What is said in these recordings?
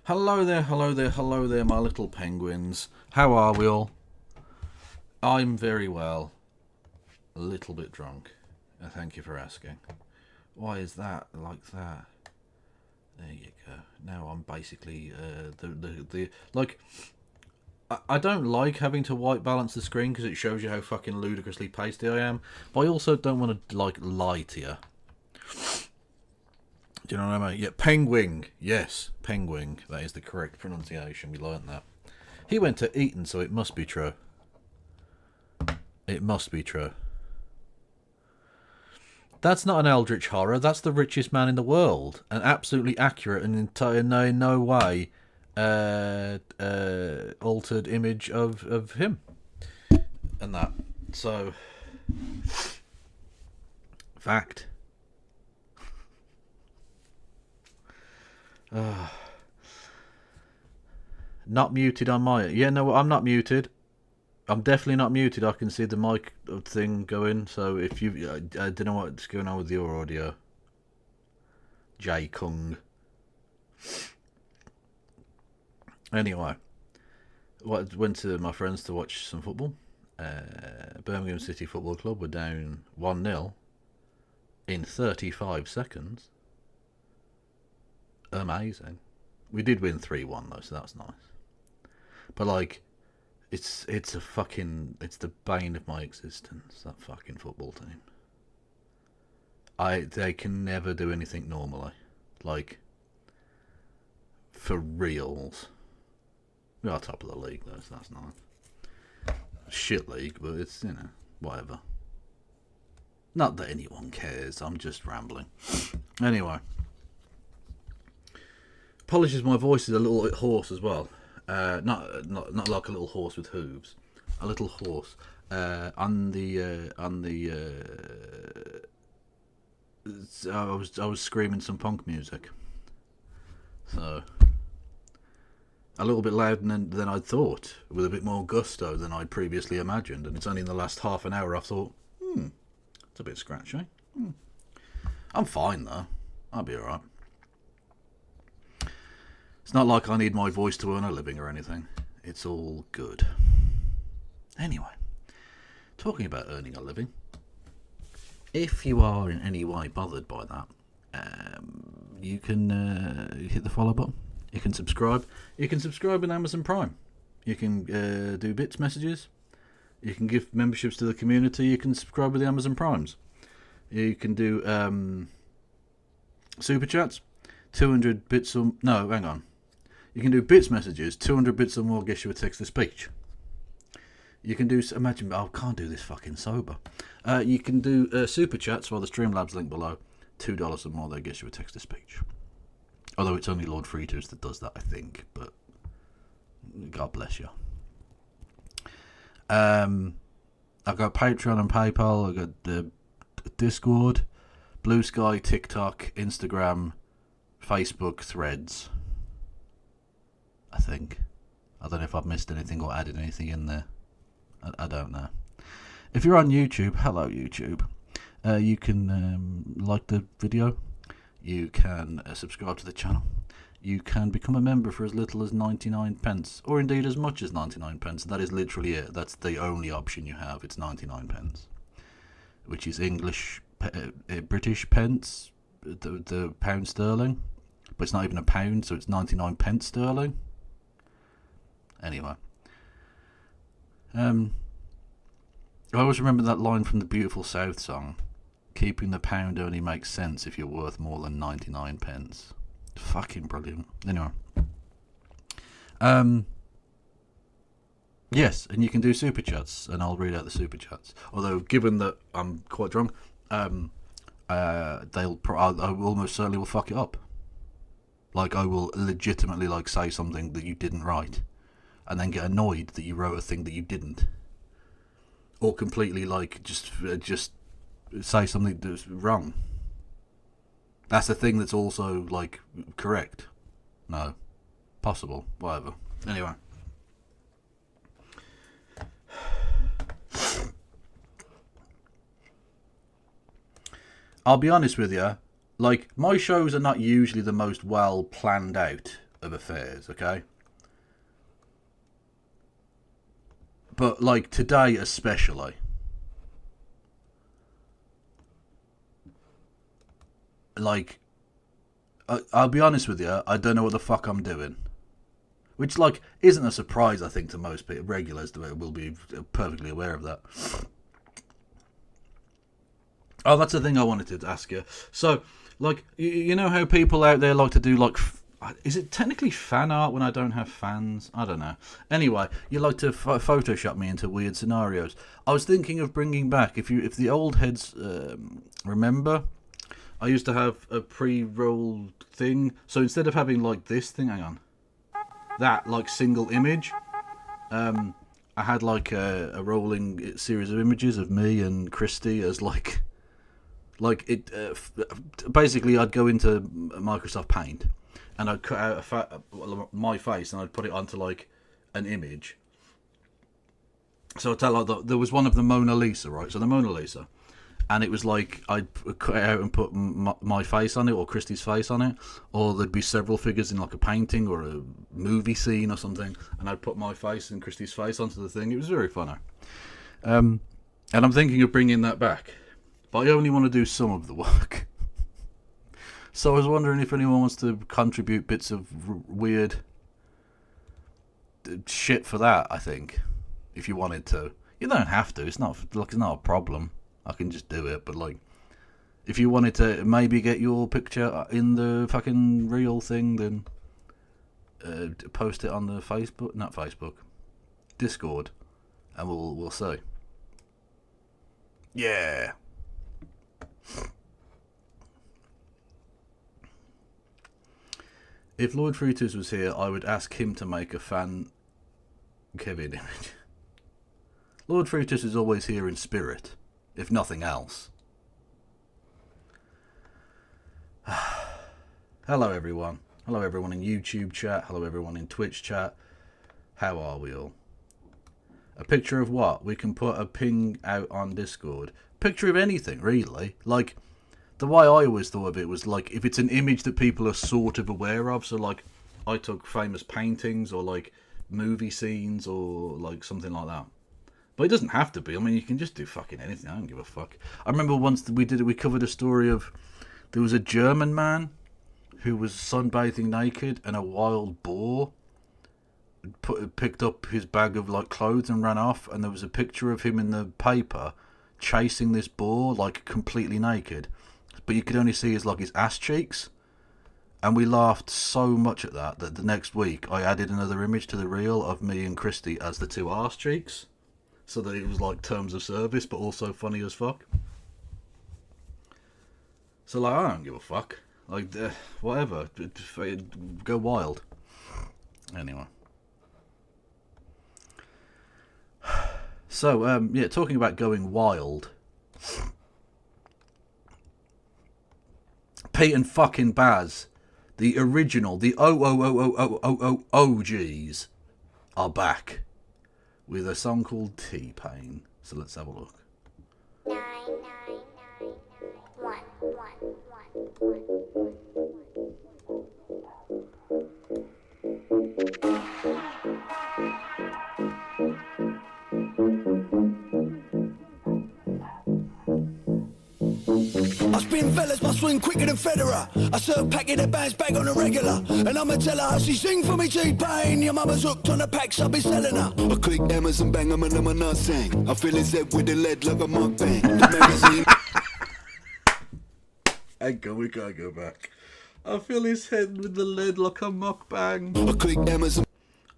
Hello there, hello there, hello there, my little penguins. How are we all? I'm very well. A little bit drunk. Thank you for asking. Why is that like that? There you go. Now I'm basically the like. I don't like having to white balance the screen because it shows you how fucking ludicrously pasty I am. But I also don't want to like lie to you. Do you know what I mean? Yeah, penguin. Yes, penguin. That is the correct pronunciation. We learnt that. He went to Eton, so it must be true. It must be true. That's not an eldritch horror. That's the richest man in the world. An absolutely accurate and entire, no way altered image of him. And that. So, fact. Not muted on my... Yeah, no, I'm not muted. I'm definitely not muted. I can see the mic thing going. So if you... I don't know what's going on with your audio. Jay Kung. Anyway. Went to my friends to watch some football. Birmingham City Football Club were down 1-0 in 35 seconds. Amazing. We did win 3-1 though, so that's nice. But like, it's a fucking, it's the bane of my existence, that fucking football team. They can never do anything normally. Like, for reals. We are top of the league though, so that's nice. Shit league, but it's, you know, whatever. Not that anyone cares, I'm just rambling. Anyway. Apologies, my voice is a little bit hoarse as well. Not like a little horse with hooves. A little horse. I was screaming some punk music. So a little bit louder than I'd thought, with a bit more gusto than I'd previously imagined. And it's only in the last half an hour I thought, it's a bit scratchy. I'm fine though. I'll be alright. It's not like I need my voice to earn a living or anything. It's all good. Anyway, talking about earning a living, if you are in any way bothered by that, you can hit the follow button. You can subscribe. You can subscribe with Amazon Prime. You can do bits messages. You can give memberships to the community. You can subscribe with the Amazon Primes. You can do super chats. 200 bits or... No, hang on. You can do bits messages. 200 bits or more gets you a text-to-speech. You can do... Imagine... I can't do this fucking sober. You can do super chats via the Streamlabs link below. $2 or more, that gets you a text-to-speech. Although it's only Lord Fritos that does that, I think. But God bless you. I've got Patreon and PayPal. I've got the Discord, Blue Sky, TikTok, Instagram, Facebook, Threads. I think. I don't know if I've missed anything or added anything in there. I don't know. If you're on YouTube, hello YouTube. You can like the video. You can subscribe to the channel. You can become a member for as little as 99 pence, or indeed as much as 99 pence. That is literally it. That's the only option you have. It's 99 pence, which is English, British pence, the pound sterling, but it's not even a pound, so it's 99 pence sterling. Anyway, I always remember that line from the Beautiful South song: "Keeping the pound only makes sense if you're worth more than 99 pence." Fucking brilliant. Anyway, yes, and you can do super chats, and I'll read out the super chats. Although, given that I'm quite drunk, I almost certainly will fuck it up. Like, I will legitimately like say something that you didn't write, and then get annoyed that you wrote a thing that you didn't, or completely like just say something that's wrong. That's the thing that's also like correct. No, possible, whatever. Anyway. I'll be honest with you, like, my shows are not usually the most well planned out of affairs, okay? But, like, today especially, like, I'll be honest with you, I don't know what the fuck I'm doing. Which, like, isn't a surprise, I think, to most people. Regulars will be perfectly aware of that. Oh, that's the thing I wanted to ask you. So, like, you know how people out there like to do, like, is it technically fan art when I don't have fans? I don't know. Anyway, you like to Photoshop me into weird scenarios. I was thinking of bringing back, if the old heads remember, I used to have a pre-rolled thing. So instead of having, like, this thing, hang on. That, like, single image, I had, like, a rolling series of images of me and Christy as, like it. Basically, I'd go into Microsoft Paint, and I'd cut out my face, and I'd put it onto, like, an image. So I tell, like, there was one of the Mona Lisa, right? So the Mona Lisa. And it was like I'd cut it out and put my face on it, or Christy's face on it, or there'd be several figures in, like, a painting or a movie scene or something, and I'd put my face and Christy's face onto the thing. It was very funny. And I'm thinking of bringing that back, but I only want to do some of the work. So I was wondering if anyone wants to contribute bits of weird shit for that. I think if you wanted to, you don't have to. It's not a problem. I can just do it, but, like, if you wanted to maybe get your picture in the fucking real thing, then post it on the Discord, and we'll see. Yeah. If Lord Fruitus was here, I would ask him to make a fan Kevin image. Lord Fruitus is always here in spirit, if nothing else. Hello everyone. Hello everyone in YouTube chat. Hello everyone in Twitch chat. How are we all? A picture of what? We can put a ping out on Discord. Picture of anything, really. Like, the way I always thought of it was, like, if it's an image that people are sort of aware of. So, like, I took famous paintings, or, like, movie scenes, or, like, something like that. But it doesn't have to be. I mean, you can just do fucking anything. I don't give a fuck. I remember once we covered a story of, there was a German man who was sunbathing naked, and a wild boar picked up his bag of, like, clothes and ran off, and there was a picture of him in the paper chasing this boar, like, completely naked, but you could only see his ass cheeks. And we laughed so much at that the next week I added another image to the reel of me and Christy as the two arse cheeks, so that it was, like, terms of service, but also funny as fuck. So, like, I don't give a fuck. Like, whatever. Go wild. Anyway. So, yeah, talking about going wild. Pete and fucking Baz, the original, the OGs, are back with a song called T-Pain. So let's have a look. 99911. I spin fellas, my swing quicker than Federer. I serve packing the bands bag on a regular. And I'ma tell her how she sing for me T-Pain. Your mama's hooked on the packs, I'll be selling her. I click Hammers and bang 'em and I'm not saying. I fill his head with the lead like a mukbang. The magazine. We gotta go back. I fill his head with the lead like a mukbang.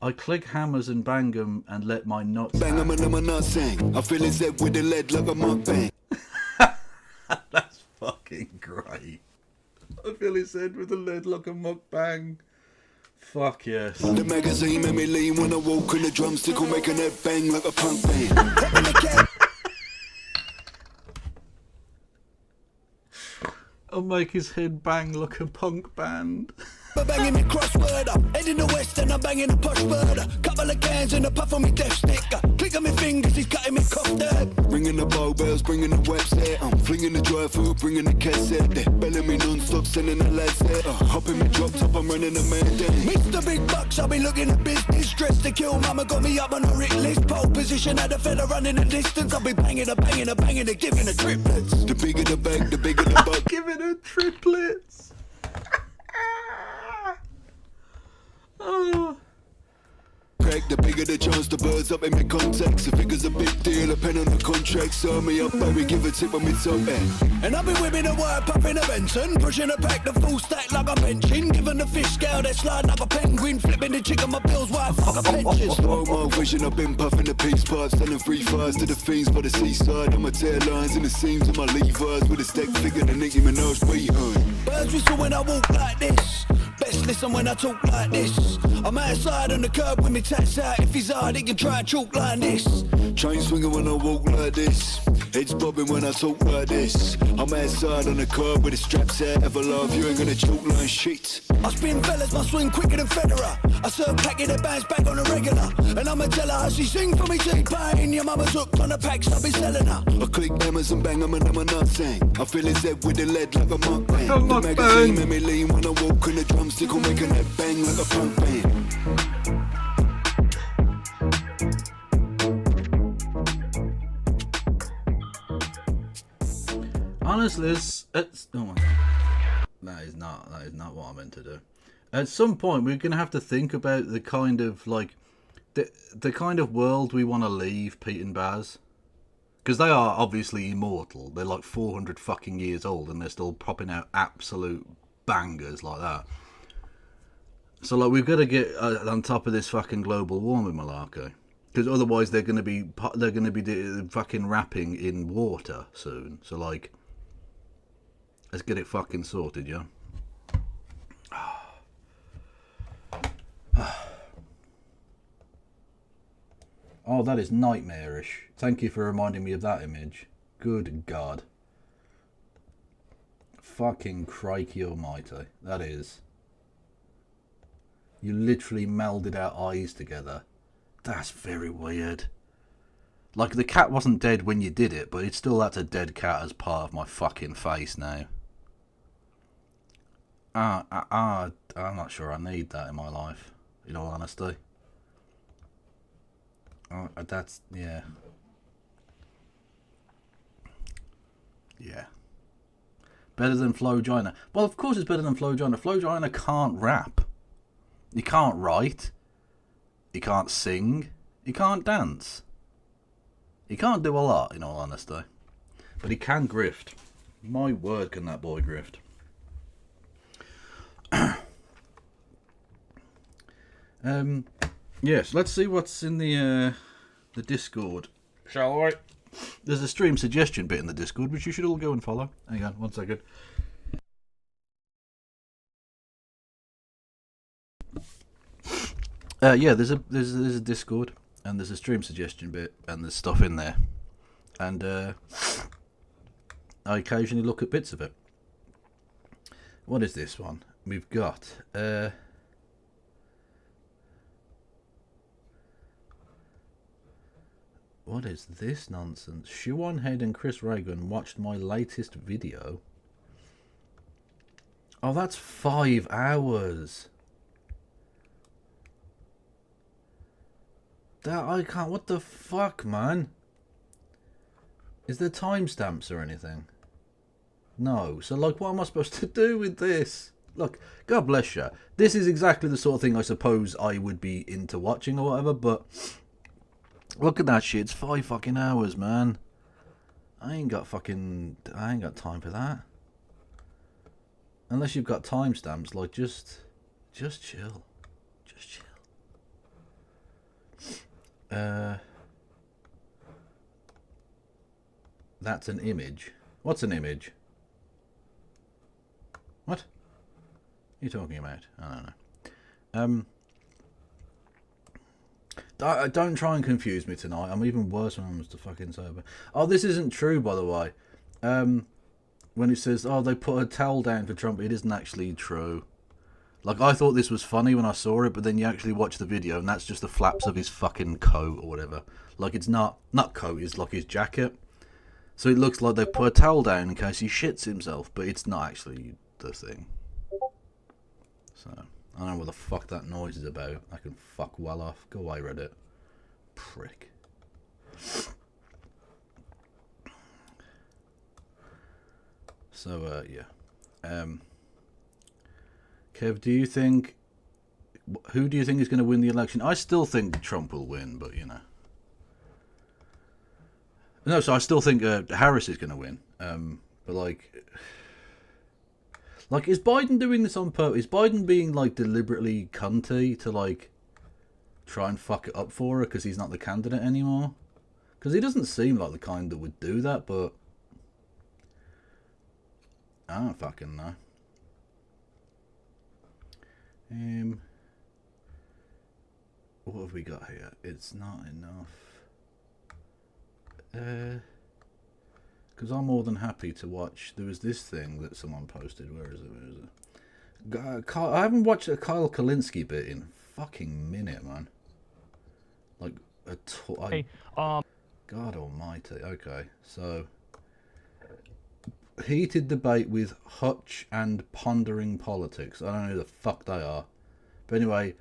I click hammers and bang 'em and let my nuts bang 'em and I'm not saying. I fill his head with the lead like a mukbang. That's fucking great. I fill his head with the lead like a mukbang. Fuck yes. The magazine made me lean when I walk in the drumstick will make a net bang like a punk band. I'll make his head bang like a punk band. banging me crossword up. Heading the west and I'm banging a posh bird. Couple of cans and a puff on me death stick. Click on me fingers, he's cutting me cough there. Ringing the bow bells, bringing the website. I'm flinging the dry food, bringing the cassette there. Belling me non-stop, sending the lads there. Hopping me drop top, I'm running the man down. Mr. Big Bucks, I'll be looking at business. Dressed to kill, mama got me up on the hit list. Pole position, had a fella running the distance. I'll be banging her, banging her, banging her, giving her triplets. The bigger the bag, the bigger the buck. Giving her triplets. Oh. The bigger the chance, the birds up in my contacts. The figure's a big deal, a pen on the contract. Serve me up, baby, give a tip on me toe end. And I've been whipping a wire, puffing a Benson. Pushing a pack, the full stack like I'm benching. Giving the fish scale, they slide like a penguin. Flipping the chick on my bills, why I fuck a pension. Slow-mo vision, I've been puffing the peace pipes. Selling free fires to the fiends by the seaside. On my tail lines and the seams of my levers. With a stack figure, the Nicki Minaj we earn. Birds whistle when I walk like this. Best listen when I talk like this. I'm outside on the curb with me tats out. If he's hard, he can try and chalk like this. Chain swinging when I walk like this. Heads bobbing when I talk like this. I'm outside on the curb with the straps out. Ever love, you ain't gonna chalk like shit. I spin fellas, my swing quicker than Federer. I serve packing the bands back on a regular. And I'ma tell her how she sing for me T-Pain. Your mama's hooked on the packs, I'll be selling her. I click hammers and bang 'em and I'm a nut-sang. I fill his head with the lead like a mukbang. The magazine made me lean when I walk in the drumstick will making that bang like a punk band. Honestly, it's oh, that is not what I meant to do. At some point, we're gonna have to think about the kind of like the kind of world we want to leave Pete and Baz, because they are obviously immortal. They're like 400 fucking years old, and they're still popping out absolute bangers like that. So like we've got to get on top of this fucking global warming malarkey, because otherwise they're gonna be fucking rapping in water soon. So like, let's get it fucking sorted, yeah. Oh, that is nightmarish. Thank you for reminding me of that image. Good God. Fucking crikey almighty. That is. You literally melded our eyes together. That's very weird. Like, the cat wasn't dead when you did it, but it's still that's a dead cat as part of my fucking face now. I'm not sure I need that in my life, in all honesty. That's, yeah. Yeah. Better than Flo Gina. Well, of course it's better than Flo Gina. Flo Gina can't rap. He can't write. He can't sing. He can't dance. He can't do a lot, in all honesty. But he can grift. My word, can that boy grift. Yes, let's see what's in the Discord, shall we? There's a stream suggestion bit in the Discord, which you should all go and follow. Hang on, 1 second. Yeah, there's a Discord, and there's a stream suggestion bit, and there's stuff in there, and I occasionally look at bits of it. What is this one? We've got what is this nonsense? Shuon Head and Chris Reagan watched my latest video. Oh, that's 5 hours. That I can't. What the fuck, man? Is there timestamps or anything? No. So, like, what am I supposed to do with this? Look, God bless you. This is exactly the sort of thing I suppose I would be into watching or whatever, but look at that shit. It's 5 fucking hours, man. I ain't got time for that. Unless you've got timestamps, like, just chill. Just chill. That's an image. What's an image? What are you talking about? I don't know. Don't try and confuse me tonight. I'm even worse when I'm just fucking sober. Oh, this isn't true, by the way. When it says, oh, they put a towel down for Trump, it isn't actually true. Like, I thought this was funny when I saw it, but then you actually watch the video, and that's just the flaps of his fucking coat or whatever. Like, it's not coat, it's like his jacket. So it looks like they put a towel down in case he shits himself, but it's not actually the thing. So, I don't know what the fuck that noise is about. I can fuck well off. Go away, Reddit. Prick. So, yeah. Kev, do you think... Who do you think is going to win the election? I still think Trump will win, but, you know. No, so I still think Harris is going to win. But, like, is Biden doing this on purpose? Is Biden being, like, deliberately cunty to, like, try and fuck it up for her because he's not the candidate anymore? Because he doesn't seem like the kind that would do that, but... I don't fucking know. What have we got here? It's not enough. Because I'm more than happy to watch. There was this thing that someone posted. Where is it? I haven't watched a Kyle Kalinske bit in a fucking minute, man. Like God Almighty. Okay, so heated debate with Hutch and pondering politics. I don't know who the fuck they are, but anyway,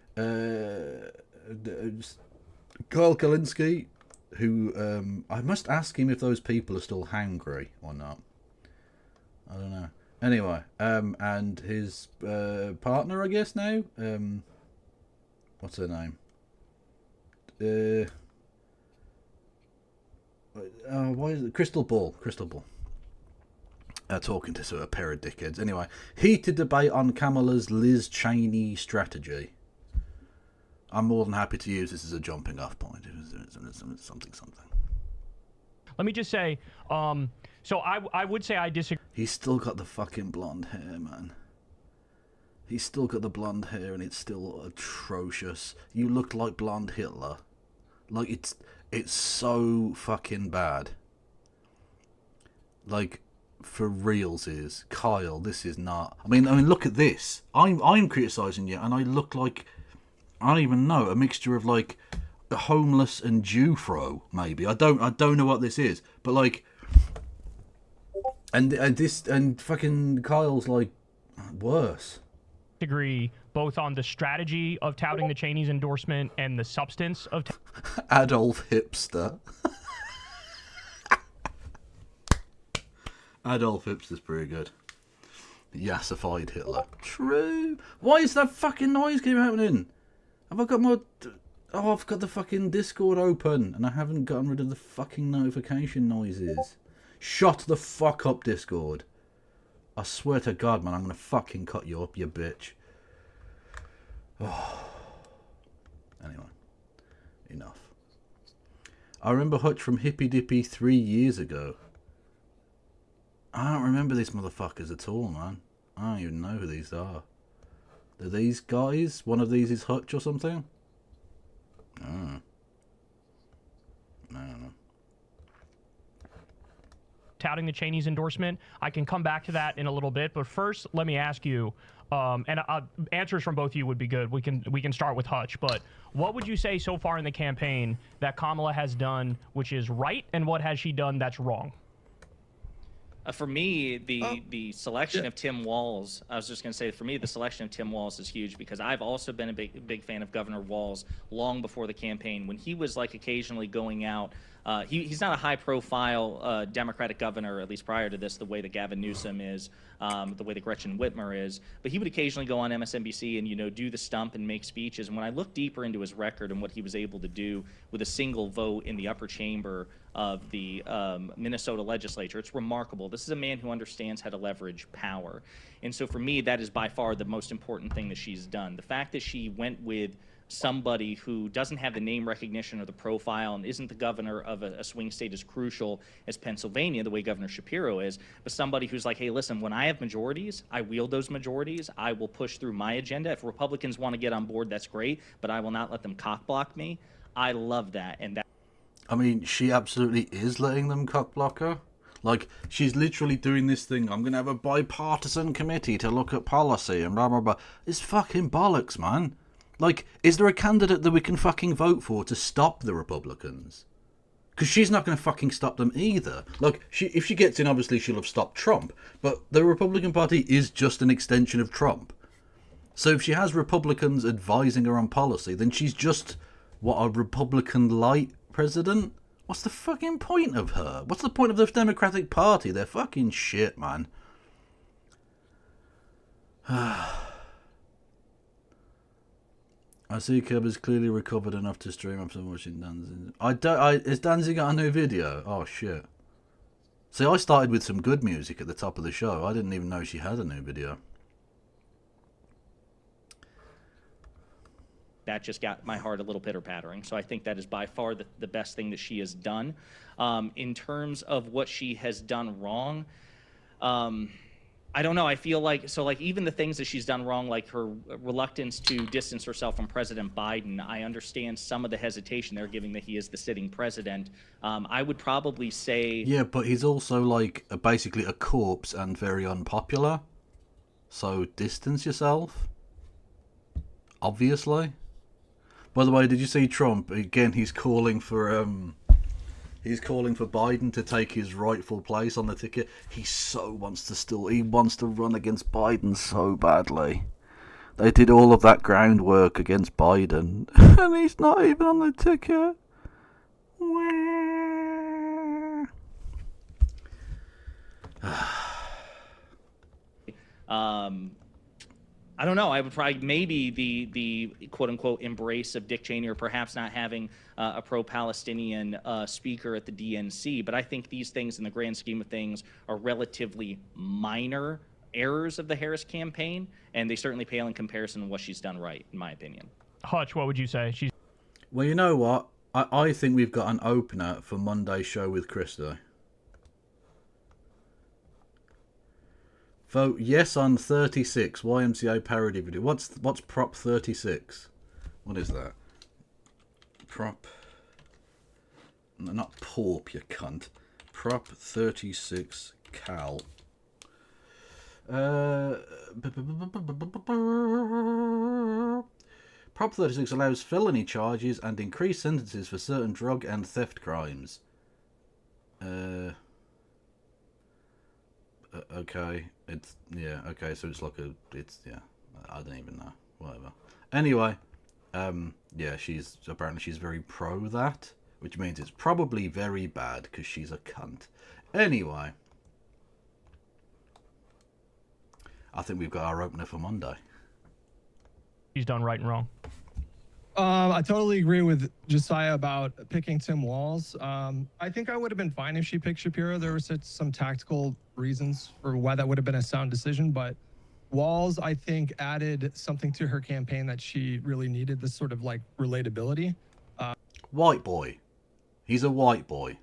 Kyle Kalinske. Who, I must ask him if those people are still hangry or not. I don't know. Anyway, and his partner, I guess now. What's her name? Why is it Crystal Ball? Crystal Ball. Talking to sort of a pair of dickheads. Anyway, heated debate on Kamala's Liz Cheney strategy. I'm more than happy to use this as a jumping off point. Something. Let me just say, so I would say I disagree. He's still got the fucking blonde hair, man. He's still got the blonde hair and it's still atrocious. You look like blonde Hitler. Like, it's so fucking bad. Like, for reals is. Kyle, this is not... I mean, look at this. I'm criticising you and I look like... I don't even know, a mixture of like homeless and Jewfro, maybe. I don't know what this is, but like, and fucking Kyle's like worse. Agree both on the strategy of touting the Cheney's endorsement and the substance of Adolf Hipster. Adolf Hipster's pretty good. Yassified Hitler. True. Why is that fucking noise keep happening? Have I got my... Oh, I've got the fucking Discord open and I haven't gotten rid of the fucking notification noises. Shut the fuck up, Discord. I swear to God, man, I'm going to fucking cut you up, you bitch. Oh. Anyway. Enough. I remember Hutch from Hippy Dippy 3 years ago. I don't remember these motherfuckers at all, man. I don't even know who these are. Are these guys? One of these is Hutch or something? I don't know. touting the Cheney's endorsement. I can come back to that in a little bit, but first, let me ask you, and answers from both of you would be good. We can start with Hutch, but what would you say so far in the campaign that Kamala has done which is right, and what has she done that's wrong? For me, the selection of Tim Walz, I was just going to say, for me, the selection of Tim Walz is huge because I've also been a big fan of Governor Walz long before the campaign. When he was like occasionally going out, he's not a high-profile Democratic governor, at least prior to this, the way that Gavin Newsom is, the way that Gretchen Whitmer is. But he would occasionally go on MSNBC and, do the stump and make speeches. And when I look deeper into his record and what he was able to do with a single vote in the upper chamber of the Minnesota legislature, it's remarkable. This is a man who understands how to leverage power. And so for me, that is by far the most important thing that she's done. The fact that she went with somebody who doesn't have the name recognition or the profile and isn't the governor of a swing state as crucial as Pennsylvania, the way Governor Shapiro is, but somebody who's like, hey, listen, when I have majorities, I wield those majorities. I will push through my agenda. If Republicans want to get on board, that's great, but I will not let them cockblock me. I love that. And that. I mean, she absolutely is letting them cockblock her. Like, she's literally doing this thing, I'm going to have a bipartisan committee to look at policy and blah, blah, blah. It's fucking bollocks, man. Like, is there a candidate that we can fucking vote for to stop the Republicans? Because she's not going to fucking stop them either. Like, if she gets in, obviously she'll have stopped Trump. But the Republican Party is just an extension of Trump. So if she has Republicans advising her on policy, then she's just, what, a Republican-light president? What's the fucking point of her? What's the point of the Democratic Party? They're fucking shit, man. I see Keb has clearly recovered enough to stream after watching Danzig. Is Danzig got a new video? Oh, shit. See, I started with some good music at the top of the show. I didn't even know she had a new video. That just got my heart a little pitter-pattering. So I think that is by far the best thing that she has done. In terms of what she has done wrong, I don't know. I feel like, so like even the things that she's done wrong, like her reluctance to distance herself from President Biden, I understand some of the hesitation they're giving that he is the sitting president. I would probably say... Yeah, but he's also like basically a corpse and very unpopular. So distance yourself. Obviously. By the way, did you see Trump? Again, he's calling for Biden to take his rightful place on the ticket. He wants to run against Biden so badly. They did all of that groundwork against Biden, and he's not even on the ticket. I don't know. I would probably maybe the quote unquote embrace of Dick Cheney, or perhaps not having a pro-Palestinian speaker at the DNC. But I think these things, in the grand scheme of things, are relatively minor errors of the Harris campaign, and they certainly pale in comparison to what she's done right, in my opinion. Hutch, what would you say? Well, you know what? I think we've got an opener for Monday's show with Krista. Vote yes on 36 YMCA parody video. What's Prop 36? What is that? Prop... No, not PORP, you cunt. Prop 36 Cal. Prop 36 allows felony charges and increased sentences for certain drug and theft crimes. Okay, okay, so it's like I don't even know, whatever. Anyway, yeah, she's very pro that, which means it's probably very bad because she's a cunt. Anyway, I think we've got our opener for Monday. She's done right and wrong. I totally agree with Josiah about picking Tim Walz. I think I would have been fine if she picked Shapiro. There were some tactical reasons for why that would have been a sound decision, but Walz, I think, added something to her campaign that she really needed, this sort of like relatability. White boy. He's a white boy.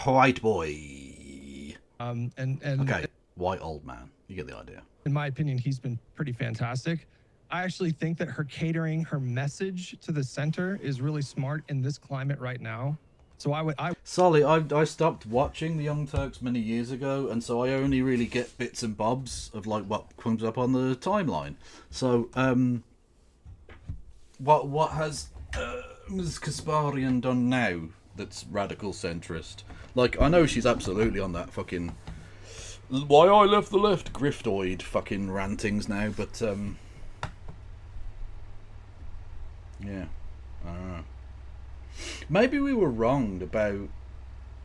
White boy. Okay, white old man. You get the idea. In my opinion, he's been pretty fantastic. I actually think that her catering her message to the center is really smart in this climate right now. So Solly, I stopped watching the Young Turks many years ago, and so I only really get bits and bobs of like what comes up on the timeline. So what has Ms. Kasparian done now that's radical centrist? Like, I know she's absolutely on that fucking why I left the left griftoid fucking rantings now, but yeah, I don't know. Maybe we were wrong about,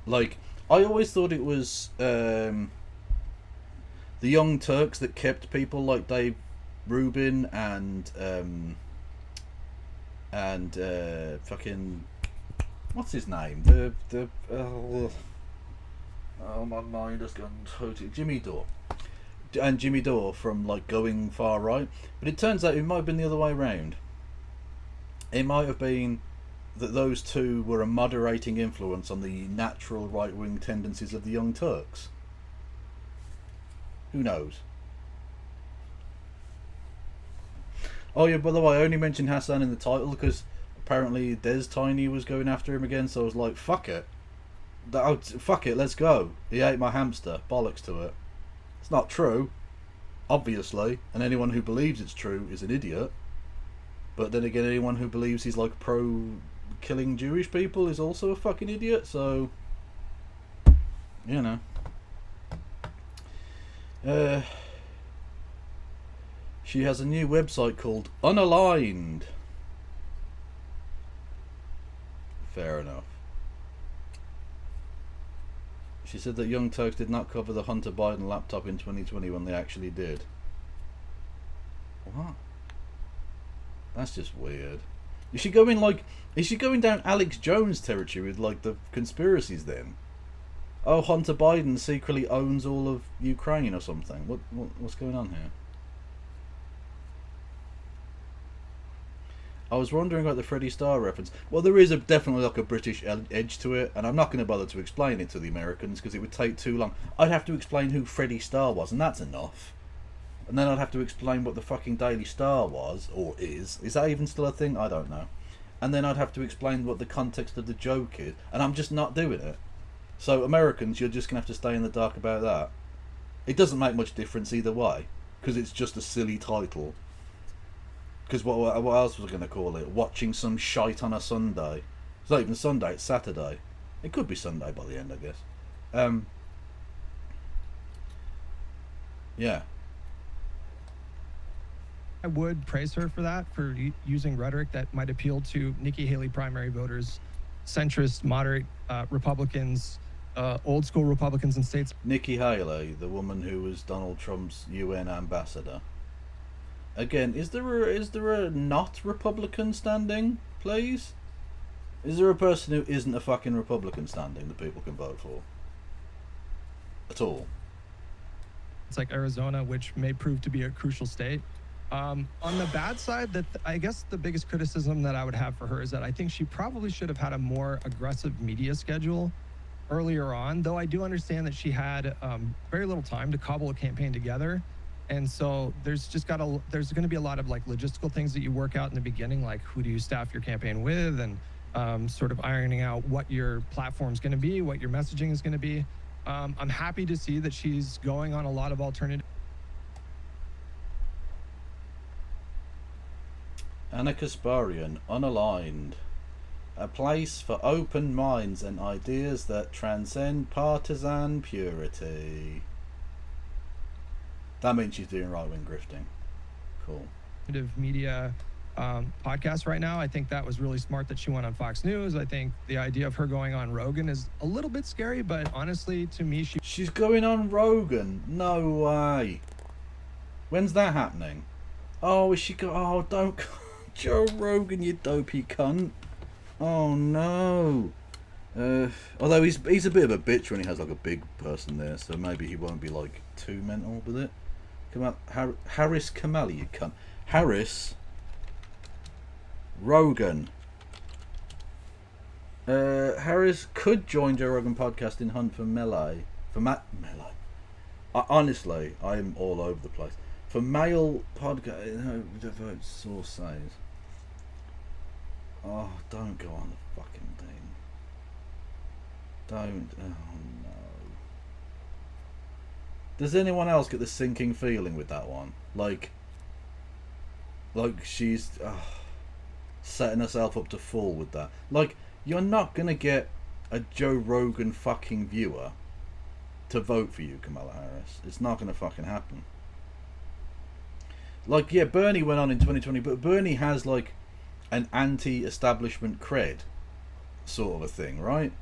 like, I always thought it was the Young Turks that kept people like Dave Rubin and fucking, what's his name? Oh, my mind has gone totally. Jimmy Dore. And Jimmy Dore from like going far right. But it turns out it might have been the other way around. It might have been that those two were a moderating influence on the natural right-wing tendencies of the Young Turks. Who knows? Oh yeah, by the way, I only mentioned Hasan in the title because apparently Des Tiny was going after him again, so I was like, fuck it. Oh, fuck it, let's go. He ate my hamster. Bollocks to it. It's not true, obviously, and anyone who believes it's true is an idiot. But then again, anyone who believes he's like pro killing Jewish people is also a fucking idiot, so you know. She has a new website called Unaligned. Fair enough. She said that Young Turks did not cover the Hunter Biden laptop in 2020 when they actually did. What? That's just weird. Is she going down Alex Jones territory with like the conspiracies then? Oh, Hunter Biden secretly owns all of Ukraine or something. What's going on here? I was wondering about the Freddie Starr reference. Well, there is definitely like a British edge to it, and I'm not going to bother to explain it to the Americans because it would take too long. I'd have to explain who Freddie Starr was, and that's enough. And then I'd have to explain what the fucking Daily Star was, or is. Is that even still a thing? I don't know. And then I'd have to explain what the context of the joke is, and I'm just not doing it. So Americans, you're just going to have to stay in the dark about that. It doesn't make much difference either way, because it's just a silly title. Because what else was I going to call it? Watching some shite on a Sunday. It's not even Sunday, it's Saturday. It could be Sunday by the end, I guess. Yeah. I would praise her for that, for using rhetoric that might appeal to Nikki Haley primary voters, centrist, moderate Republicans, old school Republicans in states. Nikki Haley, the woman who was Donald Trump's UN ambassador. Again, is there a not Republican standing, please? Is there a person who isn't a fucking Republican standing that people can vote for? At all? It's like Arizona, which may prove to be a crucial state. On the bad side, I guess the biggest criticism that I would have for her is that I think she probably should have had a more aggressive media schedule earlier on, though I do understand that she had very little time to cobble a campaign together. And so there's going to be a lot of like logistical things that you work out in the beginning, like who do you staff your campaign with, and sort of ironing out what your platform's going to be, what your messaging is going to be. I'm happy to see that she's going on a lot of alternative. Anna Kasparian, Unaligned. A place for open minds and ideas that transcend partisan purity. That means she's doing right-wing grifting. Cool. Media podcast right now. I think that was really smart that she went on Fox News. I think the idea of her going on Rogan is a little bit scary, but honestly, to me, she's going on Rogan. No way. When's that happening? Oh, is she go? Oh, don't, Joe Rogan, you dopey cunt. Oh no. Although he's a bit of a bitch when he has like a big person there, so maybe he won't be like too mental with it. Come on, Harris Kamali, you cunt. Harris Rogan. Harris could join Joe Rogan podcast in hunt for melee. Melee. Honestly, I'm all over the place. For male podcast, the source says. Oh, don't go on the fucking thing. Don't. Oh no. Does anyone else get the sinking feeling with that one? Like she's setting herself up to fall with that. Like, you're not gonna get a Joe Rogan fucking viewer to vote for you, Kamala Harris. It's not gonna fucking happen. Like, yeah, Bernie went on in 2020, but Bernie has like an anti-establishment cred sort of a thing, right?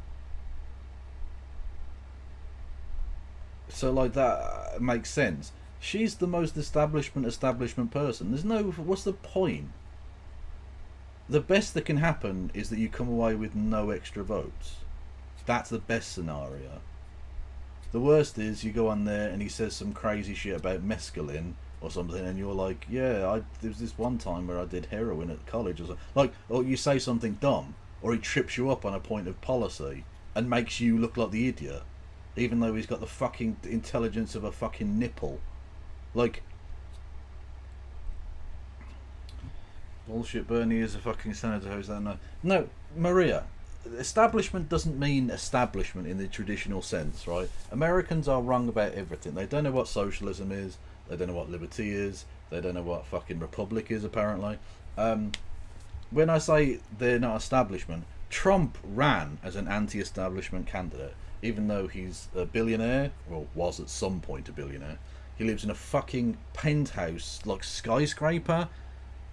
So like that makes sense. She's the most establishment person. There's no, what's the point? The best that can happen is that you come away with no extra votes. That's the best scenario. The worst is you go on there and he says some crazy shit about mescaline or something, and you're like, yeah, there was this one time where I did heroin at college or something. Like, or you say something dumb, or he trips you up on a point of policy and makes you look like the idiot, even though he's got the fucking intelligence of a fucking nipple. Like, bullshit. Bernie is a fucking senator. Who's that? No, Maria. establishment doesn't mean establishment in the traditional sense, right? Americans are wrong about everything. They don't know what socialism is. They don't know what liberty is. They don't know what fucking republic is, apparently. When I say they're not establishment, Trump ran as an anti-establishment candidate, even though he's a billionaire, or was at some point a billionaire. He lives in a fucking penthouse, like skyscraper,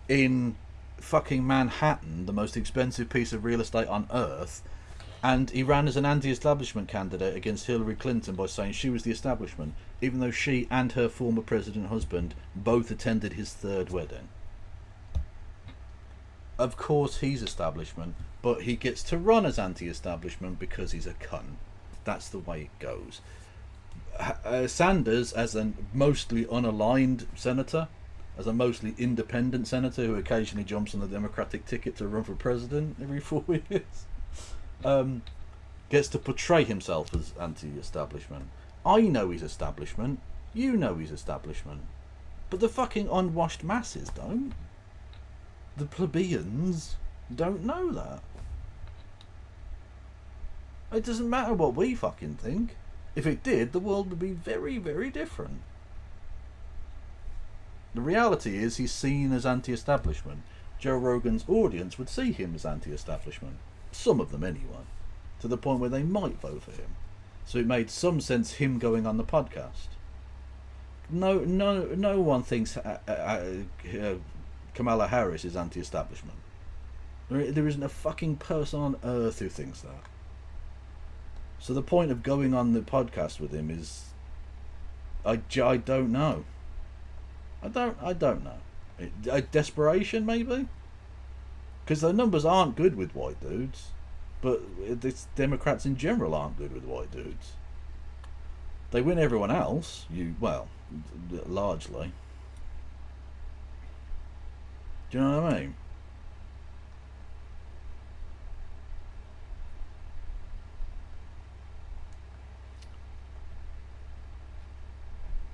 in fucking Manhattan, the most expensive piece of real estate on earth, and he ran as an anti-establishment candidate against Hillary Clinton by saying she was the establishment, even though she and her former president husband both attended his third wedding. Of course he's establishment, but he gets to run as anti-establishment because he's a cunt. That's the way it goes. Sanders, as a mostly unaligned senator, as a mostly independent senator who occasionally jumps on the Democratic ticket to run for president every 4 years, gets to portray himself as anti-establishment. I know he's establishment, you know he's establishment, but the fucking unwashed masses don't. The plebeians don't know that. It doesn't matter what we fucking think. If it did, the world would be very, very different. The reality is he's seen as anti-establishment. Joe Rogan's audience would see him as anti-establishment. Some of them anyway. To the point where they might vote for him. So it made some sense him going on the podcast. No one thinks Kamala Harris is anti-establishment. There isn't a fucking person on earth who thinks that. So the point of going on the podcast with him is, I don't know. I don't know. Desperation, maybe? Because the numbers aren't good with white dudes. But it's Democrats in general aren't good with white dudes. They win everyone else. Largely. Do you know what I mean?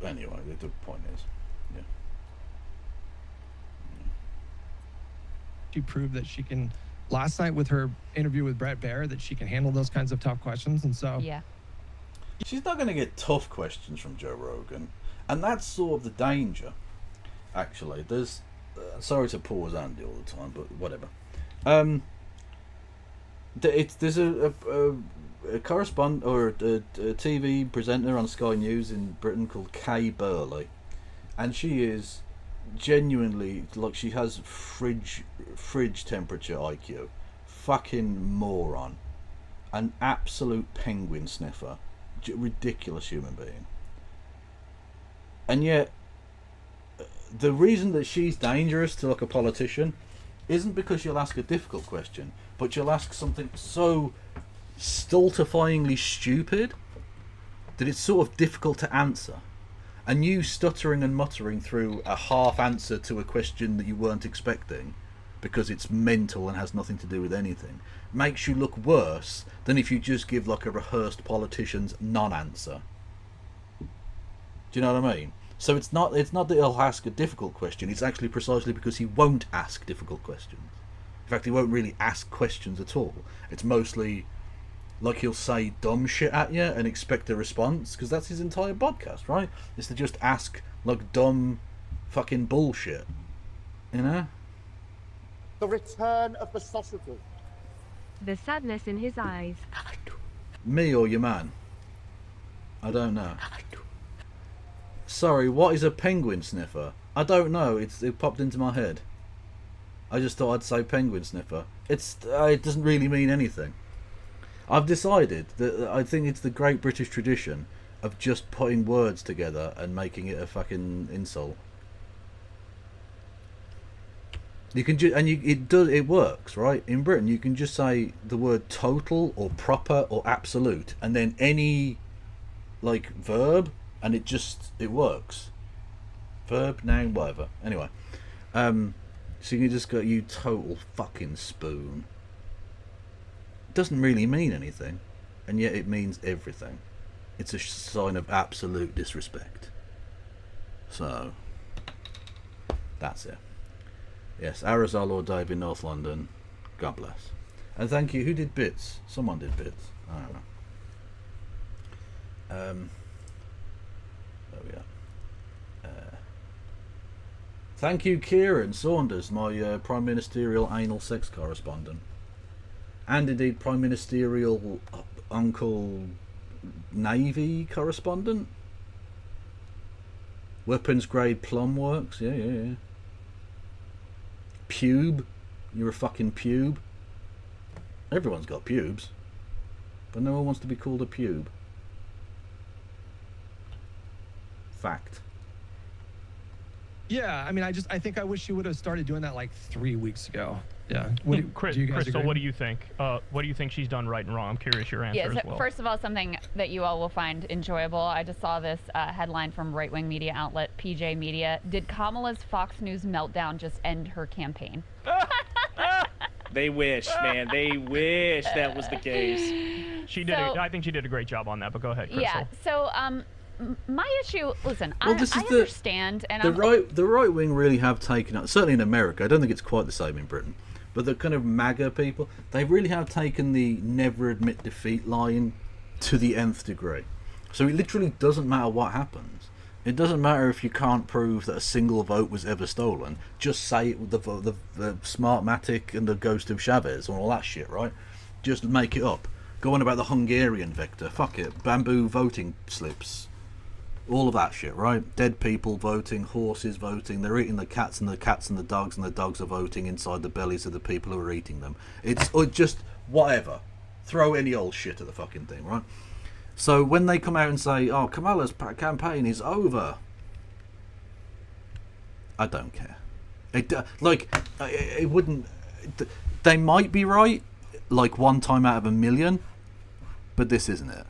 Anyway, the point is, yeah. She proved that she can, last night with her interview with Brett Baer, that she can handle those kinds of tough questions. And so, yeah, she's not going to get tough questions from Joe Rogan. And that's sort of the danger, actually. There's, sorry to pause Andy all the time, but whatever. There's a correspondent or a TV presenter on Sky News in Britain called Kay Burley, and she is genuinely, like, she has fridge temperature IQ. Fucking moron. An absolute penguin sniffer. Ridiculous human being. And yet, the reason that she's dangerous to, like, a politician isn't because she'll ask a difficult question, but she'll ask something so stultifyingly stupid that it's sort of difficult to answer. And you stuttering and muttering through a half answer to a question that you weren't expecting because it's mental and has nothing to do with anything makes you look worse than if you just give, like, a rehearsed politician's non-answer. Do you know what I mean? So it's not that he'll ask a difficult question, it's actually precisely because he won't ask difficult questions. In fact, he won't really ask questions at all. It's mostly like he'll say dumb shit at you and expect a response, because that's his entire podcast, right? Is to just ask, like, dumb fucking bullshit. You know? The return of the sausages. the sadness in his eyes. Me or your man? I don't know. Sorry, what is a penguin sniffer? I don't know, it popped into my head. I just thought I'd say penguin sniffer. It doesn't really mean anything. I've decided that I think it's the great British tradition of just putting words together and making it a fucking insult. You can it works, right? In Britain, you can just say the word total or proper or absolute, and then any, like, verb, and it works. Verb, noun, whatever. Anyway, so you can just go, you total fucking spoon. It doesn't really mean anything, and yet it means everything. It's a sign of absolute disrespect. So, that's it. Yes, Aerosol or Dave in North London. God bless. And thank you. Who did bits? Someone did bits. I don't know. There we are. Thank you, Kieran Saunders, my Prime Ministerial anal sex correspondent. And indeed, Prime Ministerial Uncle Navy correspondent. Weapons grade plum works. Yeah. Pube. You're a fucking pube. Everyone's got pubes. But no one wants to be called a pube. Fact. Yeah, I mean, I think I wish she would have started doing that like 3 weeks ago. Yeah. Chris, do you guys Crystal, agree? what do you think? What do you think she's done right and wrong? I'm curious your answer Yes, as well. first of all, something that you all will find enjoyable. I just saw this headline from right-wing media outlet PJ Media. Did Kamala's Fox News meltdown just end her campaign? They wish, man. They wish that was the case. She did. I think she did a great job on that. But go ahead, Crystal. Yeah. So, my issue. Listen, Well, I this is understand, and the right wing really have taken up. Certainly in America, I don't think it's quite the same in Britain. But the kind of MAGA people, they really have taken the never admit defeat line to the nth degree. So it literally doesn't matter what happens. It doesn't matter if you can't prove that a single vote was ever stolen. Just say it with the Smartmatic and the ghost of Chavez and all that shit, right? Just make it up. Go on about the Hungarian vector. Fuck it. Bamboo voting slips. All of that shit, right? Dead people voting, horses voting. They're eating the cats and the dogs, and the dogs are voting inside the bellies of the people who are eating them. It's just whatever. Throw any old shit at the fucking thing, right? So when they come out and say, "Oh, Kamala's campaign is over," I don't care. It wouldn't. They might be right, like one time out of a million, but this isn't it.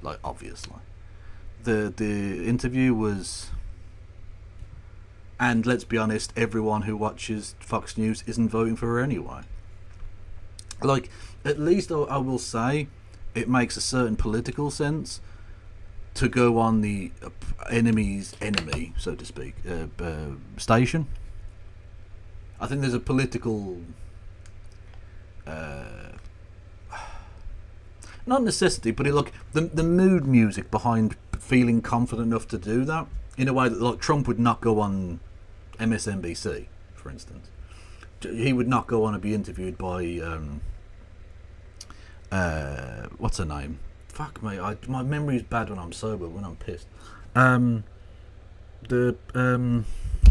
Like, obviously, the interview was, and let's be honest, everyone who watches Fox News isn't voting for her anyway. Like, at least I will say, it makes a certain political sense to go on the enemy's enemy, so to speak, station. I think there's a political, not necessity, but the mood music behind feeling confident enough to do that, in a way that, like, Trump would not go on MSNBC, for instance. He would not go on and be interviewed by what's her name? Fuck me, my memory's bad when I'm sober. When I'm pissed, the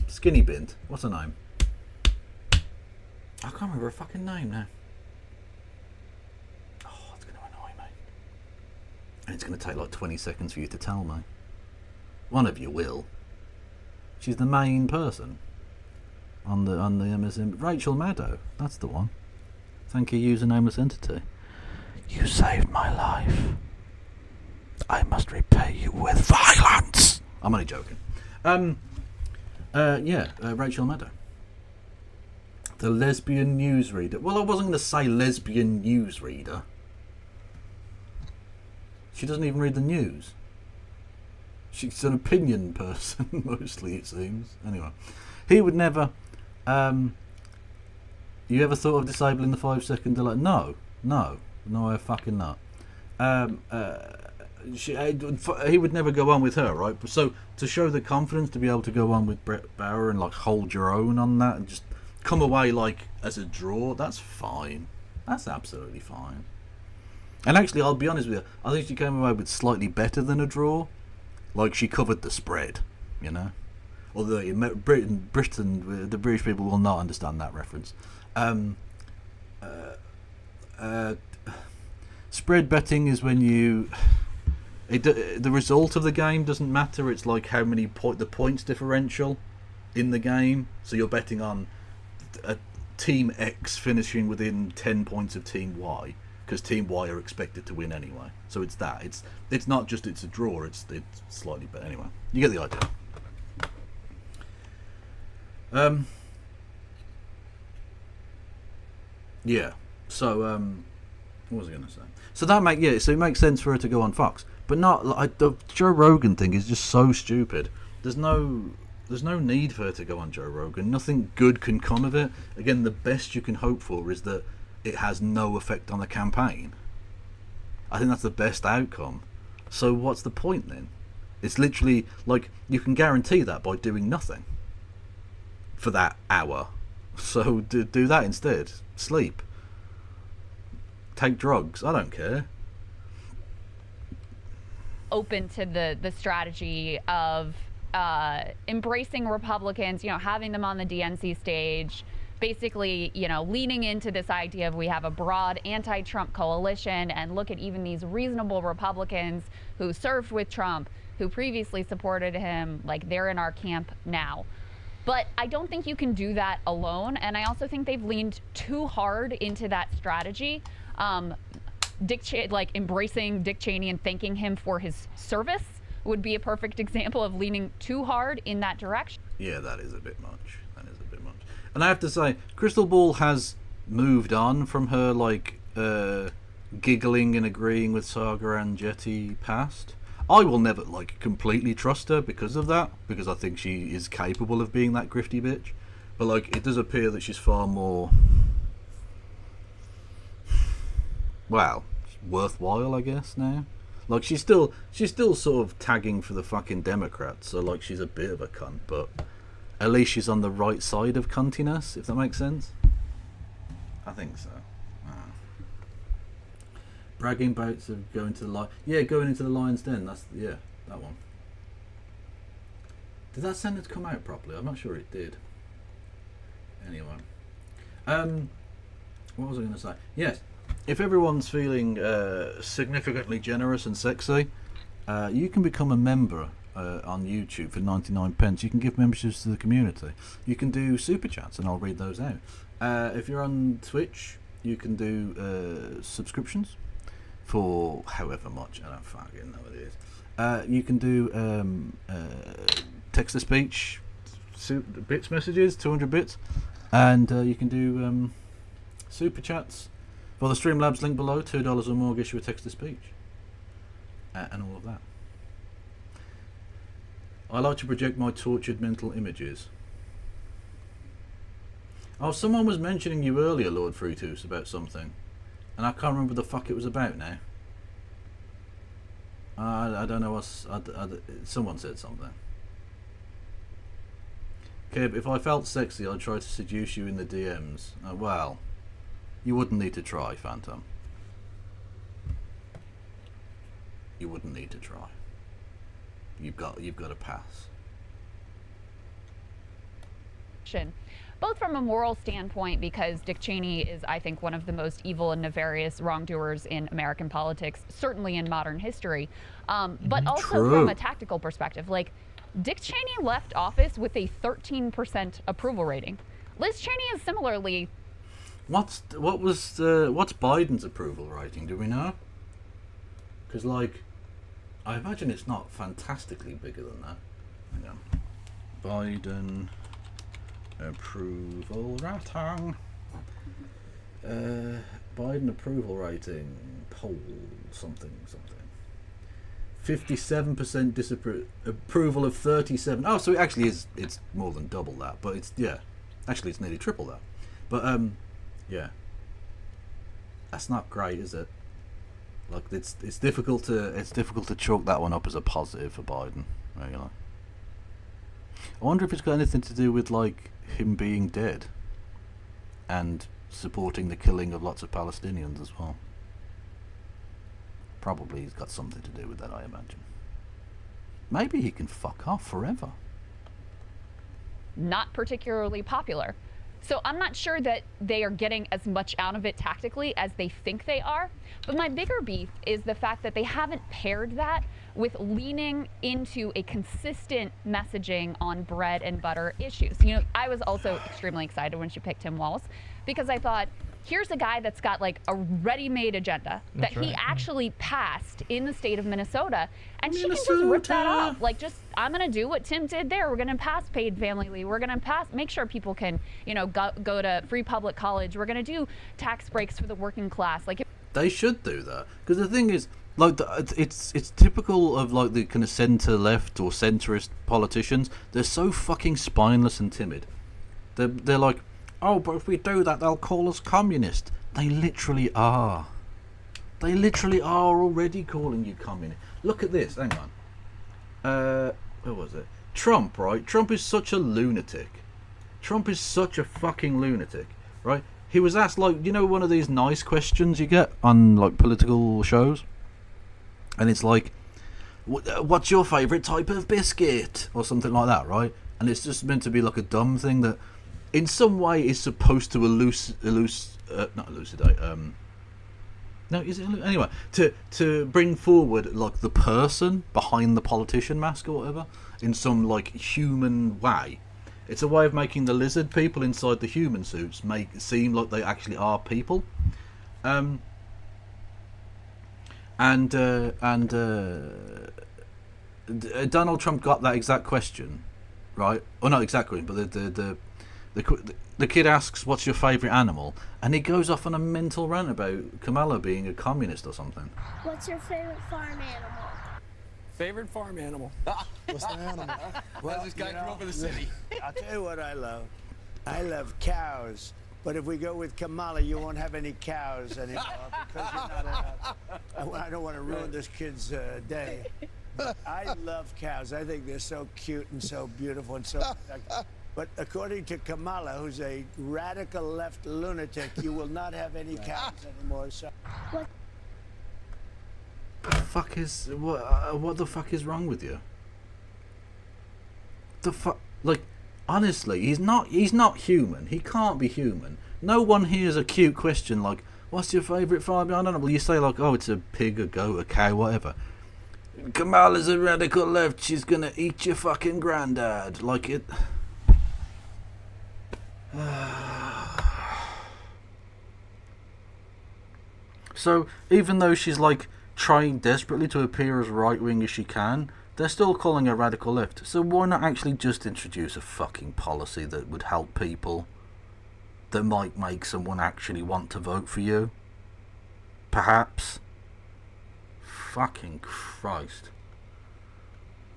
skinny bint. What's her name? I can't remember her fucking name now. Oh, it's gonna annoy me, and it's gonna take like 20 seconds for you to tell me. One of you will. She's the main person on the MSN. Rachel Maddow. That's the one. Thank you, user nameless entity. You saved my life. I must repay you with violence. I'm only joking. Rachel Maddow. The lesbian newsreader. Well, I wasn't going to say lesbian newsreader. She doesn't even read the news. She's an opinion person, mostly, it seems. Anyway. He would never... you ever thought of disabling the 5-second delay? No, I fucking not. He would never go on with her, right? So to show the confidence to be able to go on with Brett Bauer and like hold your own on that and just come away like as a draw, that's fine. That's absolutely fine. And actually, I'll be honest with you, I think she came away with slightly better than a draw. Like, she covered the spread, you know. Although in Britain, the British people will not understand that reference. Spread betting is when you... the result of the game doesn't matter. It's like how many the points differential in the game. So you're betting on a Team X finishing within 10 points of Team Y, because Team Y are expected to win anyway. So it's that. It's not just it's a draw. It's slightly better. Anyway, you get the idea. Yeah. So what was I going to say? So so it makes sense for her to go on Fox, but not like the Joe Rogan thing is just so stupid. There's no need for her to go on Joe Rogan. Nothing good can come of it. Again, the best you can hope for is that it has no effect on the campaign. I think that's the best outcome. So what's the point then? It's literally like you can guarantee that by doing nothing for that hour. So do that instead. Sleep. Take drugs. I don't care. Open to the strategy of embracing Republicans, having them on the DNC stage, basically, leaning into this idea of we have a broad anti-Trump coalition, and look at even these reasonable Republicans who served with Trump, who previously supported him, like they're in our camp now. But I don't think you can do that alone, and I also think they've leaned too hard into that strategy. Embracing Dick Cheney and thanking him for his service would be a perfect example of leaning too hard in that direction. Yeah, that is a bit much. And I have to say, Crystal Ball has moved on from her giggling and agreeing with Saga and Jetty past. I will never completely trust her because of that, because I think she is capable of being that grifty bitch. But it does appear that she's far more worthwhile, I guess, now. She's still sort of tagging for the fucking Democrats, so she's a bit of a cunt, but at least she's on the right side of cuntiness, if that makes sense. I think so. Bragging bouts of going to the going into the Lion's Den. That's that one. Did that sentence come out properly? I'm not sure it did. Anyway, what was I going to say? Yes, if everyone's feeling significantly generous and sexy, you can become a member on YouTube for 99p. You can give memberships to the community. You can do super chats, and I'll read those out. If you're on Twitch, you can do subscriptions for however much. I don't fucking know what it is. You can do text to speech, bits messages, 200 bits, and you can do super chats for the Streamlabs link below. $2 or more gets you a text to speech, and all of that. I like to project my tortured mental images. Oh, someone was mentioning you earlier, Lord Fruitus, about something, and I can't remember the fuck it was about now. I don't know someone said something. Okay, but if I felt sexy, I'd try to seduce you in the DMs. Well, you wouldn't need to try, Phantom. You wouldn't need to try. You've got to pass. Both from a moral standpoint, because Dick Cheney is, I think, one of the most evil and nefarious wrongdoers in American politics, certainly in modern history, but also from a tactical perspective. Dick Cheney left office with a 13% approval rating. Liz Cheney is similarly. What's Biden's approval rating? Do we know? Because I imagine it's not fantastically bigger than that. Hang on. Biden approval rating. Biden approval rating poll something. 57% approval of 37. Oh, so it actually is. It's more than double that, but it's actually it's nearly triple that. But yeah, that's not great, is it? It's difficult to chalk that one up as a positive for Biden. Regular. I wonder if it's got anything to do with him being dead and supporting the killing of lots of Palestinians as well. Probably he's got something to do with that, I imagine. Maybe he can fuck off forever. Not particularly popular. So I'm not sure that they are getting as much out of it tactically as they think they are. But my bigger beef is the fact that they haven't paired that with leaning into a consistent messaging on bread and butter issues. I was also extremely excited when she picked Tim Walz, because I thought, here's a guy that's got a ready-made agenda that he actually passed in the state of Minnesota, and she can just rip that off. I'm gonna do what Tim did there. We're gonna pass paid family leave. We're gonna make sure people can, go to free public college. We're gonna do tax breaks for the working class. They should do that, because the thing is, it's typical of the kind of centre left or centrist politicians. They're so fucking spineless and timid. They're like, oh, but if we do that, they'll call us communist. They literally are. They literally are already calling you communist. Look at this. Hang on. Where was it? Trump, right? Trump is such a lunatic. Trump is such a fucking lunatic, right? He was asked, like, you know, one of these nice questions you get on, like, political shows? And it's like, what's your favourite type of biscuit? Or something like that, right? And it's just meant to be, like, a dumb thing that, in some way, is supposed to not elucidate, no, is it? Anyway, to bring forward, like, the person behind the politician mask or whatever in some, like, human way. It's a way of making the lizard people inside the human suits seem like they actually are people. Donald Trump got that exact question, right? Or not exactly, but the kid asks, "What's your favourite animal?" And he goes off on a mental rant about Kamala being a communist or something. What's your favorite farm animal? Favorite farm animal? What's the animal? Well, this guy grew up in the city. I'll tell you what I love. I love cows. But if we go with Kamala, you won't have any cows anymore because you're not enough. I don't want to ruin this kid's day. But I love cows. I think they're so cute and so beautiful and so protected. But according to Kamala, who's a radical left lunatic, you will not have any cows anymore. So. What the fuck is wrong with you? The fuck, like, honestly, he's not human. He can't be human. No one hears a cute question like, "What's your favourite farm animal?" Well, you say like, "Oh, it's a pig, a goat, a cow, whatever." Kamala's a radical left. She's gonna eat your fucking granddad. Like it. So even though she's like trying desperately to appear as right-wing as she can, they're still calling her radical left. So why not actually just introduce a fucking policy that would help people, that might make someone actually want to vote for you? Perhaps. Fucking Christ.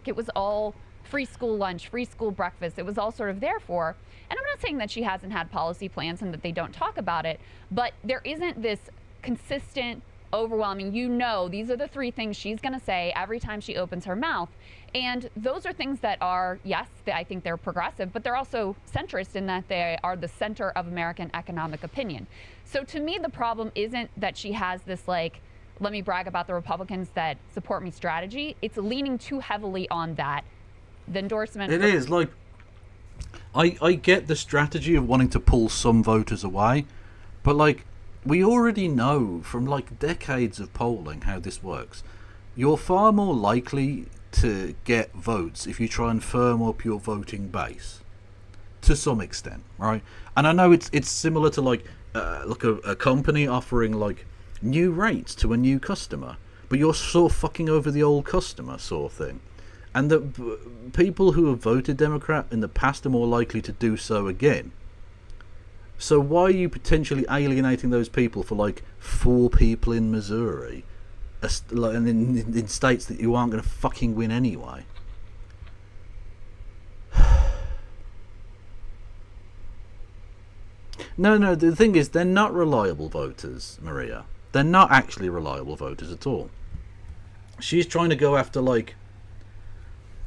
It was all free school lunch, free school breakfast. It was all sort of there for her. And I'm not saying that she hasn't had policy plans and that they don't talk about it, but there isn't this consistent, overwhelming, these are the three things she's going to say every time she opens her mouth. And those are things that are, yes, I think they're progressive, but they're also centrist in that they are the center of American economic opinion. So to me, the problem isn't that she has this, like, let me brag about the Republicans that support me strategy. It's leaning too heavily on that. The endorsement. It is, like, I get the strategy of wanting to pull some voters away, but, like, we already know from, like, decades of polling how this works. You're far more likely to get votes if you try and firm up your voting base, to some extent, right? And I know it's similar to, like a company offering, like, new rates to a new customer, but you're sort of fucking over the old customer sort of thing. And the people who have voted Democrat in the past are more likely to do so again. So why are you potentially alienating those people for, like, 4 people in Missouri, and in states that you aren't going to fucking win anyway? No, the thing is, they're not reliable voters, Maria. They're not actually reliable voters at all. She's trying to go after, like,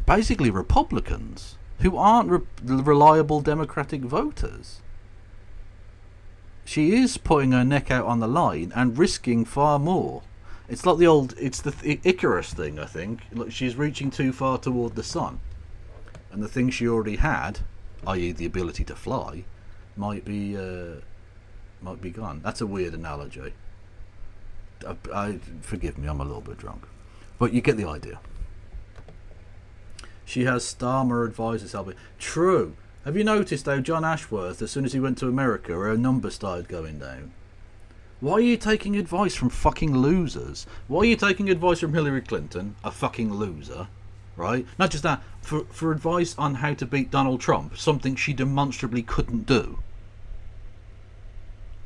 basically Republicans who aren't reliable Democratic voters. She is putting her neck out on the line and risking far more. It's like it's the Icarus thing, I think. Look, she's reaching too far toward the sun, and the thing she already had, i.e. the ability to fly, might be gone. That's a weird analogy. Forgive me, I'm a little bit drunk, but you get the idea. She has Starmer advisors helping. True. Have you noticed how John Ashworth, as soon as he went to America, her numbers started going down? Why are you taking advice from fucking losers? Why are you taking advice from Hillary Clinton, a fucking loser, right? Not just that, for advice on how to beat Donald Trump, something she demonstrably couldn't do.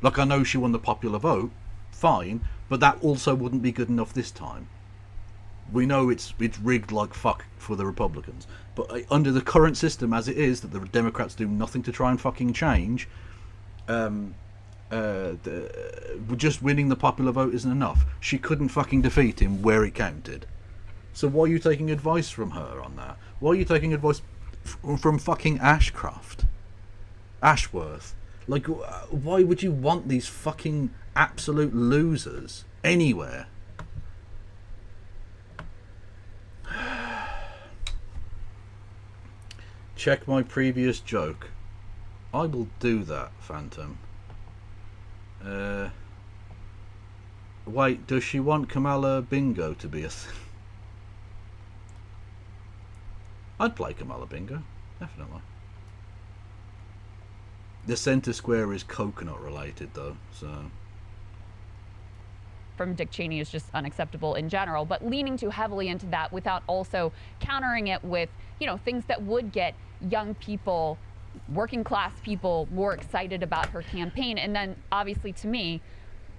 Like, I know she won the popular vote, fine, but that also wouldn't be good enough this time. We know it's rigged like fuck for the Republicans, but under the current system as it is, that the Democrats do nothing to try and fucking change, just winning the popular vote isn't enough. She couldn't fucking defeat him where it counted. So why are you taking advice from her on that? Why are you taking advice from fucking Ashworth? Like, why would you want these fucking absolute losers anywhere? Check my previous joke. I will do that, Phantom. Wait, does she want Kamala Bingo to be a thing? I'd play Kamala Bingo, definitely. The centre square is coconut related though, so... From Dick Cheney is just unacceptable in general, but leaning too heavily into that without also countering it with, you know, things that would get young people, working class people more excited about her campaign. And then obviously to me,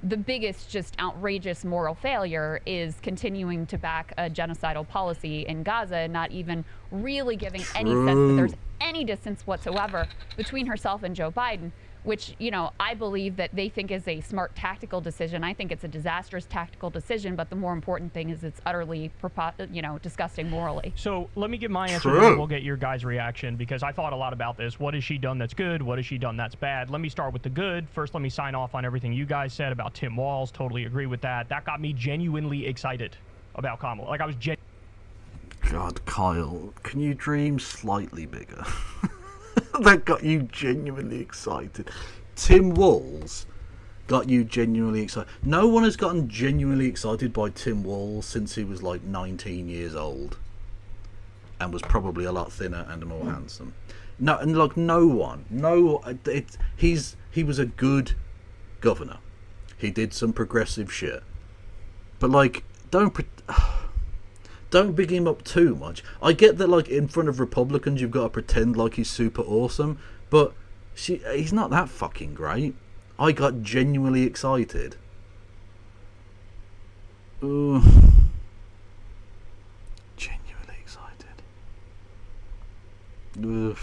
the biggest just outrageous moral failure is continuing to back a genocidal policy in Gaza and not even really giving any sense that there's any distance whatsoever between herself and Joe Biden, which, you know, I believe that they think is a smart tactical decision. I think it's a disastrous tactical decision, but the more important thing is it's utterly, disgusting morally. So let me give my answer, and then we'll get your guys' reaction, because I thought a lot about this. What has she done that's good? What has she done that's bad? Let me start with the good. First, let me sign off on everything you guys said about Tim Walz. Totally agree with that. That got me genuinely excited about Kamala. Like, I was God, Kyle, can you dream slightly bigger? That got you genuinely excited. Tim Walz got you genuinely excited. No one has gotten genuinely excited by Tim Walz since he was like 19 years old and was probably a lot thinner and more handsome. No, and like no one. He was a good governor. He did some progressive shit. But like, don't big him up too much. I get that, like, in front of Republicans you've got to pretend like he's super awesome, but he's not that fucking great. I got genuinely excited. Ooh. Genuinely excited. Ugh.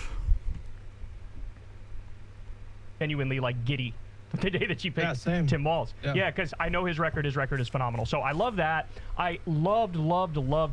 genuinely, like, giddy the day that she picked Tim Walz. Yeah, because I know his record is phenomenal. So I love that. I loved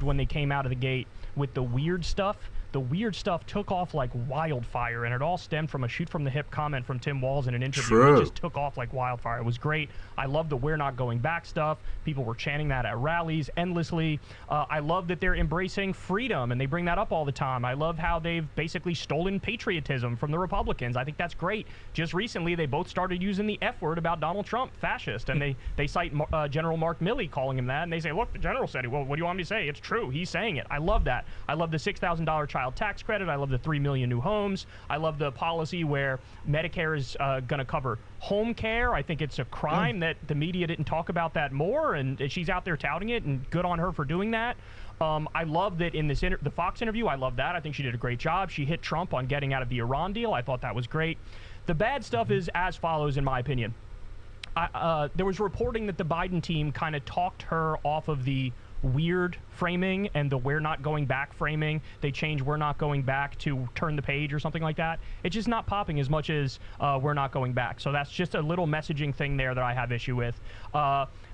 when they came out of the gate with the weird stuff. The weird stuff took off like wildfire, and it all stemmed from a shoot-from-the-hip comment from Tim Walz in an interview. True. It just took off like wildfire. It was great. I love the "we're not going back" stuff. People were chanting that at rallies endlessly. I love that they're embracing freedom, and they bring that up all the time. I love how they've basically stolen patriotism from the Republicans. I think that's great. Just recently, they both started using the F word about Donald Trump, fascist, and they cite General Mark Milley calling him that, and they say, look, the general said it. Well, what do you want me to say? It's true. He's saying it. I love that. I love the $6,000 child tax credit. I love the 3 million new homes. I love the policy where Medicare is going to cover home care. I think it's a crime that the media didn't talk about that more, and she's out there touting it, and good on her for doing that. I love that in this the Fox interview. I love that. I think she did a great job. She hit Trump on getting out of the Iran deal. I thought that was great. The bad stuff is as follows, in my opinion. There was reporting that the Biden team kind of talked her off of the weird framing and the "we're not going back" framing. They changed "we're not going back" to "turn the page" or something like that. It's just not popping as much as "we're not going back." So that's just a little messaging thing there that I have issue with.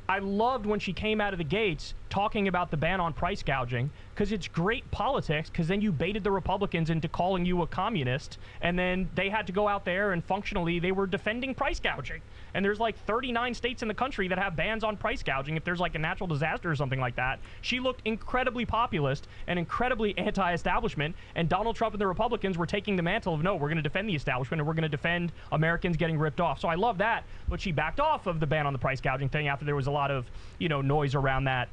I loved when she came out of the gates talking about the ban on price gouging, because it's great politics, because then you baited the Republicans into calling you a communist, and then they had to go out there and functionally they were defending price gouging. And there's like 39 states in the country that have bans on price gouging if there's like a natural disaster or something like that. She looked incredibly populist and incredibly anti-establishment, and Donald Trump and the Republicans were taking the mantle of, no, we're going to defend the establishment and we're going to defend Americans getting ripped off. So I love that, but she backed off of the ban on the price gouging thing after there was a lot of, noise around that.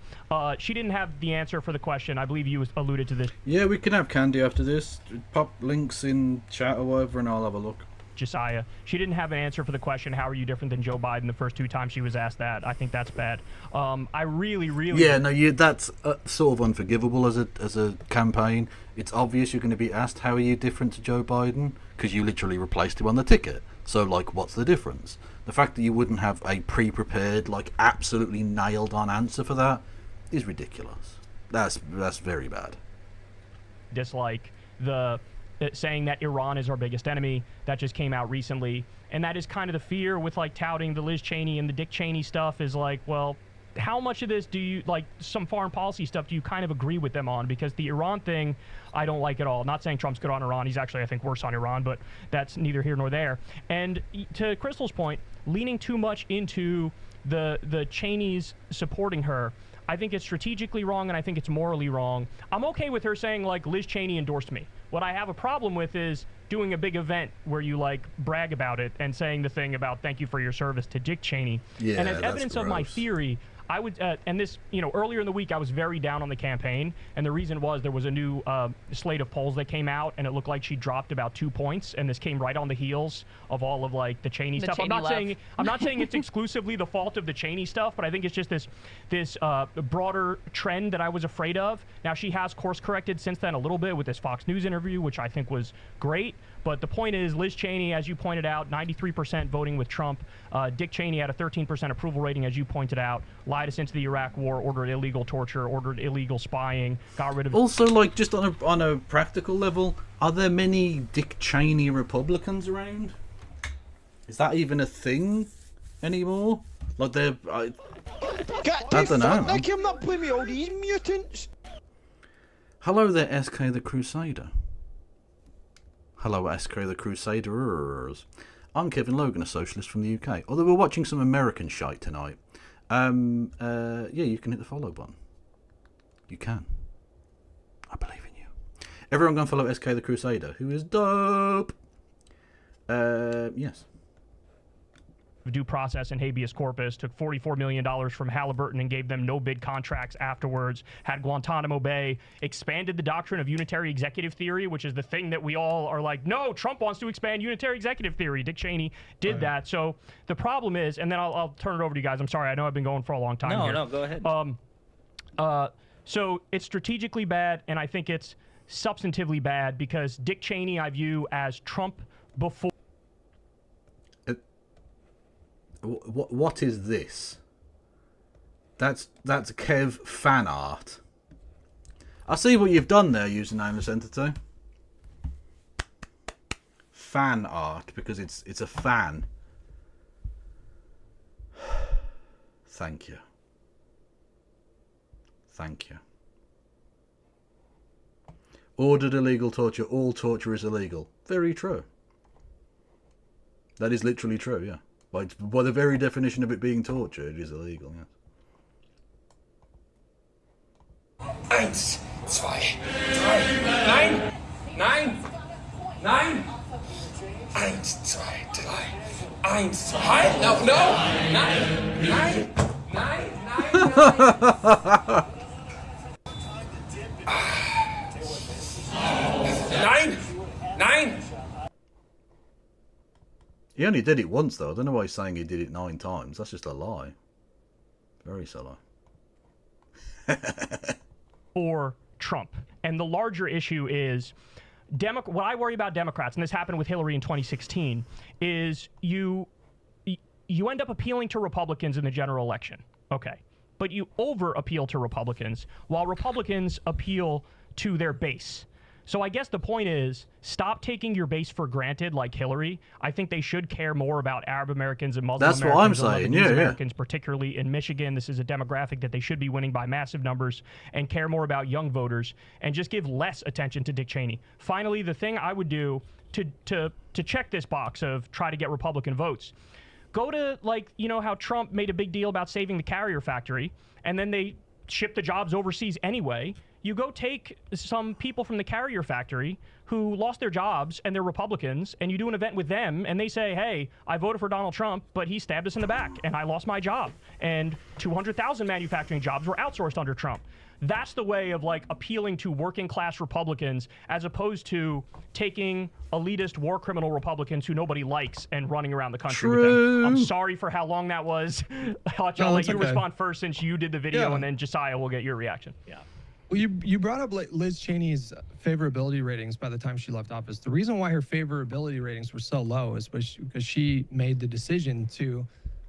She didn't have the answer for the question. I believe you alluded to this. Yeah, we can have candy after this. Pop links in chat or whatever, and I'll have a look. Josiah. She didn't have an answer for the question, how are you different than Joe Biden, the first 2 times she was asked that. I think that's bad. I really... Yeah, no, that's sort of unforgivable as a campaign. It's obvious you're going to be asked, how are you different to Joe Biden? Because you literally replaced him on the ticket. So, like, what's the difference? The fact that you wouldn't have a pre-prepared, like, absolutely nailed-on answer for that is ridiculous. That's very bad. Dislike the saying that Iran is our biggest enemy. That just came out recently. And that is kind of the fear with like touting the Liz Cheney and the Dick Cheney stuff is like, well, how much of this do you, like some foreign policy stuff, do you kind of agree with them on? Because the Iran thing, I don't like at all. Not saying Trump's good on Iran. He's actually, I think, worse on Iran, but that's neither here nor there. And to Crystal's point, leaning too much into the Cheneys supporting her, I think it's strategically wrong, and I think it's morally wrong. I'm okay with her saying, like, Liz Cheney endorsed me. What I have a problem with is doing a big event where you, like, brag about it and saying the thing about thank you for your service to Dick Cheney. Yeah, and as that's evidence of my gross. theory, I would, and this, you know, earlier in the week, I was very down on the campaign, and the reason was there was a new slate of polls that came out, and it looked like she dropped about 2 points, and this came right on the heels of all of like the Cheney stuff. Cheney love. I'm not saying it's exclusively the fault of the Cheney stuff, but I think it's just this broader trend that I was afraid of. Now she has course corrected since then a little bit with this Fox News interview, which I think was great. But the point is, Liz Cheney, as you pointed out, 93% voting with Trump. Dick Cheney had a 13% approval rating, as you pointed out. Lied us into the Iraq War, ordered illegal torture, ordered illegal spying, got rid of... Also, like, just on a practical level, are there many Dick Cheney Republicans around? Is that even a thing anymore? Like, they're... I don't know. Like, I'm not playing with all these mutants. Hello there, SK the Crusader. Hello, SK the Crusaders. I'm Kevin Logan, a socialist from the UK. Although we're watching some American shite tonight. Yeah, you can hit the follow button. You can. I believe in you. Everyone go and follow SK the Crusader, who is dope. Yes. due process and habeas corpus, took $44 million from Halliburton and gave them no bid contracts afterwards, had Guantanamo Bay, expanded the doctrine of unitary executive theory, which is the thing that we all are like, no, Trump wants to expand unitary executive theory. Dick Cheney did that. So the problem is, and then I'll turn it over to you guys. I'm sorry, I know I've been going for a long time here. No, go ahead. So it's strategically bad, and I think it's substantively bad because Dick Cheney I view as Trump before. What is this? That's Kev fan art. I see what you've done there, using Nameless Entity. Fan art, because it's a fan. Thank you. Thank you. Ordered illegal torture. All torture is illegal. Very true. That is literally true, yeah. By the very definition of it being torture, it is illegal, yes. 1, 2, 3, nein, nein, nein. 1, 2, 3, 1, 2, halt, no, nein, nein, nein, nein. Nein, nein. He only did it once, though. I don't know why he's saying he did it 9 times. That's just a lie. Very shallow. For Trump. And the larger issue is, what I worry about Democrats, and this happened with Hillary in 2016, is you end up appealing to Republicans in the general election. Okay. But you over-appeal to Republicans, while Republicans appeal to their base. So I guess the point is, stop taking your base for granted like Hillary. I think they should care more about Arab Americans and Muslim That's Americans. what I'm saying, and yeah. Americans, particularly in Michigan. This is a demographic that they should be winning by massive numbers, and care more about young voters and just give less attention to Dick Cheney. Finally, the thing I would do to check this box of try to get Republican votes, go to, like, you know how Trump made a big deal about saving the carrier factory, and then they shipped the jobs overseas anyway. You go take some people from the carrier factory who lost their jobs and they're Republicans, and you do an event with them, and they say, hey, I voted for Donald Trump, but he stabbed us in the back, and I lost my job. And 200,000 manufacturing jobs were outsourced under Trump. That's the way of, like, appealing to working class Republicans, as opposed to taking elitist war criminal Republicans who nobody likes and running around the country with them. I'm sorry for how long that was. I'll let you respond first, since you did the video, and then Josiah will get your reaction. Yeah. Well, you brought up Liz Cheney's favorability ratings by the time she left office. The reason why her favorability ratings were so low is because she made the decision to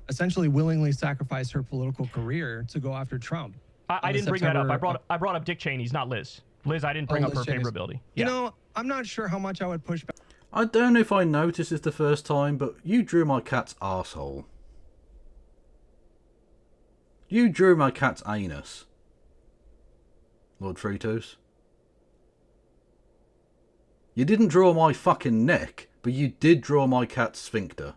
essentially willingly sacrifice her political career to go after Trump. I didn't bring that up. I brought up Dick Cheney's, not Liz. Liz, I didn't bring up her Liz Cheney's- favorability. You know, I'm not sure how much I would push back. I don't know if I noticed this the first time, but you drew my cat's arsehole. You drew my cat's anus. Lord Fritos. You didn't draw my fucking neck, but you did draw my cat's sphincter.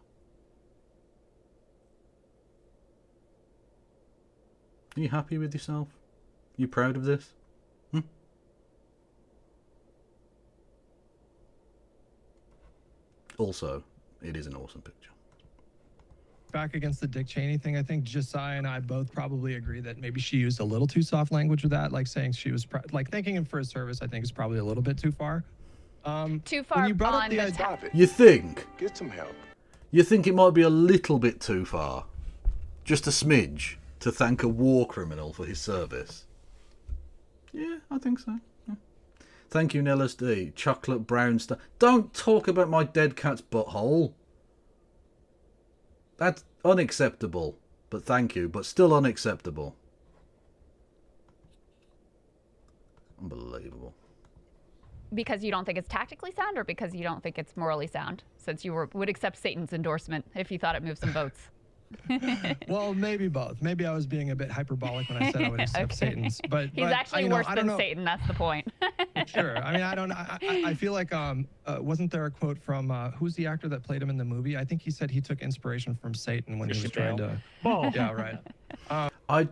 Are you happy with yourself? You proud of this? Also, it is an awesome picture. Back against the Dick Cheney thing, I think Josiah and I both probably agree that maybe she used a little too soft language with that, like saying she was like thanking him for his service. I think is probably a little bit too far. Too far you brought up on the the idea- top. You think? Get some help. You think it might be a little bit too far? Just a smidge to thank a war criminal for his service? Yeah, I think so. Yeah. Thank you, Nellis D. Chocolate brown stuff. Don't talk about my dead cat's butthole. That's unacceptable. But thank you. But still unacceptable. Unbelievable. Because you don't think it's tactically sound, or because you don't think it's morally sound? Since you would accept Satan's endorsement if you thought it moved some votes. Well, maybe both. Maybe I was being a bit hyperbolic when I said I would accept Okay. Satan's, but He's actually you know, worse I don't than know. Satan. That's the point. Sure. I mean, I feel like wasn't there a quote from who's the actor that played him in the movie? I think he said he took inspiration from Satan when he was trying to. Oh. Yeah, right.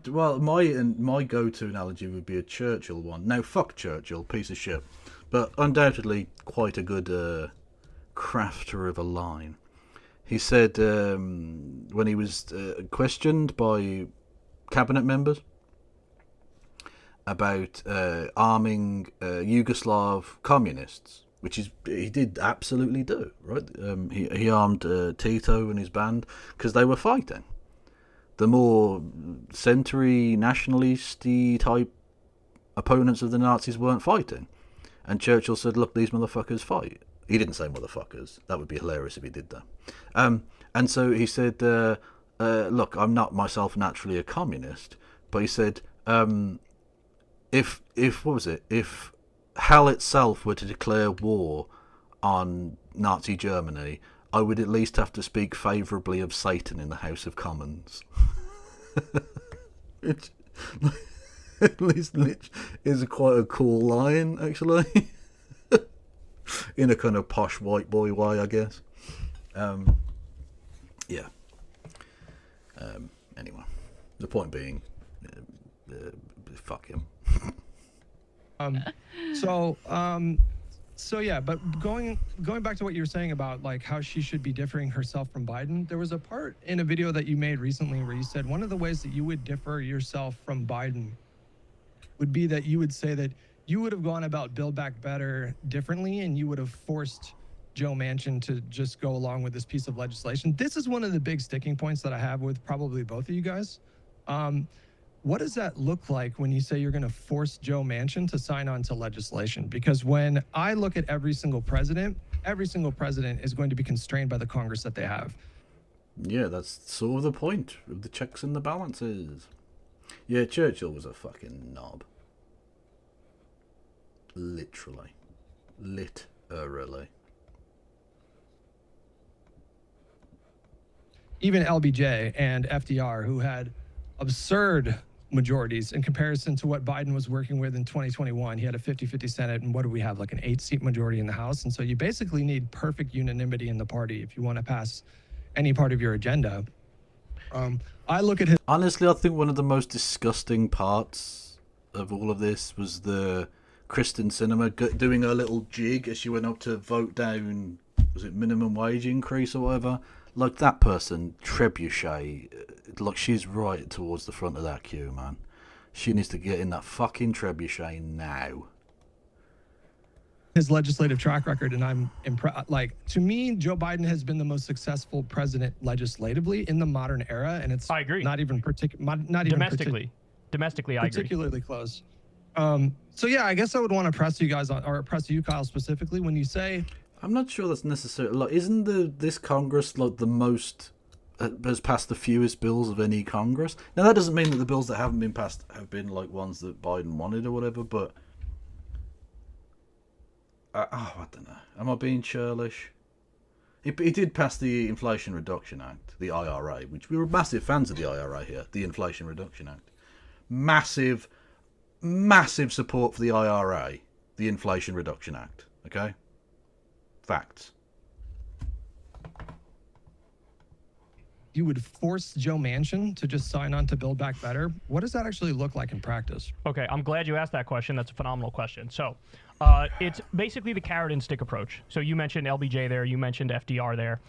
Well, my go-to analogy would be a Churchill one. Now, fuck Churchill, piece of shit, but undoubtedly quite a good crafter of a line. He said when he was questioned by cabinet members about arming Yugoslav communists, which he did absolutely do, right? He armed Tito and his band because they were fighting. The more century nationalisty type opponents of the Nazis weren't fighting. And Churchill said, look, these motherfuckers fight. He didn't say motherfuckers. That would be hilarious if he did that. And so he said, look, I'm not myself naturally a communist. But he said, if what was it? If hell itself were to declare war on Nazi Germany, I would at least have to speak favourably of Satan in the House of Commons. Which, at least is quite a cool line, actually. In a kind of posh white boy way, I guess. Yeah. Anyway, the point being, fuck him. So yeah, but going back to what you were saying about like how she should be differing herself from Biden, there was a part in a video that you made recently where you said one of the ways that you would differ yourself from Biden would be that you would say that you would have gone about Build Back Better differently, and you would have forced Joe Manchin to just go along with this piece of legislation. This is one of the big sticking points that I have with probably both of you guys. What does that look like when you say you're going to force Joe Manchin to sign on to legislation? Because when I look at every single president is going to be constrained by the Congress that they have. Yeah, that's sort of the point of the checks and the balances. Yeah, Churchill was a fucking knob. Literally. Even LBJ and FDR, who had absurd majorities in comparison to what Biden was working with in 2021. He had a 50-50 Senate, and what do we have, like an 8-seat majority in the House? And so you basically need perfect unanimity in the party if you want to pass any part of your agenda. I look at his... Honestly, I think one of the most disgusting parts of all of this was the Kristen Sinema doing her little jig as she went up to vote down, was it minimum wage increase or whatever? Like, that person, Trebuchet, like, she's right towards the front of that queue, man. She needs to get in that fucking Trebuchet now. His legislative track record, and I'm impressed. Like, to me, Joe Biden has been the most successful president legislatively in the modern era, and it's I agree. not even Domestically, I agree. Particularly close. So yeah, I guess I would want to press you guys on, or press you, Kyle, specifically when you say. I'm not sure that's necessarily. Like, isn't this Congress like the most has passed the fewest bills of any Congress? Now that doesn't mean that the bills that haven't been passed have been like ones that Biden wanted or whatever, but I don't know. Am I being churlish? He did pass the Inflation Reduction Act, the IRA, which we were massive fans of the IRA here, the Inflation Reduction Act. Massive support for the IRA, the Inflation Reduction Act. Okay? Facts. You would force Joe Manchin to just sign on to Build Back Better. What does that actually look like in practice? Okay, I'm glad you asked that question. That's a phenomenal question. So, it's basically the carrot and stick approach. So you mentioned LBJ there, you mentioned FDR there.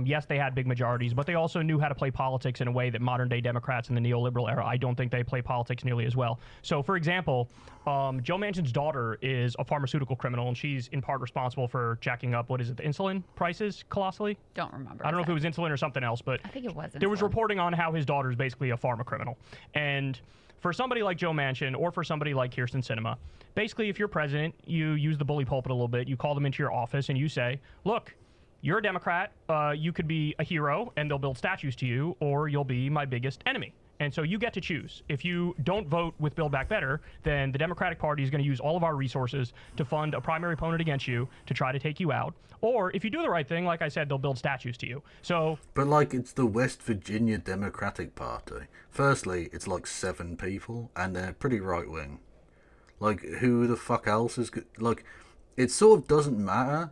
Yes, they had big majorities, but they also knew how to play politics in a way that modern day Democrats in the neoliberal era, I don't think they play politics nearly as well. So, for example, Joe Manchin's daughter is a pharmaceutical criminal, and she's in part responsible for jacking up, what is it, the insulin prices colossally? Don't remember. I don't know if it was insulin or something else, but I think it was there was insulin. reporting on how his daughter is basically a pharma criminal. And for somebody like Joe Manchin or for somebody like Kirsten Sinema, basically if you're president, you use the bully pulpit a little bit, you call them into your office and you say, look, you're a Democrat, you could be a hero and they'll build statues to you, or you'll be my biggest enemy. And so you get to choose. If you don't vote with Build Back Better, then the Democratic Party is going to use all of our resources to fund a primary opponent against you to try to take you out. Or if you do the right thing, like I said, they'll build statues to you. So, but like, it's the West Virginia Democratic Party. Firstly, it's like 7 people, and they're pretty right wing. Like, who the fuck else is like? It sort of doesn't matter.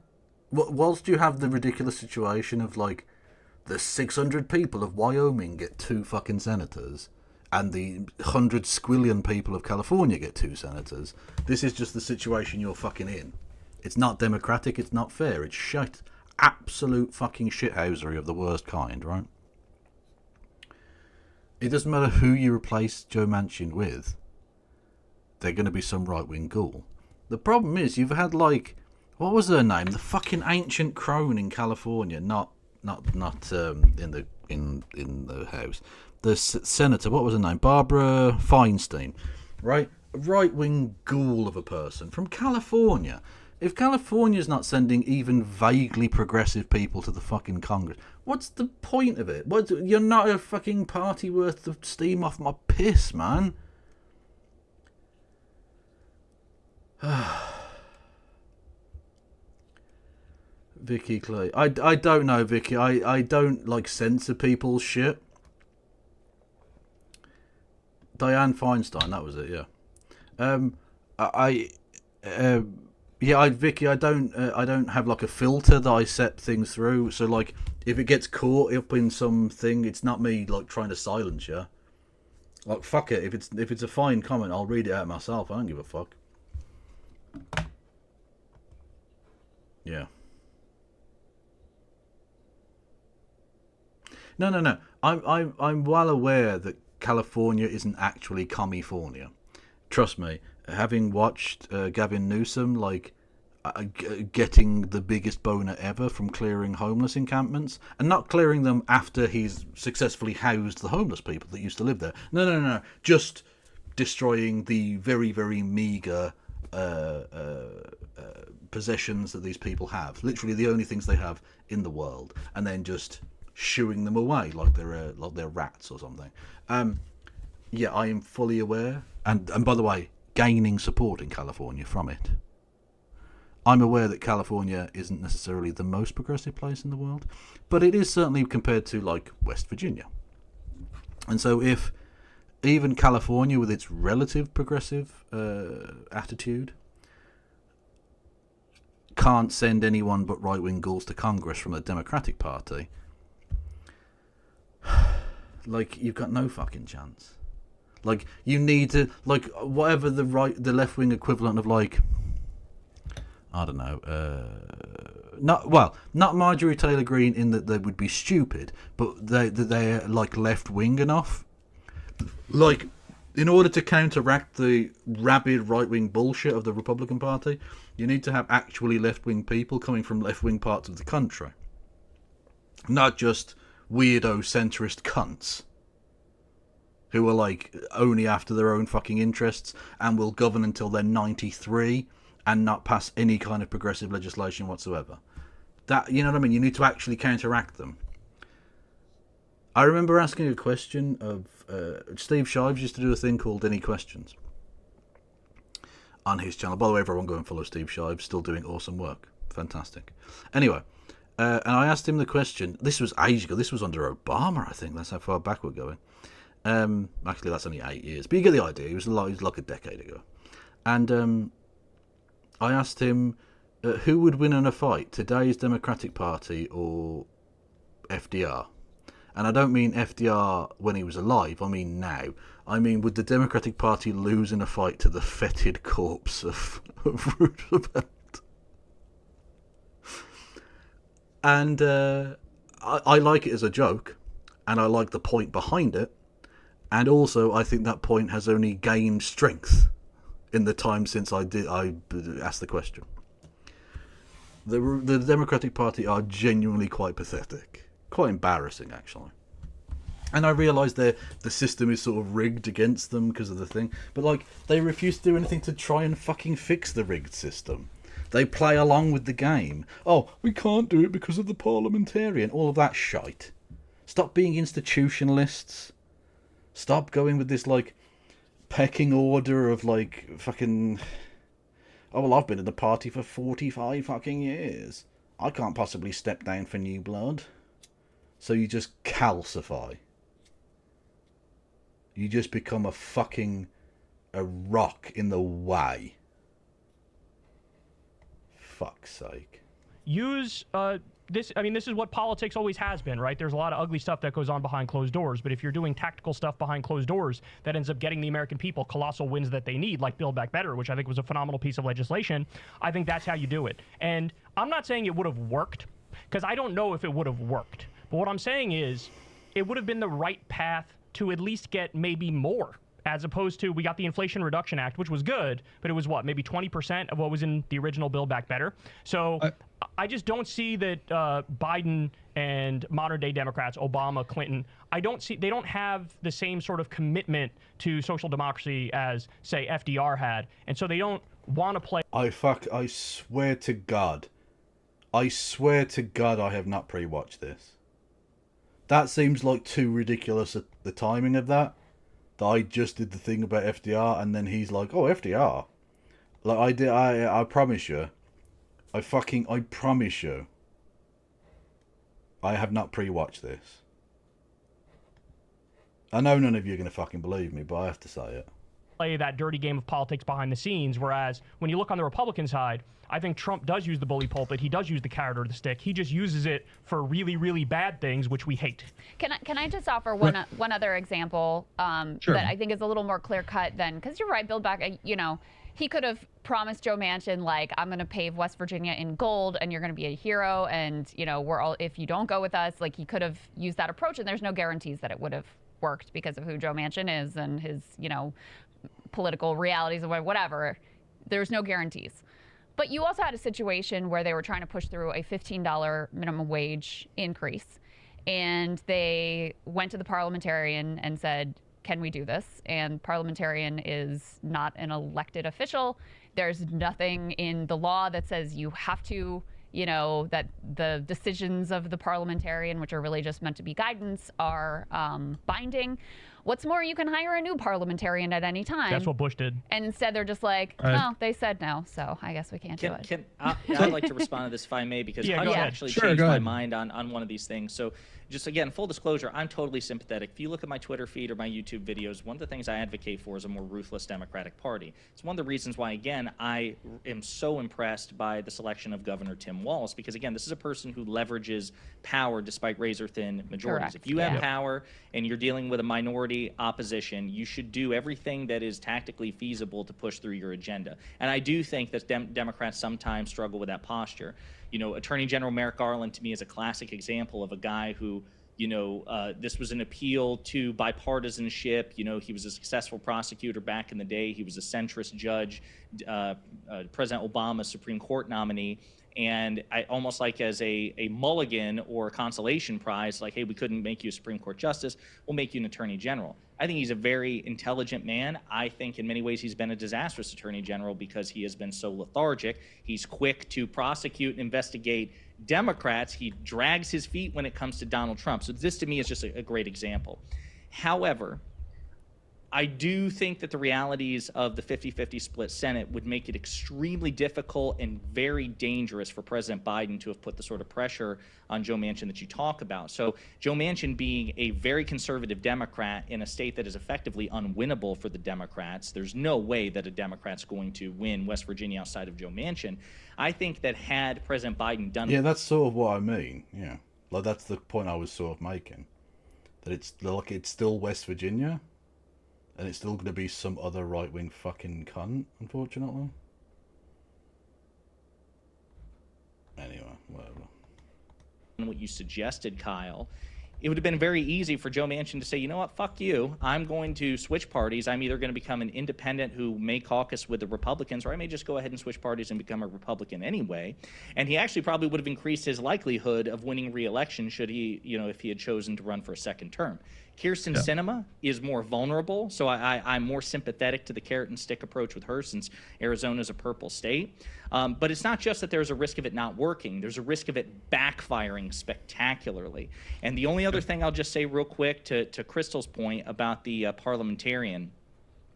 Whilst you have the ridiculous situation of like, the 600 people of Wyoming get 2 fucking senators, and the 100 squillion people of California get 2 senators. This is just the situation you're fucking in. It's not democratic, it's not fair, it's shit. Absolute fucking shithousery of the worst kind, right? It doesn't matter who you replace Joe Manchin with. They're going to be some right-wing ghoul. The problem is, you've had like, what was her name? The fucking ancient crone in California, not in the house. The senator, what was her name? Barbara Feinstein, right? A right-wing ghoul of a person from California. If California's not sending even vaguely progressive people to the fucking Congress, what's the point of it? You're not a fucking party worth the steam off my piss, man. Vicky Clay. I don't know, Vicky. I don't like censor people's shit. Dianne Feinstein, that was it, yeah. Vicky, I don't have like a filter that I set things through. So like, if it gets caught up in something, it's not me like trying to silence you. Like, fuck it. If it's a fine comment, I'll read it out myself. I don't give a fuck. Yeah. No. I'm well aware that California isn't actually California. Trust me. Having watched Gavin Newsom like getting the biggest boner ever from clearing homeless encampments, and not clearing them after he's successfully housed the homeless people that used to live there. No. Just destroying the very, very meager possessions that these people have. Literally the only things they have in the world, and then just shooing them away like they're rats or something. Yeah, I am fully aware, and by the way, gaining support in California from it. I'm aware that California isn't necessarily the most progressive place in the world, but it is certainly compared to like West Virginia. And so if even California, with its relative progressive attitude, can't send anyone but right-wing ghouls to Congress from the Democratic Party, like, you've got no fucking chance. Like, you need to, like, whatever the left-wing equivalent of, like, I don't know, not Marjorie Taylor Greene in that they would be stupid, but they're like left-wing enough. Like, in order to counteract the rabid right-wing bullshit of the Republican Party, you need to have actually left-wing people coming from left-wing parts of the country. Not just weirdo centrist cunts who are like only after their own fucking interests and will govern until they're 93 and not pass any kind of progressive legislation whatsoever. That, you know what I mean? You need to actually counteract them. I remember asking a question of Steve Shives used to do a thing called Any Questions. on his channel. By the way, everyone go and follow Steve Shive, still doing awesome work. Fantastic. Anyway, and I asked him the question. This was ages ago. This was under Obama, I think. That's how far back we're going. Actually, that's only 8 years. But you get the idea. It was like a decade ago. And I asked him, who would win in a fight, today's Democratic Party or FDR? And I don't mean FDR when he was alive, I mean now. I mean, would the Democratic Party lose in a fight to the fetid corpse of Roosevelt? And I like it as a joke, and I like the point behind it, and also I think that point has only gained strength in the time since I asked the question. The Democratic Party are genuinely quite pathetic. Quite embarrassing, actually. And I realise the system is sort of rigged against them because of the thing. But, like, they refuse to do anything to try and fucking fix the rigged system. They play along with the game. Oh, we can't do it because of the parliamentarian. All of that shite. Stop being institutionalists. Stop going with this, like, pecking order of, like, fucking... Oh, well, I've been in the party for 45 fucking years. I can't possibly step down for new blood. So you just calcify. You just become a rock in the way. Fuck's sake. Use this. I mean, this is what politics always has been, right? There's a lot of ugly stuff that goes on behind closed doors, but if you're doing tactical stuff behind closed doors that ends up getting the American people colossal wins that they need, like Build Back Better, which I think was a phenomenal piece of legislation, I think that's how you do it. And I'm not saying it would have worked, because I don't know if it would have worked. But what I'm saying is, it would have been the right path to at least get maybe more, as opposed to, we got the Inflation Reduction Act, which was good, but it was what, maybe 20% of what was in the original Build Back Better. So I just don't see that Biden and modern day Democrats, Obama, Clinton, they don't have the same sort of commitment to social democracy as, say, FDR had. And so they don't want to play. I swear to God I have not pre-watched this. That seems like too ridiculous at the timing of that I just did the thing about FDR and then he's like, oh, FDR. Like I promise you. I promise you. I have not pre-watched this. I know none of you are going to fucking believe me, but I have to say it. Play that dirty game of politics behind the scenes, whereas when you look on the Republican side, I think Trump does use the bully pulpit. He does use the carrot or the stick. He just uses it for really, really bad things, which we hate. Can I just offer one other example Sure. that I think is a little more clear cut than, because you're right, Build Back, he could have promised Joe Manchin, like, I'm going to pave West Virginia in gold and you're going to be a hero. And, we're all, if you don't go with us, like, he could have used that approach, and there's no guarantees that it would have worked because of who Joe Manchin is and his, political realities or whatever. There's no guarantees. But you also had a situation where they were trying to push through a $15 minimum wage increase. And they went to the parliamentarian and said, can we do this? And parliamentarian is not an elected official. There's nothing in the law that says you have to, that the decisions of the parliamentarian, which are really just meant to be guidance, are binding. What's more, you can hire a new parliamentarian at any time. That's what Bush did. And instead, they're just like, no, they said no, so I guess we can't do it. I'd like to respond to this if I may, because I actually changed my mind on one of these things. So just again, full disclosure, I'm totally sympathetic. If you look at my Twitter feed or my YouTube videos, one of the things I advocate for is a more ruthless Democratic Party. It's one of the reasons why, again, I am so impressed by the selection of Governor Tim Walz, because, again, this is a person who leverages power despite razor-thin majorities. Correct. If you have power and you're dealing with a minority opposition, you should do everything that is tactically feasible to push through your agenda. And I do think that Democrats sometimes struggle with that posture. Attorney General Merrick Garland, to me, is a classic example of a guy who, this was an appeal to bipartisanship. He was a successful prosecutor back in the day. He was a centrist judge, President Obama's Supreme Court nominee. And almost like as a mulligan or a consolation prize, like, hey, we couldn't make you a Supreme Court justice, we'll make you an attorney general. I think he's a very intelligent man. I think in many ways he's been a disastrous attorney general because he has been so lethargic. He's quick to prosecute and investigate Democrats. He drags his feet when it comes to Donald Trump. So this to me is just a great example. However, I do think that the realities of the 50-50 split Senate would make it extremely difficult and very dangerous for President Biden to have put the sort of pressure on Joe Manchin that you talk about. So Joe Manchin being a very conservative Democrat in a state that is effectively unwinnable for the Democrats, there's no way that a Democrat's going to win West Virginia outside of Joe Manchin. I think that had President Biden done... Yeah, that's sort of what I mean. Yeah, like that's the point I was sort of making. That it's like it's still West Virginia, and it's still going to be some other right-wing fucking cunt, unfortunately. Anyway, whatever. What you suggested, Kyle, it would have been very easy for Joe Manchin to say, you know what, fuck you. I'm going to switch parties. I'm either going to become an independent who may caucus with the Republicans, or I may just go ahead and switch parties and become a Republican anyway. And he actually probably would have increased his likelihood of winning re-election should he, you know, if he had chosen to run for a second term. Kirsten Sinema is more vulnerable, so I'm more sympathetic to the carrot and stick approach with her since Arizona's a purple state. But it's not just that there's a risk of it not working. There's a risk of it backfiring spectacularly. And the only other thing I'll just say real quick to Crystal's point about the parliamentarian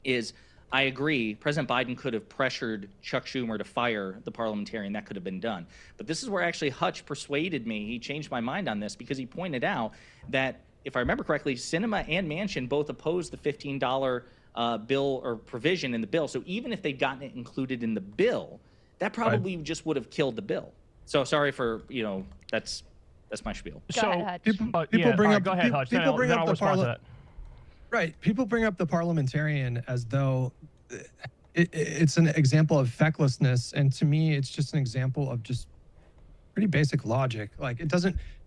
is I agree. President Biden could have pressured Chuck Schumer to fire the parliamentarian. That could have been done. But this is where actually Hutch persuaded me. He changed my mind on this because he pointed out that if I remember correctly, Sinema and Manchin both opposed the $15 bill or provision in the bill. So even if they'd gotten it included in the bill, that probably just would have killed the bill. So sorry for, you know, that's my spiel. Go ahead, Hutch. People bring up. Go ahead, Hutch. People bring up the parliament. Right. People bring up the parliamentarian as though it's an example of fecklessness, and to me, it's just an example of just pretty basic logic. Like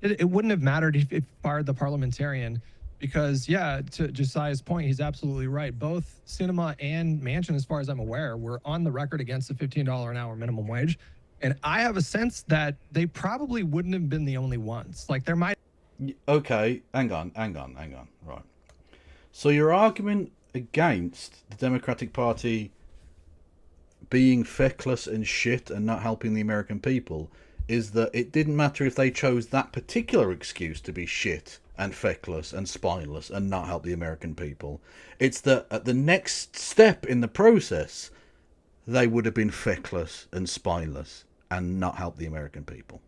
it wouldn't have mattered if it fired the parliamentarian, because to Josiah's point, he's absolutely right. Both Sinema and Manchin, as far as I'm aware, were on the record against the $15 an hour minimum wage. And I have a sense that they probably wouldn't have been the only ones. Like there might... Okay, hang on. Right. So your argument against the Democratic Party being feckless and shit and not helping the American people is that it didn't matter if they chose that particular excuse to be shit and feckless and spineless and not help the American people. It's that at the next step in the process, they would have been feckless and spineless and not help the American people.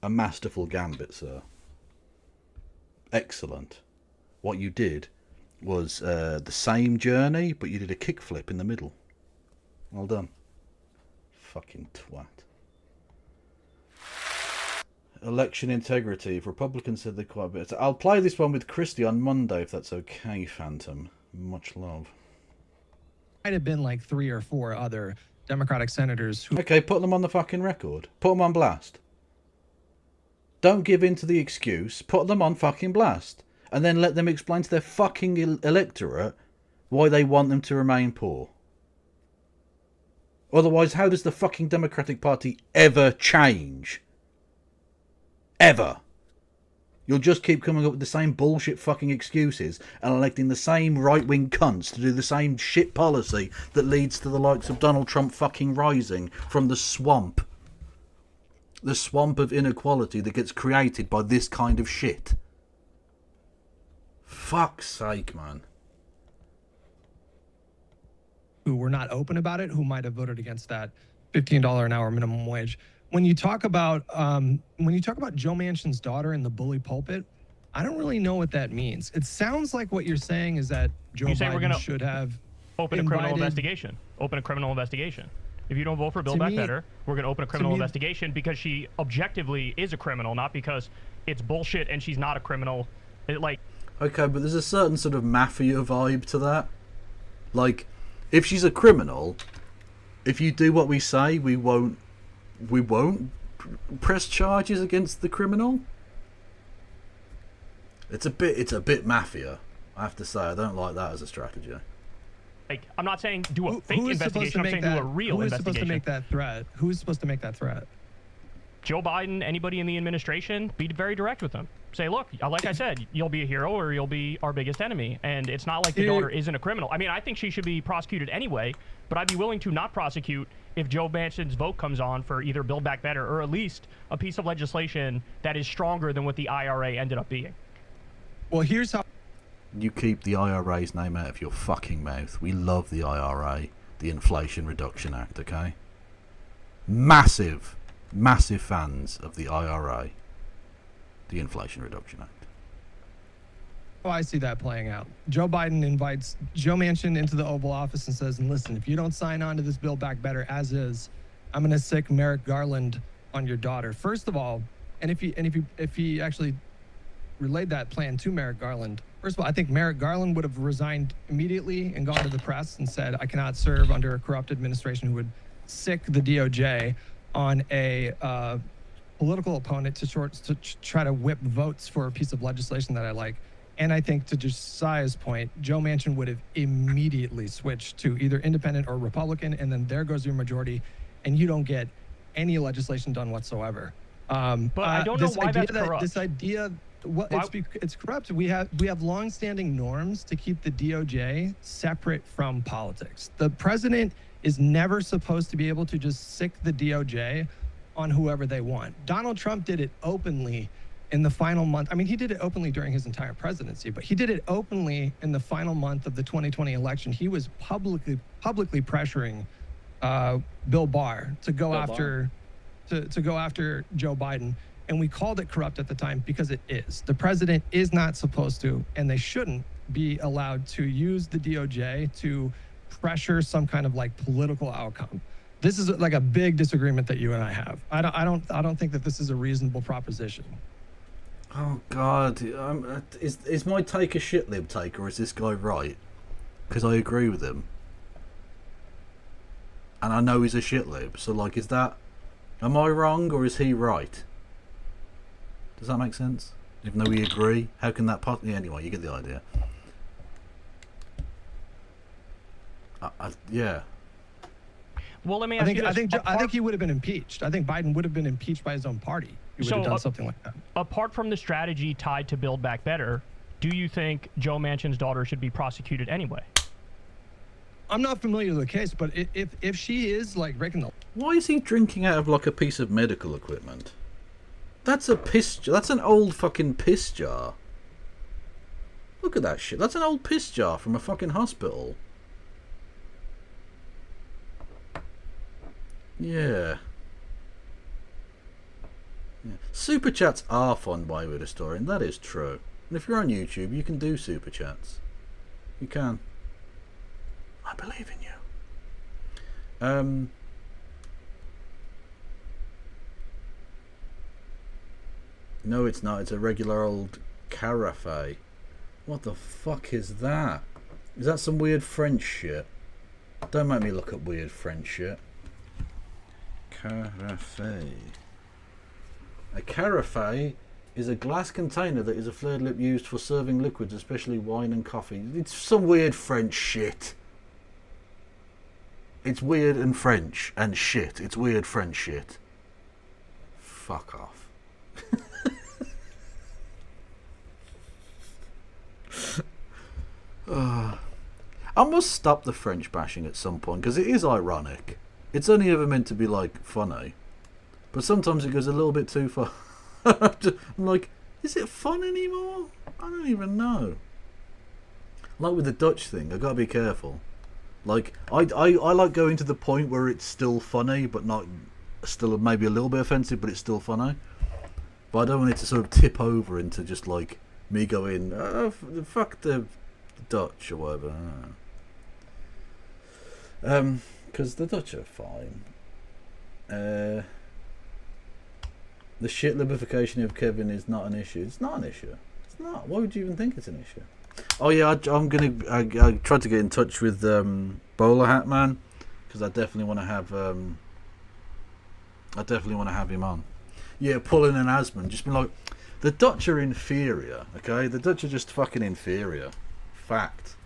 A masterful gambit, sir. Excellent. What you did was the same journey, but you did a kickflip in the middle. Well done. Fucking twat. Election integrity. If Republicans said they're quite a bit... I'll play this one with Christie on Monday, if that's okay, Phantom. Much love. Might have been like 3 or 4 other Democratic senators who... Okay, put them on the fucking record. Put them on blast. Don't give in to the excuse. Put them on fucking blast. And then let them explain to their fucking electorate why they want them to remain poor. Otherwise, how does the fucking Democratic Party ever change? Ever. You'll just keep coming up with the same bullshit fucking excuses and electing the same right-wing cunts to do the same shit policy that leads to the likes of Donald Trump fucking rising from the swamp. The swamp of inequality that gets created by this kind of shit. Fuck's sake, man. Who were not open about it, who might have voted against that $15 an hour minimum wage. When you talk about Joe Manchin's daughter in the bully pulpit, I don't really know what that means. It sounds like what you're saying is that Joe Biden should have open a criminal investigation. Open a criminal investigation. If you don't vote for Build Back Better, we're going to open a criminal investigation because she objectively is a criminal, not because it's bullshit and she's not a criminal. Okay, but there's a certain sort of mafia vibe to that. Like, if she's a criminal, if you do what we say, we won't press charges against the criminal. It's a bit mafia, I have to say. I don't like that as a strategy. Like, I'm not saying do a fake investigation. I'm saying do a real investigation. Who's supposed to make that threat? Who's supposed to make that threat? Joe Biden, anybody in the administration, be very direct with them. Say, look, like I said, you'll be a hero or you'll be our biggest enemy. And it's not like the daughter isn't a criminal. I mean, I think she should be prosecuted anyway, but I'd be willing to not prosecute if Joe Manchin's vote comes on for either Build Back Better or at least a piece of legislation that is stronger than what the IRA ended up being. Well, here's how. You keep the IRA's name out of your fucking mouth. We love the IRA, the Inflation Reduction Act, okay? Massive fans of the IRA, the Inflation Reduction Act. Oh, I see that playing out. Joe Biden invites Joe Manchin into the Oval Office and says, listen, if you don't sign on to this Build Back Better as is, I'm going to sick Merrick Garland on your daughter. First of all, and if he actually relayed that plan to Merrick Garland, first of all, I think Merrick Garland would have resigned immediately and gone to the press and said, I cannot serve under a corrupt administration who would sick the DOJ on a political opponent to try to whip votes for a piece of legislation that I like. And I think, to Josiah's point, Joe Manchin would have immediately switched to either independent or Republican, and then there goes your majority, and you don't get any legislation done whatsoever. But I don't know why that's corrupt. This idea, it's corrupt. We have longstanding norms to keep the DOJ separate from politics. The president is never supposed to be able to just sick the DOJ on whoever they want. Donald Trump did it openly in the final month. I mean, he did it openly during his entire presidency, but he did it openly in the final month of the 2020 election. He was publicly pressuring Bill Barr to go after Joe Biden, and we called it corrupt at the time because it is. The president is not supposed to, and they shouldn't be allowed to use the DOJ to pressure some kind of like political outcome. This is like a big disagreement that you and I have. I don't think that this is a reasonable proposition. Oh God, is my take a shit lib take, or is this guy right? Because I agree with him, and I know he's a shit lib. So like, am I wrong or is he right? Does that make sense? Even though we agree, how can that possibly? Anyway, you get the idea. Yeah. Well, let me ask you this. I think he would have been impeached. I think Biden would have been impeached by his own party. He would have done something like that. Apart from the strategy tied to Build Back Better, do you think Joe Manchin's daughter should be prosecuted anyway? I'm not familiar with the case, but if she is like breaking the... Why is he drinking out of like a piece of medical equipment? That's a piss jar. That's an old fucking piss jar. Look at that shit. That's an old piss jar from a fucking hospital. Yeah. Super chats are fun by with historian. That is true. And if you're on YouTube, you can do super chats. You can. I believe in you. No, it's not. It's a regular old carafe. What the fuck is that? Is that some weird French shit? Don't make me look up weird French shit. Carafe. A carafe is a glass container that is a flared lip used for serving liquids, especially wine and coffee. It's some weird French shit. It's weird and French and shit. It's weird French shit. Fuck off. I must stop the French bashing at some point, because it is ironic. It's only ever meant to be like funny, but sometimes it goes a little bit too far. I'm like, is it fun anymore? I don't even know. Like with the Dutch thing, I gotta be careful. Like I like going to the point where it's still funny, but not still maybe a little bit offensive, but it's still funny. But I don't want it to sort of tip over into just like me going, oh, fuck the Dutch or whatever. Because the Dutch are fine. The shit libification of Kevin is not an issue. It's not an issue. It's not. Why would you even think it's an issue? Oh yeah, I tried to get in touch with Bowler Hat Man, because I definitely want to have him on. Yeah, Pullen and Asman, just been like, the Dutch are inferior, okay? The Dutch are just fucking inferior. Fact.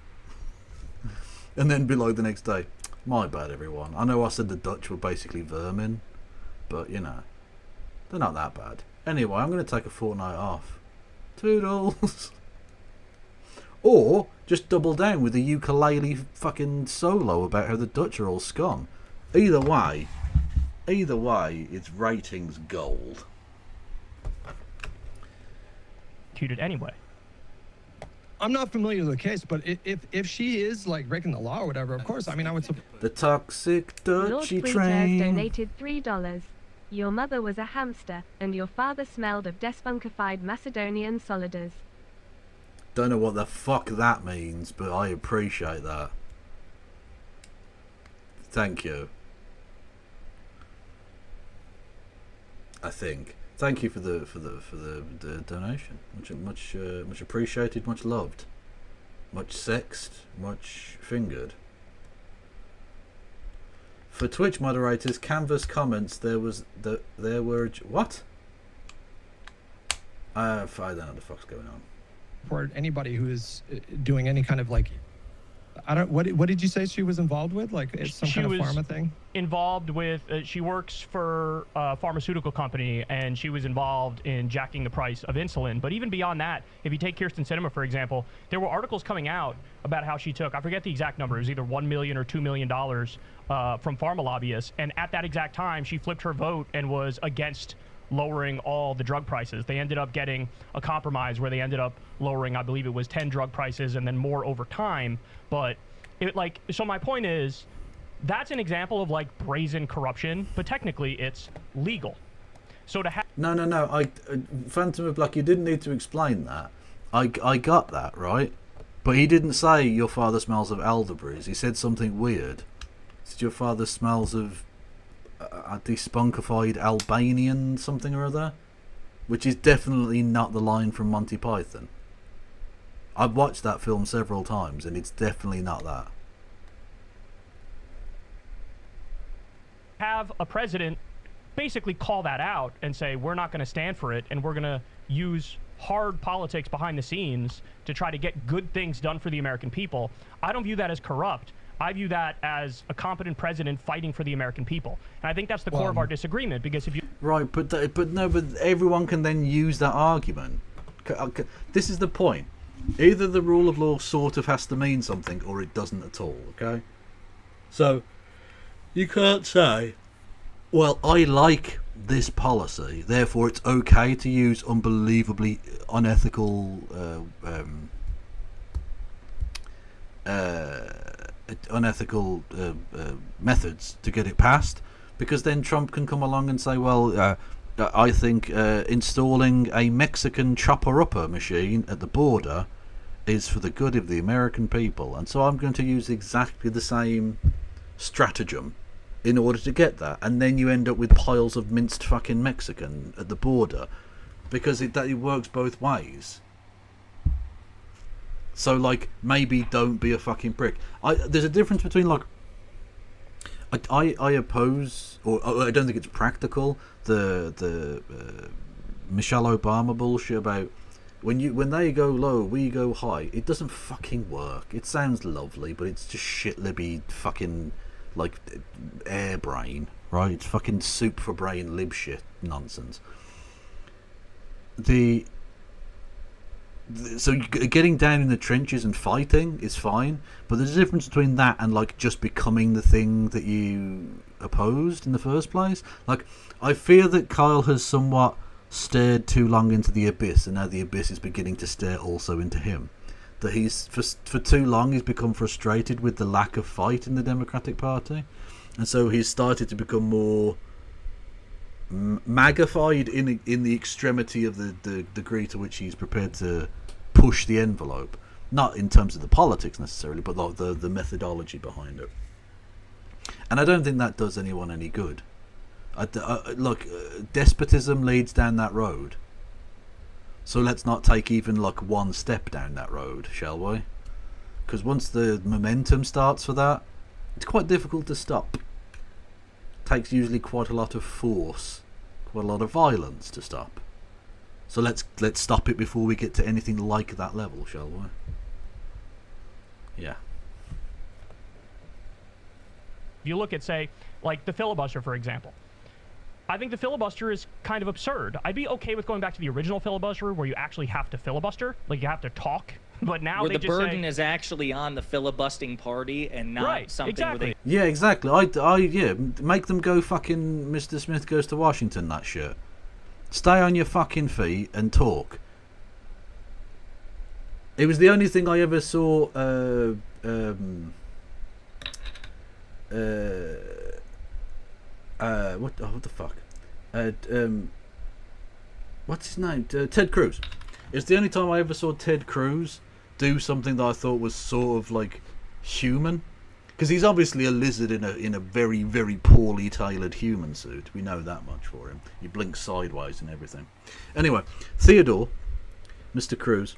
And then be like the next day, my bad everyone. I know I said the Dutch were basically vermin, but you know, they're not that bad. Anyway, I'm going to take a fortnight off. Toodles. Or just double down with a ukulele fucking solo about how the Dutch are all scum. Either way, it's ratings gold. Executed anyway. I'm not familiar with the case, but if she is like breaking the law or whatever, of course, I mean, I would. The toxic Lord Dutchy Fruiters train. donated $3. Your mother was a hamster, and your father smelled of despunkified Macedonian solidars. Don't know what the fuck that means, but I appreciate that. Thank you. I think. Thank you for the donation. Much appreciated, much loved, much sexed, much fingered. For Twitch moderators, Canvas comments there were what? I don't know what the fuck's going on. Or anybody who is doing any kind of like, I don't. What did you say she was involved with? Like it's some kind of pharma thing. Involved with. She works for a pharmaceutical company, and she was involved in jacking the price of insulin. But even beyond that, if you take Kirsten Sinema, for example, there were articles coming out about how she took, I forget the exact number, it was either $1 million or $2 million from pharma lobbyists. And at that exact time, she flipped her vote and was against lowering all the drug prices. They ended up getting a compromise where they ended up lowering, I believe it was 10 drug prices and then more over time. But so my point is, that's an example of like brazen corruption, but technically it's legal. So to have No. Phantom of Black, you didn't need to explain that. I got that, right? But he didn't say your father smells of elderberries. He said something weird. He said your father smells of a despunkified Albanian something or other, which is definitely not the line from Monty Python. I've watched that film several times and it's definitely not that. Have a president basically call that out and say, we're not going to stand for it, and we're going to use hard politics behind the scenes to try to get good things done for the American people. I don't view that as corrupt. I view that as a competent president fighting for the American people. And I think that's the core of our disagreement, because if you... Right, but everyone can then use that argument. This is the point. Either the rule of law sort of has to mean something, or it doesn't at all, okay? So, you can't say, well, I like this policy, therefore it's okay to use unbelievably unethical methods to get it passed, because then Trump can come along and say, well, I think installing a Mexican chopper-upper machine at the border is for the good of the American people, and so I'm going to use exactly the same stratagem in order to get that, and then you end up with piles of minced fucking Mexican at the border, because it works both ways. So, like, maybe don't be a fucking prick. There's a difference between, like, I oppose, or I don't think it's practical, the Michelle Obama bullshit about when they go low, we go high. It doesn't fucking work. It sounds lovely, but it's just shit libby fucking, like, air brain, right? It's fucking soup for brain lib shit nonsense. So getting down in the trenches and fighting is fine, but there's a difference between that and like just becoming the thing that you opposed in the first place. Like, I fear that Kyle has somewhat stared too long into the abyss, and now the abyss is beginning to stare also into him. That he's for too long he's become frustrated with the lack of fight in the Democratic Party, and so he's started to become more magnified in the extremity of the degree to which he's prepared to push the envelope, not in terms of the politics necessarily, but the methodology behind it. And I don't think that does anyone any good. Look, despotism leads down that road, so let's not take even like one step down that road, shall we? Because once the momentum starts for that, it's quite difficult to stop. Takes usually quite a lot of force, quite a lot of violence to stop. So let's stop it before we get to anything like that level, shall we? Yeah. If you look at, say, like the filibuster, for example, I think the filibuster is kind of absurd. I'd be okay with going back to the original filibuster where you actually have to filibuster, like you have to talk. But now where they the just burden say, is actually on the filibustering party and not something exactly. where they... Yeah, exactly. Yeah, make them go fucking Mr. Smith Goes to Washington, that shit. Stay on your fucking feet and talk. It was the only thing I ever saw. What the fuck? What's his name? Ted Cruz. It's the only time I ever saw Ted Cruz do something that I thought was sort of like human, because he's obviously a lizard in a very, very poorly tailored human suit. We know that much for him. He blinks sideways and everything. Anyway, Theodore, Mr. Cruz.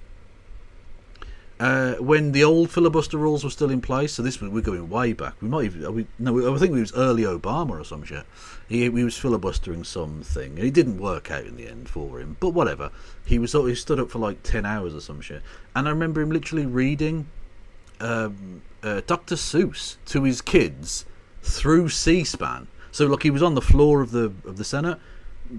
When the old filibuster rules were still in place, so we're going way back. We might even I think it was early Obama or some shit. He was filibustering something, and it didn't work out in the end for him. But whatever, he stood up for like 10 hours or some shit. And I remember him literally reading Dr. Seuss to his kids through C-SPAN. So like he was on the floor of the Senate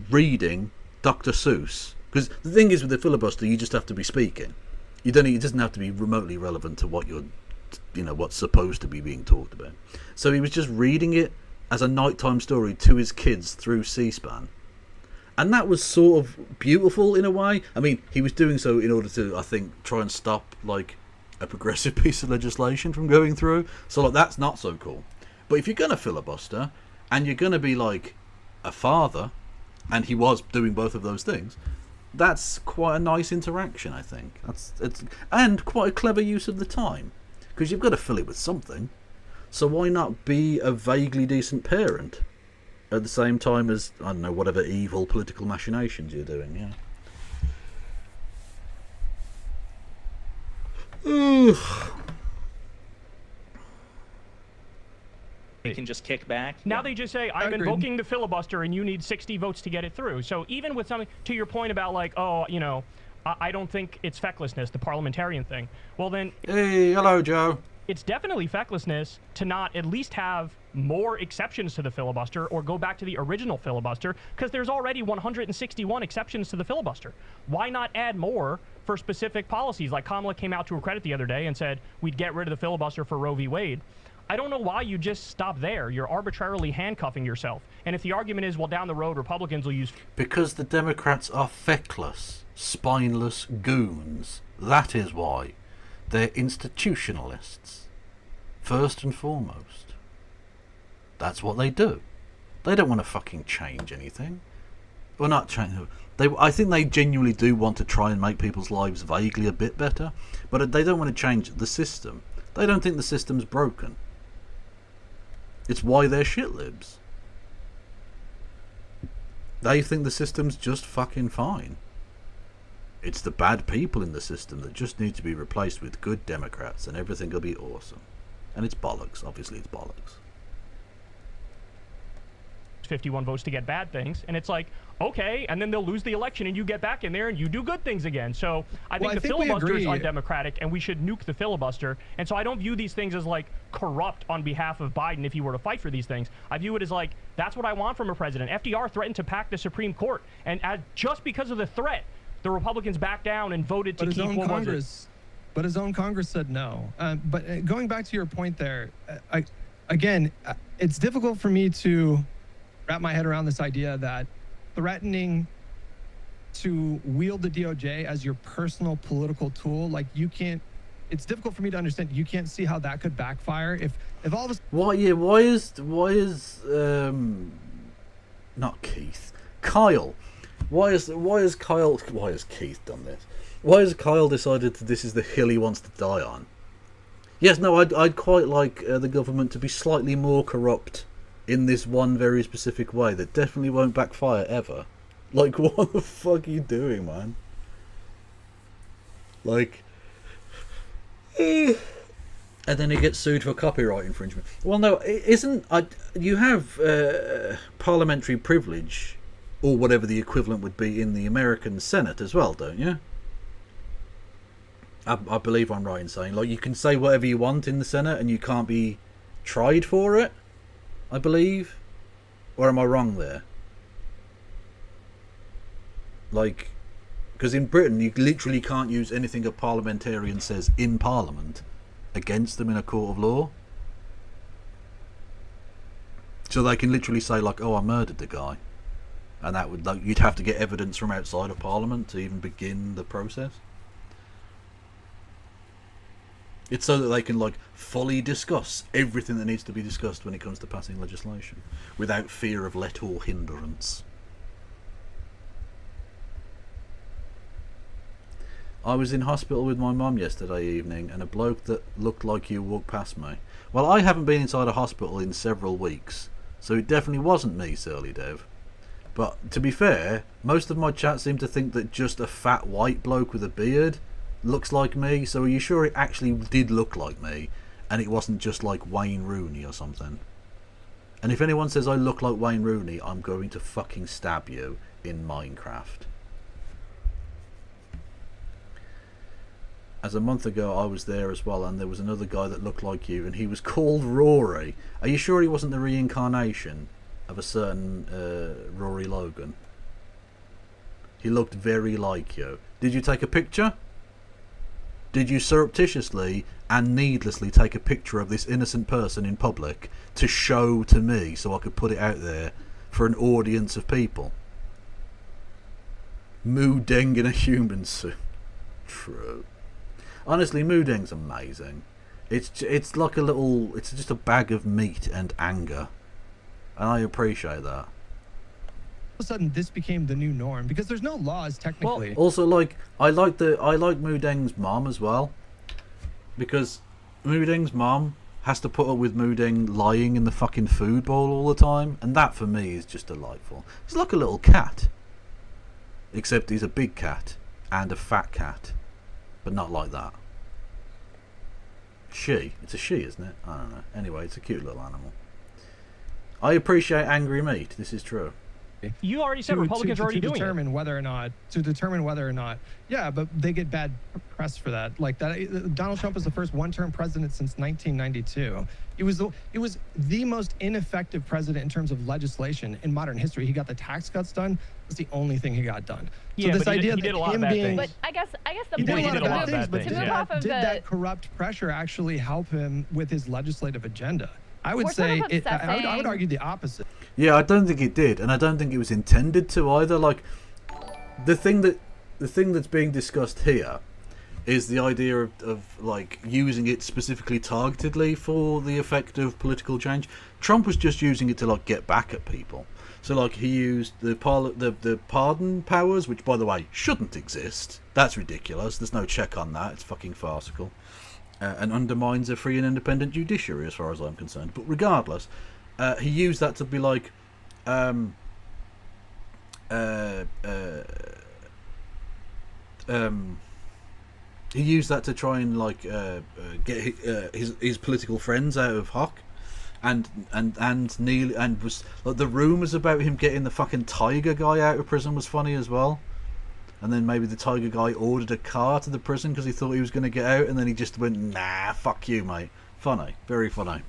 reading Dr. Seuss. Because the thing is with the filibuster, you just have to be speaking. It doesn't have to be remotely relevant to what what's supposed to be being talked about. So he was just reading it as a nighttime story to his kids through C-SPAN. And that was sort of beautiful in a way. I mean, he was doing so in order to, I think, try and stop like a progressive piece of legislation from going through. So like that's not so cool. But if you're going to filibuster and you're going to be like a father, and he was doing both of those things, that's quite a nice interaction, I think. And quite a clever use of the time, because you've got to fill it with something. So why not be a vaguely decent parent at the same time as, I don't know, whatever evil political machinations you're doing? Yeah. They can just kick back. Now they just say, I'm invoking the filibuster and you need 60 votes to get it through. So even with something, to your point about like, I don't think it's fecklessness, the parliamentarian thing. Well then... Hey, hello, Joe. It's definitely fecklessness to not at least have more exceptions to the filibuster or go back to the original filibuster, because there's already 161 exceptions to the filibuster. Why not add more for specific policies? Like Kamala came out to her credit the other day and said we'd get rid of the filibuster for Roe v. Wade. I don't know why you just stop there. You're arbitrarily handcuffing yourself. And if the argument is, well, down the road, Republicans will use... Because the Democrats are feckless, spineless goons. That is why. They're institutionalists. First and foremost. That's what they do. They don't want to fucking change anything. Well, not change... I think they genuinely do want to try and make people's lives vaguely a bit better. But they don't want to change the system. They don't think the system's broken. It's why they're shit libs. They think the system's just fucking fine. It's the bad people in the system that just need to be replaced with good Democrats and everything will be awesome. And it's bollocks. Obviously it's bollocks. 51 votes to get bad things, and it's like, okay, and then they'll lose the election and you get back in there and you do good things again. So I think the filibuster is undemocratic and we should nuke the filibuster. And so I don't view these things as like corrupt on behalf of Biden if he were to fight for these things. I view it as like, that's what I want from a president. FDR threatened to pack the Supreme Court, and just because of the threat, the Republicans backed down and voted to keep But his own Congress said no. But going back to your point there, it's difficult for me to wrap my head around this idea that threatening to wield the DOJ as your personal political tool, like it's difficult for me to understand. You can't see how that could backfire if all of a... Why is not Keith, Kyle. Why has Keith done this? Why has Kyle decided that this is the hill he wants to die on? Yes, no, I'd quite like the government to be slightly more corrupt in this one very specific way that definitely won't backfire ever. Like, what the fuck are you doing, man? Like, and then he gets sued for copyright infringement. Well, no, you have parliamentary privilege, or whatever the equivalent would be in the American Senate as well, don't you? I believe I'm right in saying, like, you can say whatever you want in the Senate and you can't be tried for it, I believe. Or am I wrong there? Like, because in Britain you literally can't use anything a parliamentarian says in Parliament against them in a court of law. So they can literally say, like, oh, I murdered the guy. And that would, like, you'd have to get evidence from outside of Parliament to even begin the process. It's so that they can like fully discuss everything that needs to be discussed when it comes to passing legislation, without fear of let or hindrance. I was in hospital with my mum yesterday evening, and a bloke that looked like you walked past me. Well, I haven't been inside a hospital in several weeks, so it definitely wasn't me, Surly Dev. But to be fair, most of my chat seem to think that just a fat white bloke with a beard looks like me, so are you sure it actually did look like me, and it wasn't just like Wayne Rooney or something? And if anyone says I look like Wayne Rooney, I'm going to fucking stab you in Minecraft. As a month ago I was there as well, and there was another guy that looked like you, and he was called Rory. Are you sure he wasn't the reincarnation of a certain Rory Logan? He looked very like you. Did you take a picture? Did you surreptitiously and needlessly take a picture of this innocent person in public to show to me so I could put it out there for an audience of people? Moo Deng in a human suit. True. Honestly, Moo Deng's amazing. It's like a little... It's just a bag of meat and anger. And I appreciate that. All of a sudden, this became the new norm because there's no laws technically. Well, also, like, I like Moo Deng's mom as well, because Moo Deng's mom has to put up with Moo Deng lying in the fucking food bowl all the time, and that for me is just delightful. He's like a little cat, except he's a big cat and a fat cat, but not like that. It's a she, isn't it? I don't know. Anyway, it's a cute little animal. I appreciate angry meat. This is true. You already said Republicans are already doing it. To determine whether or not. Yeah, but they get bad press for that. Like that, Donald Trump was the first one-term president since 1992. It was the most ineffective president in terms of legislation in modern history. He got the tax cuts done. That's the only thing he got done. So yeah, this but idea he did that a lot him of bad being, things. But I guess the he did point a lot of bad things, but to move off of did that corrupt pressure actually help him with his legislative agenda? I would say I would argue the opposite. Yeah, I don't think it did, and I don't think it was intended to either. Like, the thing that's being discussed here is the idea of like using it specifically targetedly for the effect of political change. Trump was just using it to like get back at people. So like he used the pardon powers, which by the way shouldn't exist. That's ridiculous. There's no check on that. It's fucking farcical. And undermines a free and independent judiciary as far as I'm concerned. But regardless, he used that to be like he used that to try and like get his political friends out of hock, and Neil, and was like the rumours about him getting the fucking Tiger guy out of prison was funny as well. And then maybe the Tiger guy ordered a car to the prison because he thought he was going to get out, and then he just went, nah, fuck you, mate. Funny. Very funny.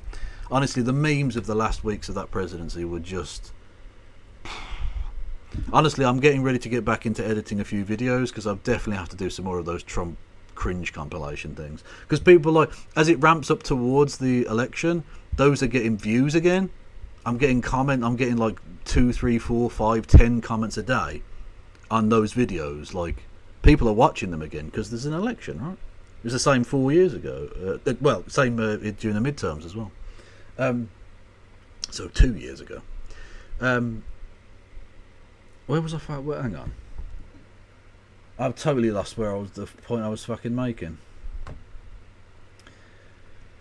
Honestly, the memes of the last weeks of that presidency were just... Honestly, I'm getting ready to get back into editing a few videos because I definitely have to do some more of those Trump cringe compilation things. Because people like, as it ramps up towards the election, those are getting views again. I'm getting like 2, 3, 4, 5, 10 comments a day on those videos. Like, people are watching them again because there's an election, right? It was the same 4 years ago. Well, same during the midterms as well. So 2 years ago. Where was I? Hang on. I've totally lost where I was. The point I was fucking making.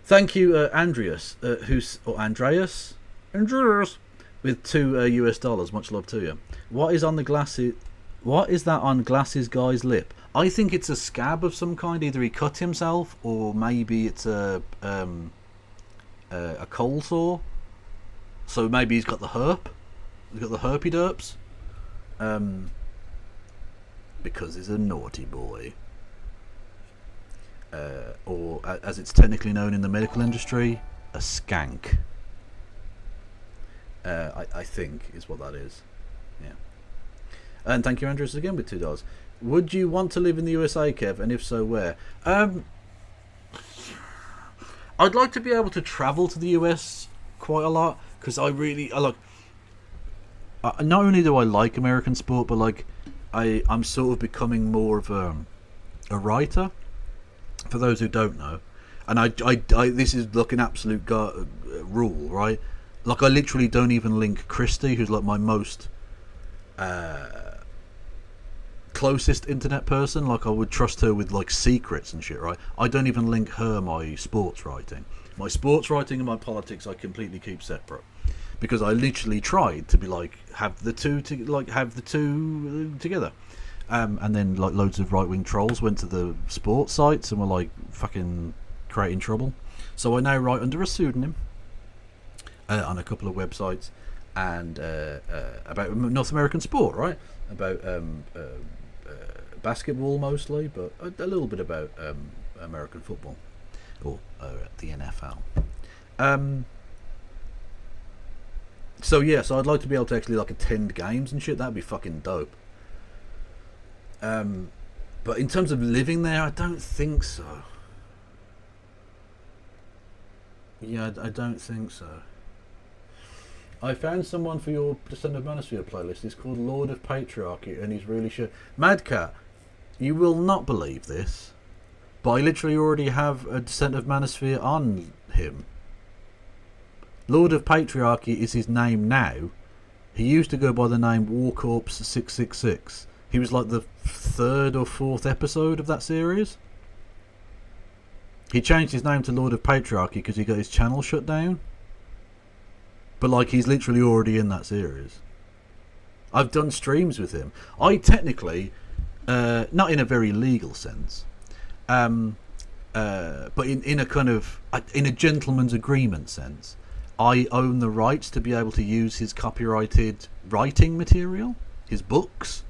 Thank you, Andreas, Andreas, with $2 US. Much love to you. What is on the glasses? What is that on Glasses Guy's lip? I think it's a scab of some kind. Either he cut himself, or maybe it's a cold sore. So maybe he's got the herp. He's got the herpy derps. Because he's a naughty boy. Or as it's technically known in the medical industry, a skank. I think is what that is. Yeah. And thank you, Andrews, again with $2. Would you want to live in the USA, Kev? And if so, where? I'd like to be able to travel to the US quite a lot because I like. Not only do I like American sport, but like I'm sort of becoming more of a writer. For those who don't know, and this is like an absolute rule, right? Like I literally don't even link Christy, who's like my most closest internet person. Like I would trust her with like secrets and shit, right? I don't even link her my sports writing. My sports writing and my politics I completely keep separate, because I literally tried to be like have the two together. And then like loads of right-wing trolls went to the sports sites and were like fucking creating trouble. So I now write under a pseudonym on a couple of websites, and about North American sport, right? About basketball mostly, but a little bit about American football, or the NFL. So yeah, so I'd like to be able to actually like attend games and shit. That'd be fucking dope. But in terms of living there, I don't think so. Yeah, I don't think so. I found someone for your Descent of Manosphere playlist. He's called Lord of Patriarchy, and he's really shit. Madcat, you will not believe this, but I literally already have a Descent of Manosphere on him. Lord of Patriarchy is his name now. He used to go by the name Warcorpse 666. He was like the 3rd or 4th episode of that series. He changed his name to Lord of Patriarchy because he got his channel shut down. But like he's literally already in that series. I've done streams with him. I technically, not in a very legal sense, but in a kind of, in a gentleman's agreement sense, I own the rights to be able to use his copyrighted writing material, his books.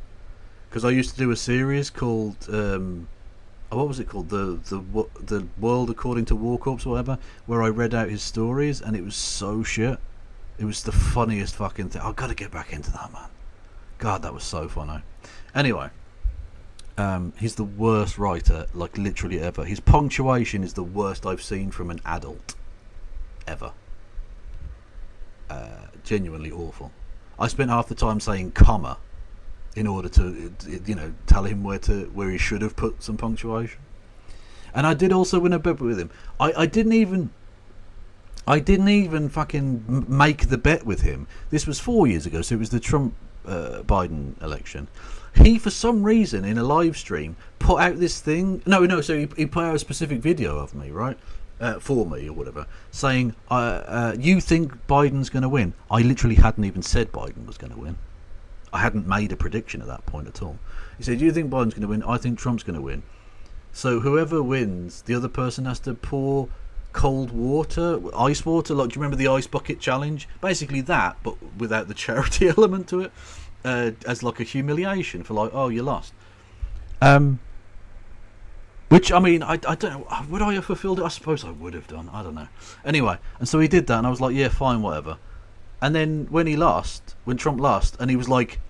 Because I used to do a series called, what was it called? The World According to Warcorpse or whatever, where I read out his stories, and it was so shit. It was the funniest fucking thing. I've got to get back into that, man. God, that was so funny. Anyway, he's the worst writer, like literally ever. His punctuation is the worst I've seen from an adult ever. Genuinely awful. I spent half the time saying comma in order to, you know, tell him where he should have put some punctuation. And I did also win a bet with him. I didn't even fucking make the bet with him. This was 4 years ago, so it was the Trump Biden election. He, for some reason, in a live stream, put out this thing. So he put out a specific video of me, right? For me or whatever, saying, you think Biden's going to win? I literally hadn't even said Biden was going to win. I hadn't made a prediction at that point at all. He said, do you think Biden's going to win? I think Trump's going to win. So whoever wins, the other person has to pour cold water, ice water. Like, do you remember the ice bucket challenge? Basically that, but without the charity element to it, as like a humiliation for like, oh, you lost. Which, I mean, I don't know, would I have fulfilled it? I suppose I would have done. I don't know. Anyway, and so he did that, and I was like, yeah, fine, whatever. And then when Trump lost, and he was like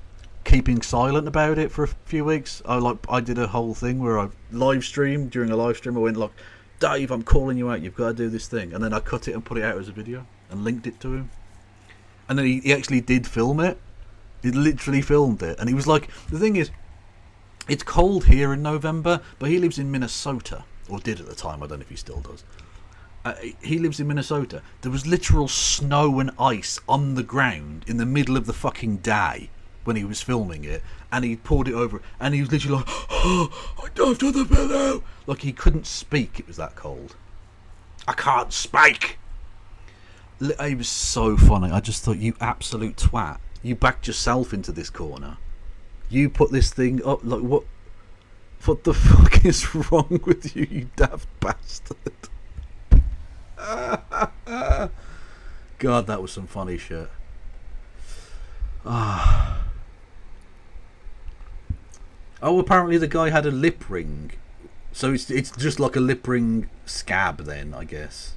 keeping silent about it for a few weeks, I did a whole thing where I live streamed. During a live stream, I went like, Dave, I'm calling you out, you've got to do this thing. And then I cut it and put it out as a video and linked it to him. And then he actually did film it. He literally filmed it. And he was like, the thing is, it's cold here in November, but he lives in Minnesota, or did at the time. I don't know if he still does. He lives in Minnesota. There was literal snow and ice on the ground in the middle of the fucking day when he was filming it, and he poured it over, and he was literally like, oh, I dived on the pillow. Like, he couldn't speak, it was that cold. I can't speak. It was so funny. I just thought, you absolute twat. You backed yourself into this corner. You put this thing up, like, what the fuck is wrong with you, you daft bastard? God, that was some funny shit. Oh, apparently the guy had a lip ring, so it's just like a lip ring scab then, I guess.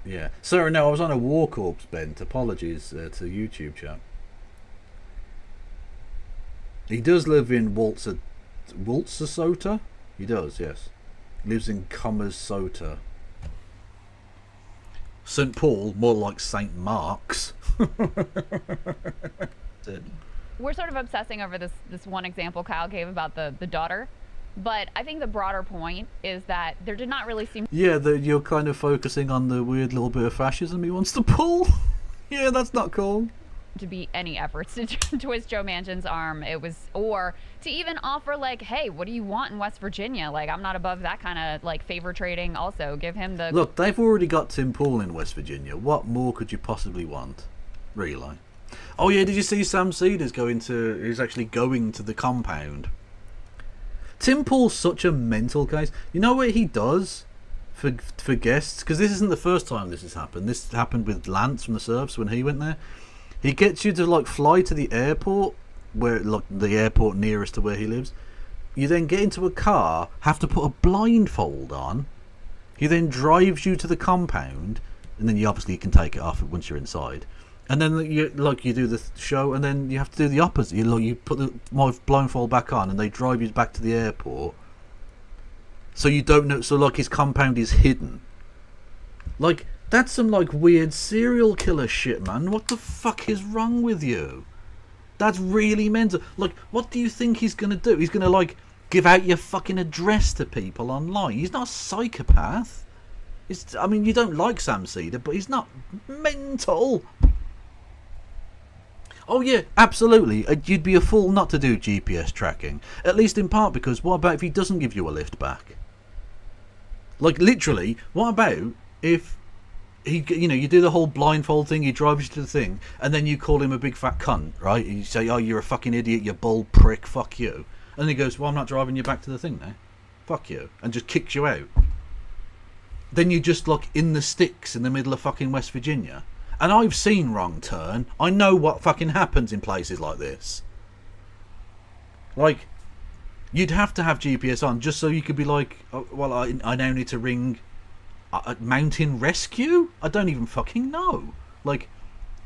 Yeah. Sorry, no, I was on a Warcorpse bent. Apologies to YouTube chat. He does live in Walsasota? He does, yes. He lives in Commersota. St. Paul, more like St. Mark's. we're sort of obsessing over this one example Kyle gave about the daughter, but I think the broader point is that there did not really seem Yeah, you're kind of focusing on the weird little bit of fascism he wants to pull. Yeah, that's not cool. to be any efforts to twist Joe Manchin's arm. It was, or to even offer like, hey, what do you want in West Virginia? Like, I'm not above that kind of like favor trading. Also, give him the Look, they've already got Tim Pool in West Virginia. What more could you possibly want, really? Oh yeah, did you see Sam Seed is actually going to the compound? Tim Pool's such a mental case. You know what he does for guests? Because this isn't the first time this has happened. This happened with Lance from the Surfs when he went there. He gets you to like fly to the airport, where like the airport nearest to where he lives. You then get into a car, have to put a blindfold on. He then drives you to the compound, and then you obviously can take it off once you're inside. And then you do the show, and then you have to do the opposite. You put the blindfold back on, and they drive you back to the airport. So you don't know. So like his compound is hidden. Like that's some like weird serial killer shit, man. What the fuck is wrong with you? That's really mental. Like, what do you think he's gonna do? He's gonna like give out your fucking address to people online. He's not a psychopath. I mean, you don't like Sam Cedar, but he's not mental. Oh yeah, absolutely. You'd be a fool not to do GPS tracking. At least in part because what about if he doesn't give you a lift back? Like literally, what about if he, you do the whole blindfold thing, he drives you to the thing, and then you call him a big fat cunt, right? You say, oh, you're a fucking idiot, you bald prick, fuck you. And he goes, well, I'm not driving you back to the thing now. Fuck you. And just kicks you out. Then you're just like in the sticks in the middle of fucking West Virginia. And I've seen Wrong Turn. I know what fucking happens in places like this. Like, you'd have to have GPS on just so you could be like, oh, well, I now need to ring Mountain Rescue? I don't even fucking know. Like,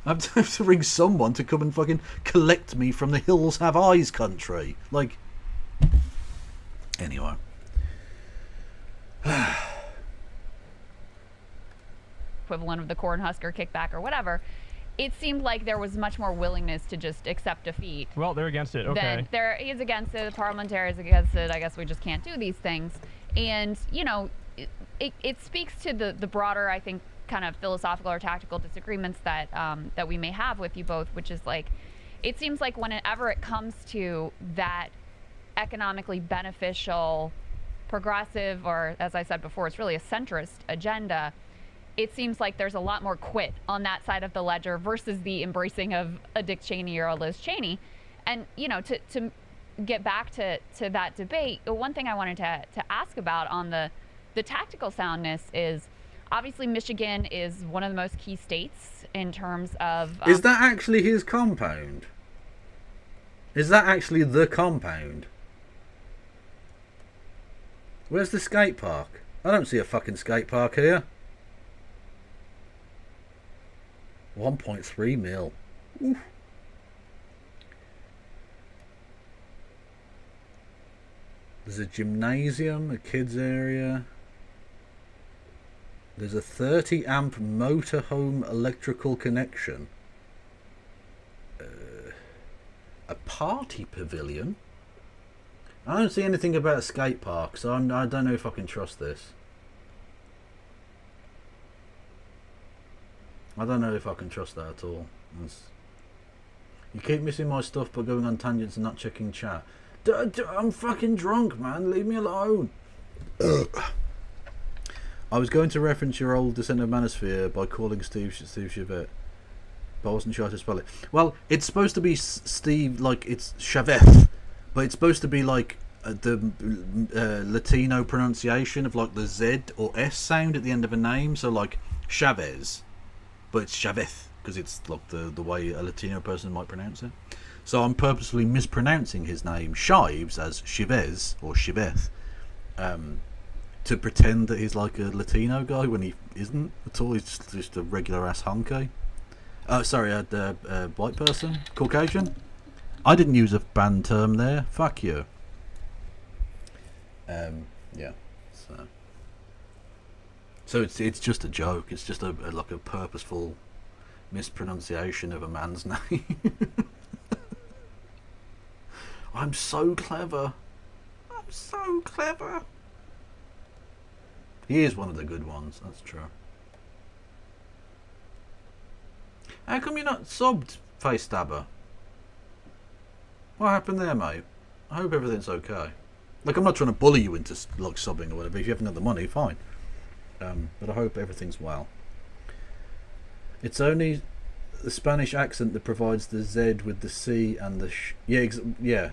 I have to ring someone to come and fucking collect me from the Hills Have Eyes country. Like, anyway. equivalent of the Cornhusker kickback or whatever, it seemed like there was much more willingness to just accept defeat. Well, they're against it. Okay. He's against it. The parliamentarians against it. I guess we just can't do these things. And it speaks to the broader, I think, kind of philosophical or tactical disagreements that that we may have with you both, which is like, it seems like whenever it comes to that economically beneficial, progressive, or as I said before, it's really a centrist agenda, it seems like there's a lot more quit on that side of the ledger versus the embracing of a Dick Cheney or a Liz Cheney. And, to get back to that debate, one thing I wanted to ask about on the tactical soundness is, obviously Michigan is one of the most key states in terms of... Is that actually his compound? Is that actually the compound? Where's the skate park? I don't see a fucking skate park here. 1.3 mil. Oof. There's a gymnasium, a kids area. There's a 30 amp motorhome electrical connection. A party pavilion. I don't see anything about a skate park, so I don't know if I can trust this. I don't know if I can trust that at all. You keep missing my stuff by going on tangents and not checking chat. I'm fucking drunk, man. Leave me alone. I was going to reference your old Descent of Manosphere by calling Steve Chavette, but I wasn't sure how to spell it. Well, it's supposed to be Steve, like it's Chavez, but it's supposed to be like the Latino pronunciation of like the Z or S sound at the end of a name. So like Chavez, but it's Chavez because it's like the way a Latino person might pronounce it. So I'm purposefully mispronouncing his name, Shives, as Chivez or Chiveth, to pretend that he's like a Latino guy when he isn't at all. He's just a regular ass honky. Sorry, a white person, Caucasian. I didn't use a banned term there. Fuck you. Yeah. So it's just a joke. It's just like a purposeful mispronunciation of a man's name. I'm so clever. I'm so clever. He is one of the good ones, that's true. How come you're not subbed, Face Stabber? What happened there, mate? I hope everything's okay. Like, I'm not trying to bully you into like subbing or whatever. If you haven't got the money, fine. But I hope everything's well. It's only the Spanish accent that provides the Z with the C and the yeah.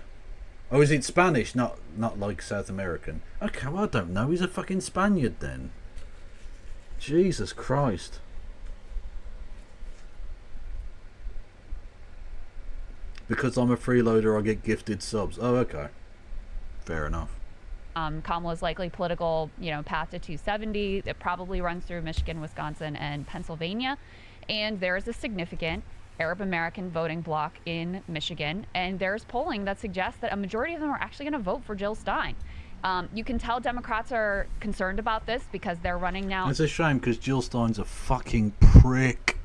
Oh, is it Spanish, not like South American? Okay, well, I don't know. He's a fucking Spaniard then. Jesus Christ. Because I'm a freeloader, I get gifted subs. Oh, okay. Fair enough. Kamala's likely political, path to 270. It probably runs through Michigan, Wisconsin, and Pennsylvania. And there is a significant Arab American voting bloc in Michigan. And there's polling that suggests that a majority of them are actually going to vote for Jill Stein. You can tell Democrats are concerned about this because they're running now. It's a shame because Jill Stein's a fucking prick.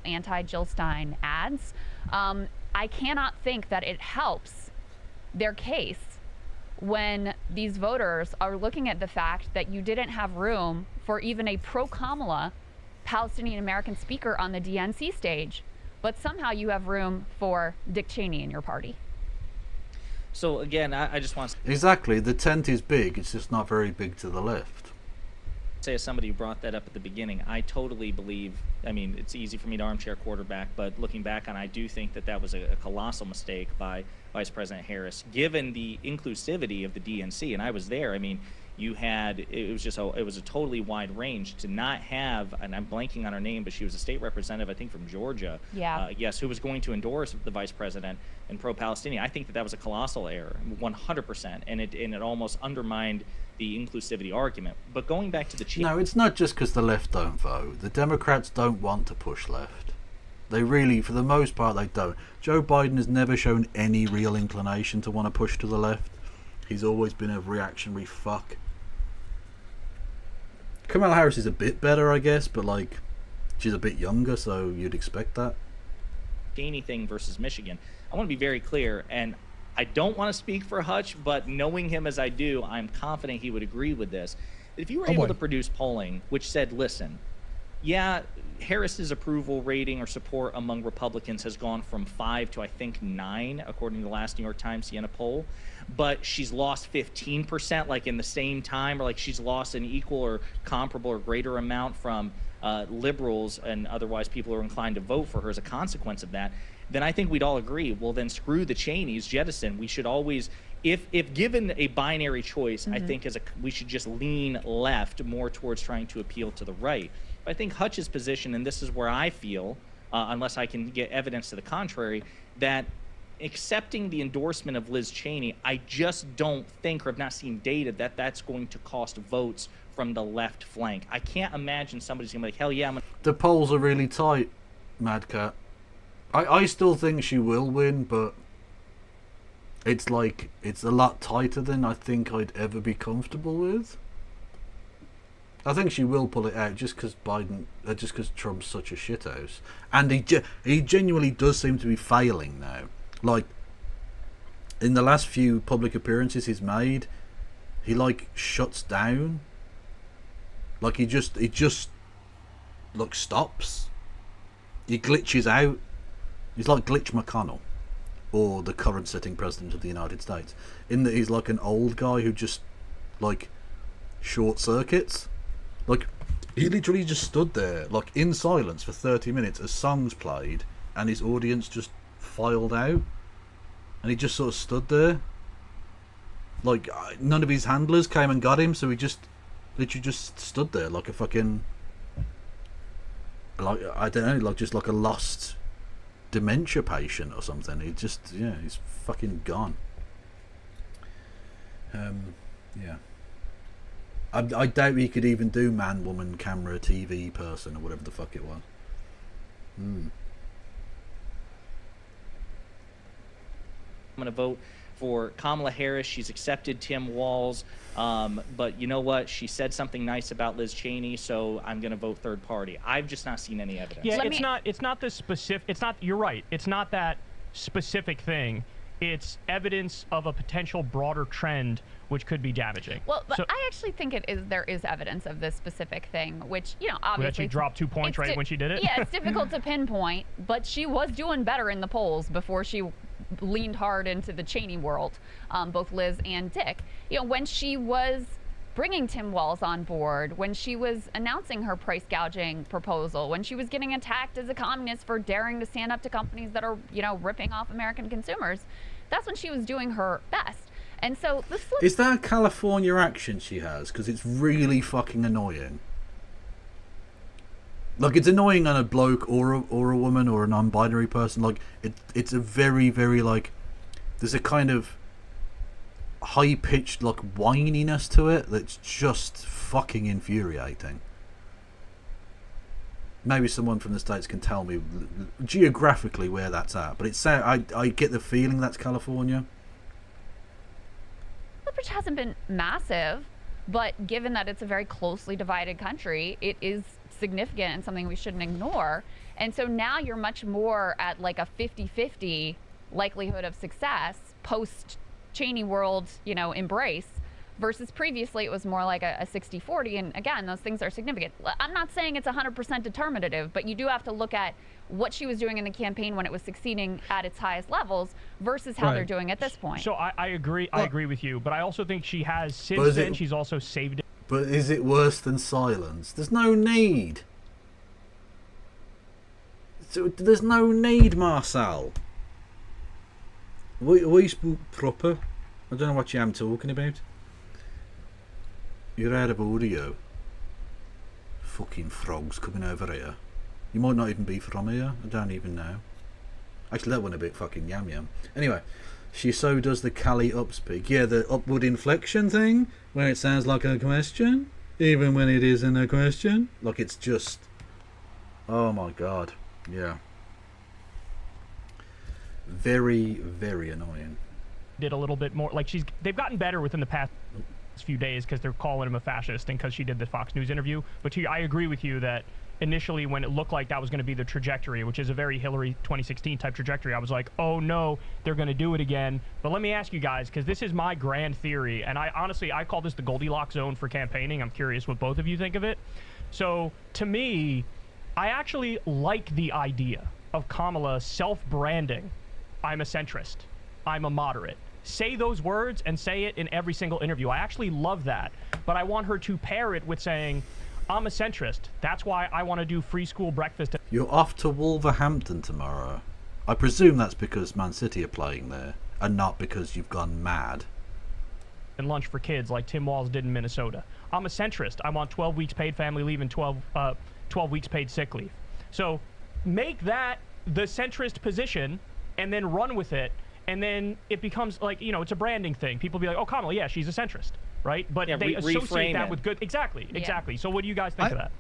Anti-Jill Stein ads. I cannot think that it helps their case when these voters are looking at the fact that you didn't have room for even a pro-Kamala Palestinian American speaker on the DNC stage, but somehow you have room for Dick Cheney in your party. So again, I just want to Exactly. The tent is big. It's just not very big to the left. say, as somebody who brought that up at the beginning, I totally believe, I mean, it's easy for me to armchair quarterback, but looking back on, I do think that was a colossal mistake by Vice President Harris, given the inclusivity of the DNC. And I was there. I mean, you had, it was a totally wide range to not have, and I'm blanking on her name, but she was a state representative, I think, from Georgia. Yeah. Yes, who was going to endorse the vice president and pro-Palestinian. I think that was a colossal error, 100%, and it almost undermined the inclusivity argument. But going back to the chief. No, it's not just because the left don't vote. The Democrats don't want to push left. They really, for the most part, they don't. Joe Biden has never shown any real inclination to want to push to the left. He's always been a reactionary fuck. Kamala Harris is a bit better, I guess, but like, she's a bit younger, so you'd expect that. Cheney thing versus Michigan. I want to be very clear, and I don't want to speak for Hutch, but knowing him as I do, I'm confident he would agree with this. If you were able to produce polling which said, listen, yeah, Harris's approval rating or support among Republicans has gone from 5 to, I think, 9, according to the last New York Times Siena poll, but she's lost 15%, like in the same time, or like she's lost an equal or comparable or greater amount from liberals and otherwise people who are inclined to vote for her as a consequence of that, then I think we'd all agree, well, then screw the Cheneys, jettison. We should always, if given a binary choice, I think we should just lean left more towards trying to appeal to the right. But I think Hutch's position, and this is where I feel, unless I can get evidence to the contrary, that accepting the endorsement of Liz Cheney, I just don't think, or have not seen data, that that's going to cost votes from the left flank. I can't imagine somebody's going to be like, hell yeah, I'm going to... The polls are really tight, Mad Cat. I still think she will win, but it's like, it's a lot tighter than I think I'd ever be comfortable with. I think she will pull it out just because Trump's such a shithouse. And he genuinely does seem to be failing now. Like, in the last few public appearances he's made, he like shuts down. Like he just like stops. He glitches out. He's like Glitch McConnell, or the current sitting president of the United States, in that he's like an old guy who just like short circuits. Like, he literally just stood there like in silence for 30 minutes as songs played and his audience just filed out, and he just sort of stood there. Like, none of his handlers came and got him, so he just literally just stood there like a fucking, like, I don't know, like just like a lost dementia patient or something. He just, yeah, he's fucking gone. Yeah, I doubt he could even do man, woman, camera, TV person, or whatever the fuck it was. I'm going to vote for Kamala Harris. She's accepted Tim Walz, but you know what? She said something nice about Liz Cheney, so I'm going to vote third party. I've just not seen any evidence. Yeah, it's not the specific. It's not. You're right. It's not that specific thing. it's evidence of a potential broader trend which could be damaging. Well, but so, I actually think there is evidence of this specific thing, which, that obviously she dropped 2 points right when she did it? Yeah, it's difficult to pinpoint, but she was doing better in the polls before she leaned hard into the Cheney world, both Liz and Dick. When she was bringing Tim Walz on board, when she was announcing her price gouging proposal, when she was getting attacked as a communist for daring to stand up to companies that are, ripping off American consumers, that's when she was doing her best. And so the flip... Is that a California accent she has? Because it's really fucking annoying. Like, it's annoying on a bloke or a woman or a non-binary person. Like, it's a very, very, like, there's a kind of high-pitched, like, whininess to it that's just fucking infuriating. Maybe someone from the States can tell me geographically where that's at, but it's I get the feeling that's California. Which hasn't been massive, but given that it's a very closely divided country, it is significant and something we shouldn't ignore. And so now you're much more at like a 50-50 likelihood of success post Cheney world, embrace, versus previously it was more like a 60-40. And again, those things are significant. I'm not saying it's 100% determinative, but you do have to look at what she was doing in the campaign when it was succeeding at its highest levels versus how they're doing at this point. So I agree. I agree with you, but I also think she has, since then, she's also saved it. But is it worse than silence? There's no need. There's no need, Marcel. We spoke proper. I don't know what I'm talking about. You're out of audio. Fucking frogs coming over here. You might not even be from here. I don't even know. Actually, that went a bit fucking yum yum. Anyway, she so does the Cali upspeak. Yeah, the upward inflection thing, where it sounds like a question, even when it isn't a question. Like, it's just... Oh my god. Yeah. Very, very annoying. Did a little bit more. Like, they've gotten better within the past few days because they're calling him a fascist and because she did the Fox News interview. But I agree with you that initially when it looked like that was going to be the trajectory, which is a very Hillary 2016 type trajectory, I was like, oh no, they're going to do it again. But let me ask you guys, because this is my grand theory, and I call this the Goldilocks zone for campaigning. I'm curious what both of you think of it. So to me, I actually like the idea of Kamala self-branding. I'm a centrist. I'm a moderate. Say those words and say it in every single interview. I actually love that. But I want her to pair it with saying, I'm a centrist. That's why I want to do free school breakfast. You're off to Wolverhampton tomorrow. I presume that's because Man City are playing there, and not because you've gone mad. And lunch for kids like Tim Walz did in Minnesota. I'm a centrist. I want 12 weeks paid family leave and 12 weeks paid sick leave. So make that the centrist position and then run with it. And then it becomes like, it's a branding thing. People be like, oh, Kamala, yeah, she's a centrist, right? But they associate that with good. Exactly. So what do you guys think of that?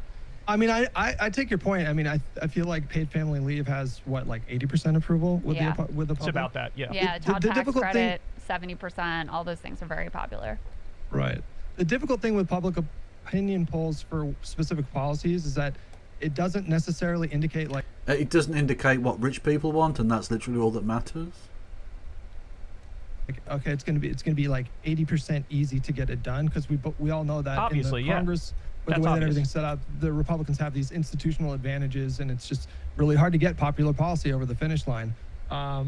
I mean, I take your point. I mean, I feel like paid family leave has, what, like 80% approval with the public? It's about that, yeah. Yeah, child tax credit, 70%, all those things are very popular. Right. The difficult thing with public opinion polls for specific policies is that it doesn't necessarily indicate, like... It doesn't indicate what rich people want, and that's literally all that matters? Okay, it's gonna be like 80% easy to get it done because we all know that obviously, in the Congress, with the way that everything's set up, the Republicans have these institutional advantages, and it's just really hard to get popular policy over the finish line. I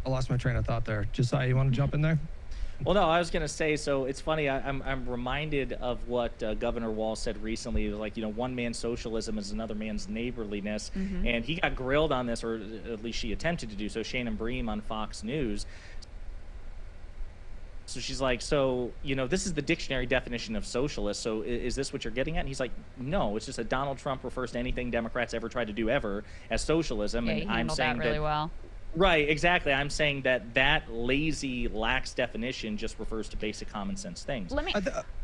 lost my train of thought there. Josiah, you want to jump in there? Well, no, I was going to say, so it's funny, I'm reminded of what Governor Walz said recently. It was like, one man's socialism is another man's neighborliness. Mm-hmm. And he got grilled on this, or at least she attempted to do so, Shannon Bream on Fox News. So she's like, this is the dictionary definition of socialist. So is this what you're getting at? And he's like, no, it's just that Donald Trump refers to anything Democrats ever tried to do ever as socialism. Yeah, and he I'm saying that really well. Right, exactly. I'm saying that lazy, lax definition just refers to basic common sense things. Let me.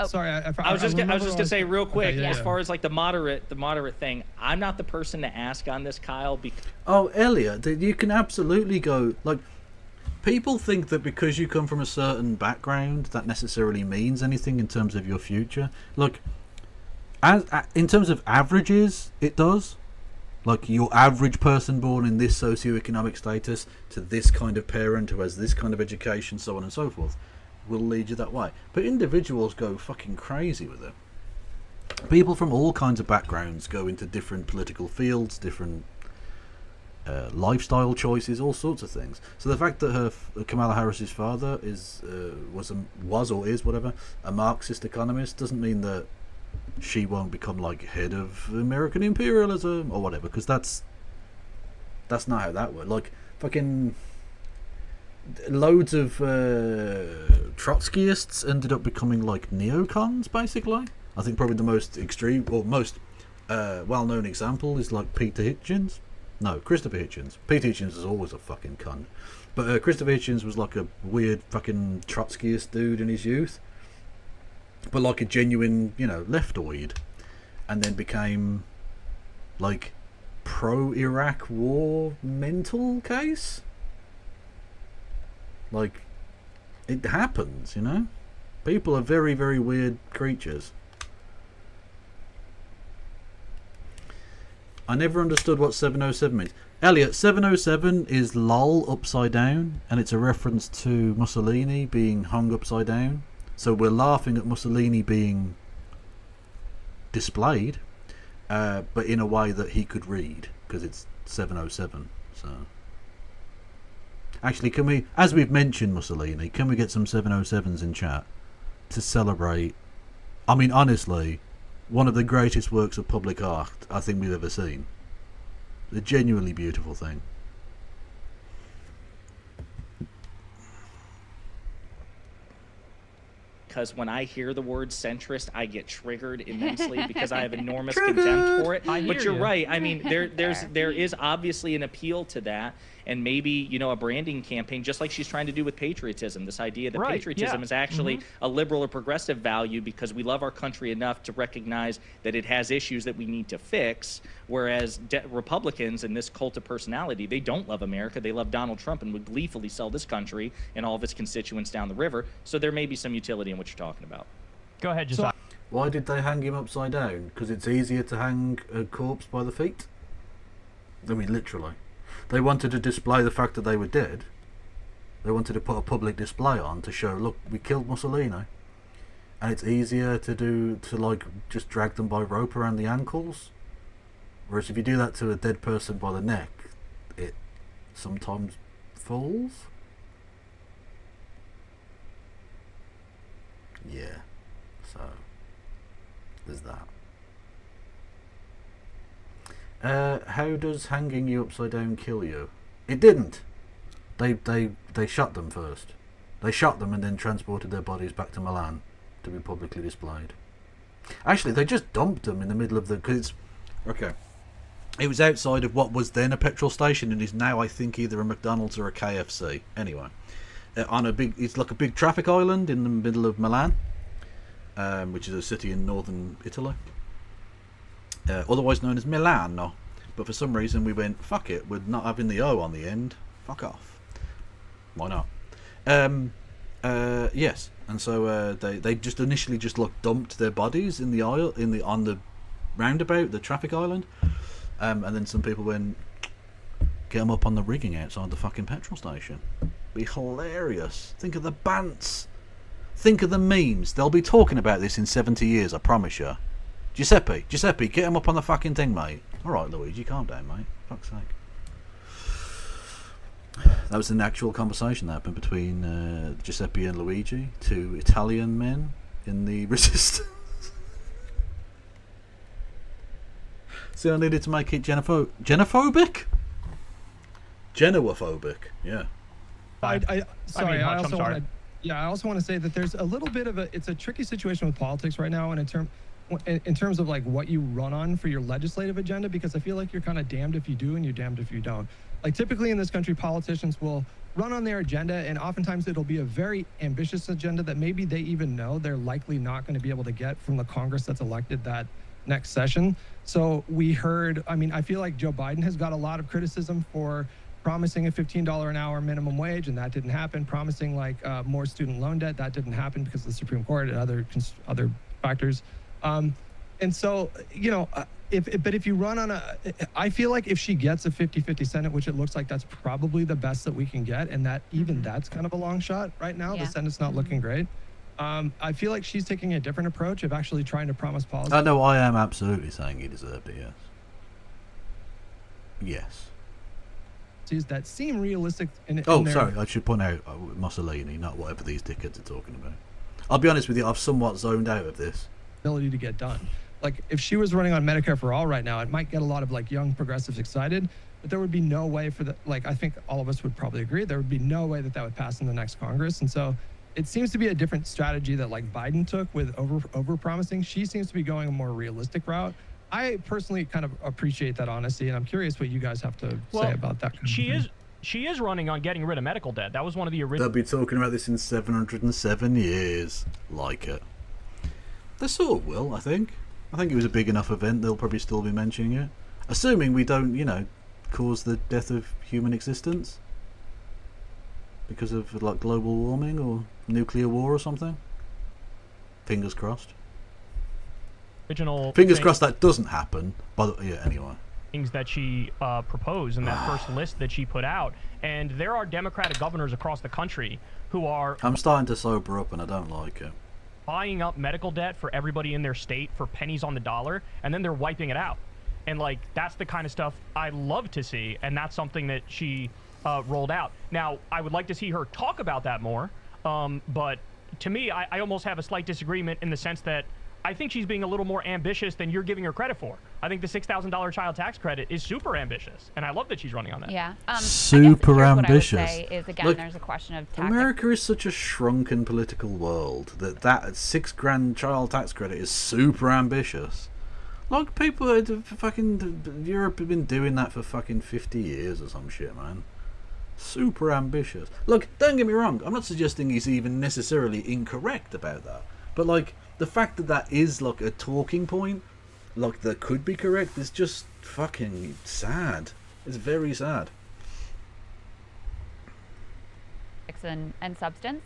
Sorry, I was just gonna say real quick, okay, as far as like the moderate thing, I'm not the person to ask on this, Kyle. Because Elliot, you can absolutely go like. People think that because you come from a certain background, that necessarily means anything in terms of your future. Look, in terms of averages, it does. Like your average person born in this socioeconomic status to this kind of parent who has this kind of education, so on and so forth, will lead you that way. But individuals go fucking crazy with it. People from all kinds of backgrounds go into different political fields, different lifestyle choices, all sorts of things. So the fact that Kamala Harris's father was or is whatever a Marxist economist doesn't mean that she won't become like head of American imperialism or whatever, because that's not how that works. Like fucking loads of Trotskyists ended up becoming like neocons, basically. I think probably the most extreme or most well-known example is like Christopher Hitchens. Pete Hitchens was always a fucking cunt, but Christopher Hitchens was like a weird fucking Trotskyist dude in his youth, but like a genuine, leftoid, and then became like pro-Iraq war mental case. Like, it happens, people are very, very weird creatures. I never understood what 707 means. Elliot, 707 is lol upside down, and it's a reference to Mussolini being hung upside down. So we're laughing at Mussolini being displayed, but in a way that he could read, because it's 707. So, actually, can we, as we've mentioned Mussolini, can we get some 707s in chat to celebrate? I mean, honestly, one of the greatest works of public art I think we've ever seen. A genuinely beautiful thing. Because when I hear the word centrist, I get triggered immensely because I have enormous contempt for it. But you're right. I mean, there is obviously an appeal to that, and maybe a branding campaign, just like she's trying to do with patriotism. This idea that patriotism is actually a liberal or progressive value because we love our country enough to recognize that it has issues that we need to fix. Whereas Republicans and this cult of personality, they don't love America. They love Donald Trump and would gleefully sell this country and all of its constituents down the river. So there may be some utility in what you're talking about. Go ahead, Josiah. Why did they hang him upside down? Because it's easier to hang a corpse by the feet? I mean, literally. They wanted to display the fact that they were dead. They wanted to put a public display on to show, look, we killed Mussolini. And it's easier to just drag them by rope around the ankles. Whereas if you do that to a dead person by the neck, it sometimes falls. Yeah, so there's that. How does hanging you upside down kill you? It didn't. They shot them first. They shot them and then transported their bodies back to Milan to be publicly displayed. Actually, they just dumped them in the middle of it was outside of what was then a petrol station and is now, I think, either a McDonald's or a KFC. Anyway, it's like a big traffic island in the middle of Milan, which is a city in northern Italy, otherwise known as Milano. But for some reason we went, fuck it, we're not having the O on the end. Fuck off. Why not? Yes, and so they just initially dumped their bodies in the aisle on the roundabout, the traffic island. And then some people went, get them up on the rigging outside the fucking petrol station. Be hilarious. Think of the bants. Think of the memes. They'll be talking about this in 70 years, I promise you. Giuseppe, get them up on the fucking thing, mate. Alright, Luigi, calm down, mate. Fuck's sake. That was an actual conversation that happened between Giuseppe and Luigi, two Italian men in the resistance. See, I needed to make it Genophobic? Genoaphobic, yeah. I also want to say that there's a little bit of it's a tricky situation with politics right now, and in terms of like what you run on for your legislative agenda, because I feel like you're kind of damned if you do and you're damned if you don't. Like typically in this country, politicians will run on their agenda, and oftentimes it'll be a very ambitious agenda that maybe they even know they're likely not going to be able to get from the Congress that's elected that next session. So we heard, I feel like Joe Biden has got a lot of criticism for promising a $15 an hour minimum wage, and that didn't happen. Promising more student loan debt, that didn't happen because of the Supreme Court and other factors. And so, you know, if you run on I feel like if she gets a 50-50 Senate, which it looks like that's probably the best that we can get, and that even that's kind of a long shot right now. Yeah. The Senate's not looking great. I feel like she's taking a different approach of actually trying to promise policy. No, I am absolutely saying he deserved it, yes. Yes. That seem realistic. Sorry, I should point out Mussolini, not whatever these dickheads are talking about. I'll be honest with you, I've somewhat zoned out of this. Ability to get done. Like, if she was running on Medicare for All right now, it might get a lot of like young progressives excited, but there would be no way for I think all of us would probably agree, there would be no way that would pass in the next Congress. And so it seems to be a different strategy that like Biden took with over promising. She seems to be going a more realistic route. I personally kind of appreciate that honesty, and I'm curious what you guys have to say about that. She is running on getting rid of medical debt. That was one of the original. They'll be talking about this in 707 years. Like it. They sort of will, I think. I think it was a big enough event, they'll probably still be mentioning it. Assuming we don't, you know, cause the death of human existence. Because of, like, global warming or nuclear war or something. Fingers crossed. Fingers crossed that doesn't happen. Anyway. Things that she proposed in that first list that she put out. And there are Democratic governors across the country who are... I'm starting to sober up and I don't like it. Buying up medical debt for everybody in their state for pennies on the dollar, and then they're wiping it out. And like, that's the kind of stuff I love to see, and that's something that she rolled out. Now, I would like to see her talk about that more, but to me, I almost have a slight disagreement in the sense that I think she's being a little more ambitious than you're giving her credit for. I think the $6,000 child tax credit is super ambitious, and I love that she's running on that. Yeah. Super ambitious. What I would say is, again, there's a question of tactics. America is such a shrunken political world that $6,000 child tax credit is super ambitious. Like, people fucking Europe have been doing that for fucking 50 years or some shit, man. Super ambitious. Look, don't get me wrong. I'm not suggesting he's even necessarily incorrect about that, but like, the fact that that is like a talking point, like that could be correct, is just fucking sad. It's very sad. And substance.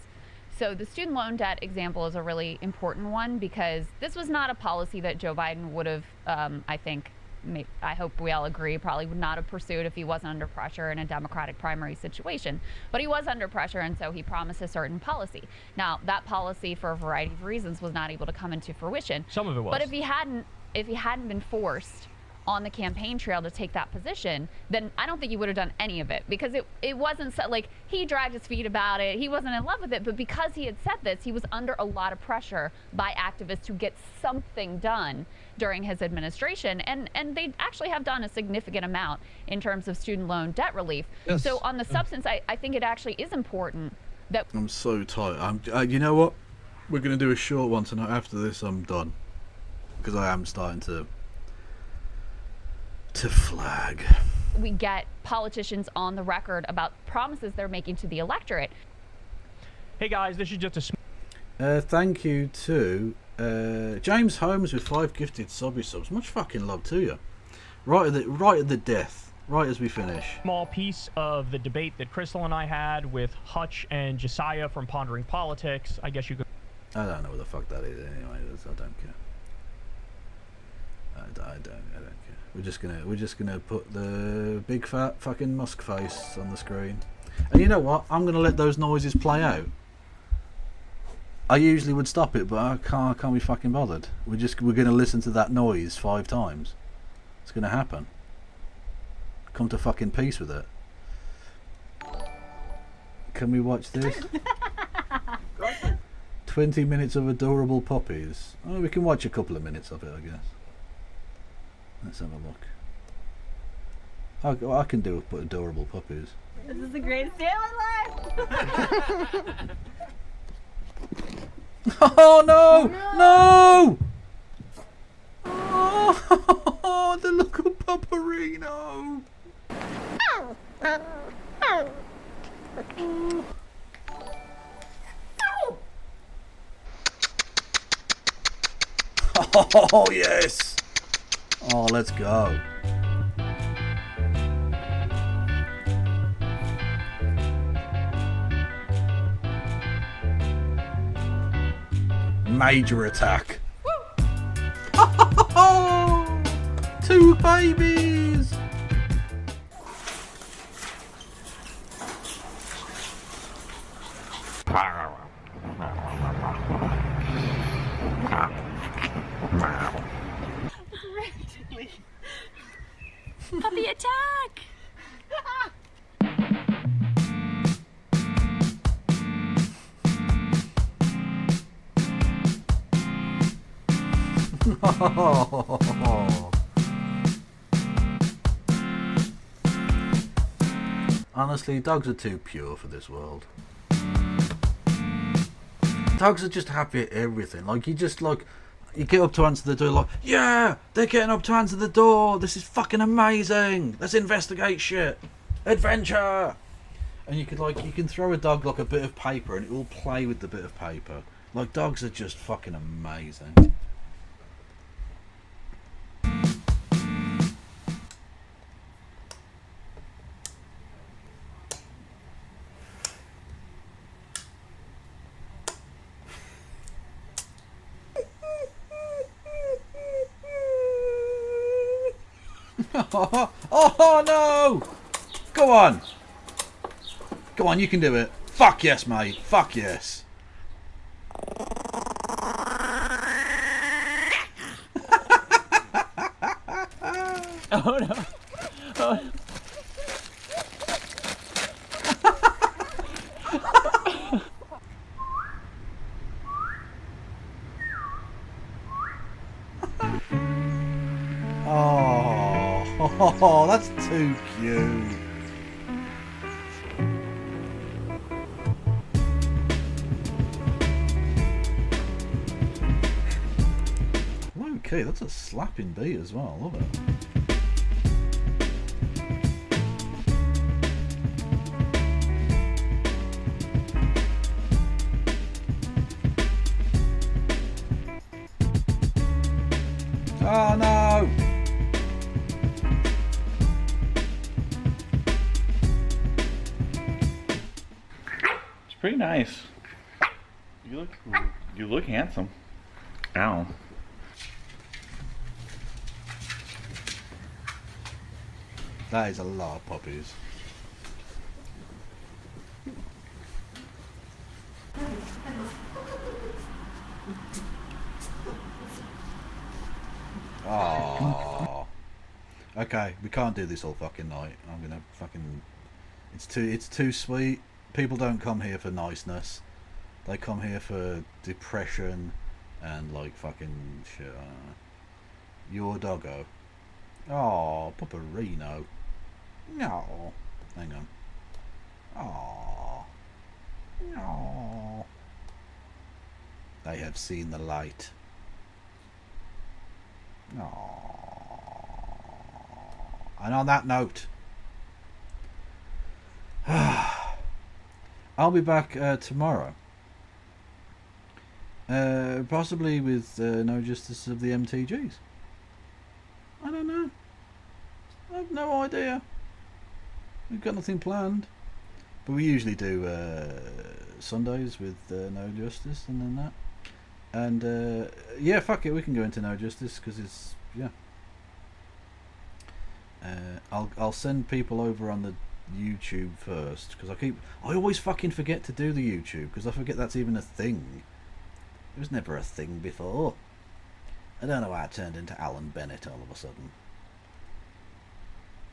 So the student loan debt example is a really important one because this was not a policy that Joe Biden would have, I hope we all agree, probably would not have pursued if he wasn't under pressure in a Democratic primary situation. But he was under pressure, and so he promised a certain policy. Now, that policy, for a variety of reasons, was not able to come into fruition. Some of it was. But if he hadn't been forced on the campaign trail to take that position, then I don't think he would have done any of it, because it wasn't so, like, he dragged his feet about it, he wasn't in love with it, but because he had said this, he was under a lot of pressure by activists to get something done during his administration, and they actually have done a significant amount in terms of student loan debt relief. Yes. So on the substance, I think it actually is important that... I'm so tired. You know what? We're going to do a short one tonight. After this, I'm done. Because I am starting to flag. We get politicians on the record about promises they're making to the electorate. Hey guys, this is just a... Thank you to James Holmes with 5 gifted subs. Much fucking love to you. Right at the death. Right as we finish. Small piece of the debate that Crystal and I had with Hutch and Josiah from Pondering Politics. I guess you could... I don't know what the fuck that is anyway. I don't care. I don't care. We're just gonna put the big fat fucking Musk face on the screen. And you know what? I'm gonna let those noises play out. I usually would stop it, but I can't be fucking bothered. We're gonna listen to that noise 5 times. It's gonna happen. Come to fucking peace with it. Can we watch this? 20 minutes of adorable puppies. Oh, we can watch a couple of minutes of it, I guess. Let's have a look. I can do adorable puppies. This is the greatest day of my life! Oh no! No! Oh, the little pupperino! Oh yes! Oh, let's go. Major attack. babies! Puppy attack! Honestly, dogs are too pure for this world. Dogs are just happy at everything. Like, you just, like, you get up to answer the door, like, yeah, they're getting up to answer the door. This is fucking amazing. Let's investigate shit. Adventure. And you could, like, you can throw a dog, like, a bit of paper and it will play with the bit of paper. Like, dogs are just fucking amazing. Oh no! Go on! Go on, you can do it. Fuck yes, mate. Fuck yes. Oh no. Oh. Oh, that's too cute. Okay, that's a slapping beat as well. I love it. Oh no! It's pretty nice. You look handsome. Ow. That is a lot of puppies. Oh. Okay, we can't do this all fucking night. I'm gonna fucking. It's too sweet. People don't come here for niceness. They come here for depression and like fucking shit. Your doggo. Oh, Pupperino. No. Hang on. Oh. No. They have seen the light. Oh. And on that note, I'll be back tomorrow. Possibly with No Justice of the MTGs. I don't know. I have no idea. We've got nothing planned. But we usually do Sundays with No Justice and then that. And yeah, fuck it, we can go into No Justice because it's, yeah. I'll send people over on the YouTube first because I always fucking forget to do the YouTube because I forget that's even a thing. It was never a thing before. I don't know why I turned into Alan Bennett all of a sudden.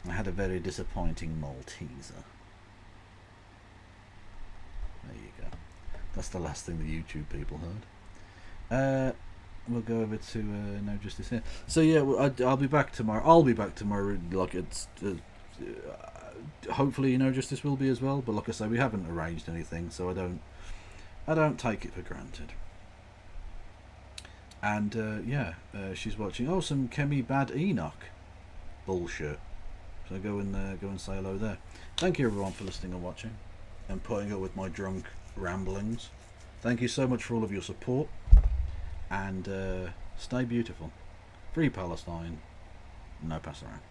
I had a very disappointing Malteser. There you go. That's the last thing the YouTube people heard. We'll go over to No Justice here. So yeah, I'll be back tomorrow. I'll be back tomorrow. Like it's hopefully No Justice will be as well. But like I say, we haven't arranged anything, so I don't take it for granted. And yeah, she's watching. Oh, some Kemi Bad Enoch bullshit. So go and say hello there. Thank you everyone for listening and watching, and putting up with my drunk ramblings. Thank you so much for all of your support, and stay beautiful. Free Palestine. No pass around.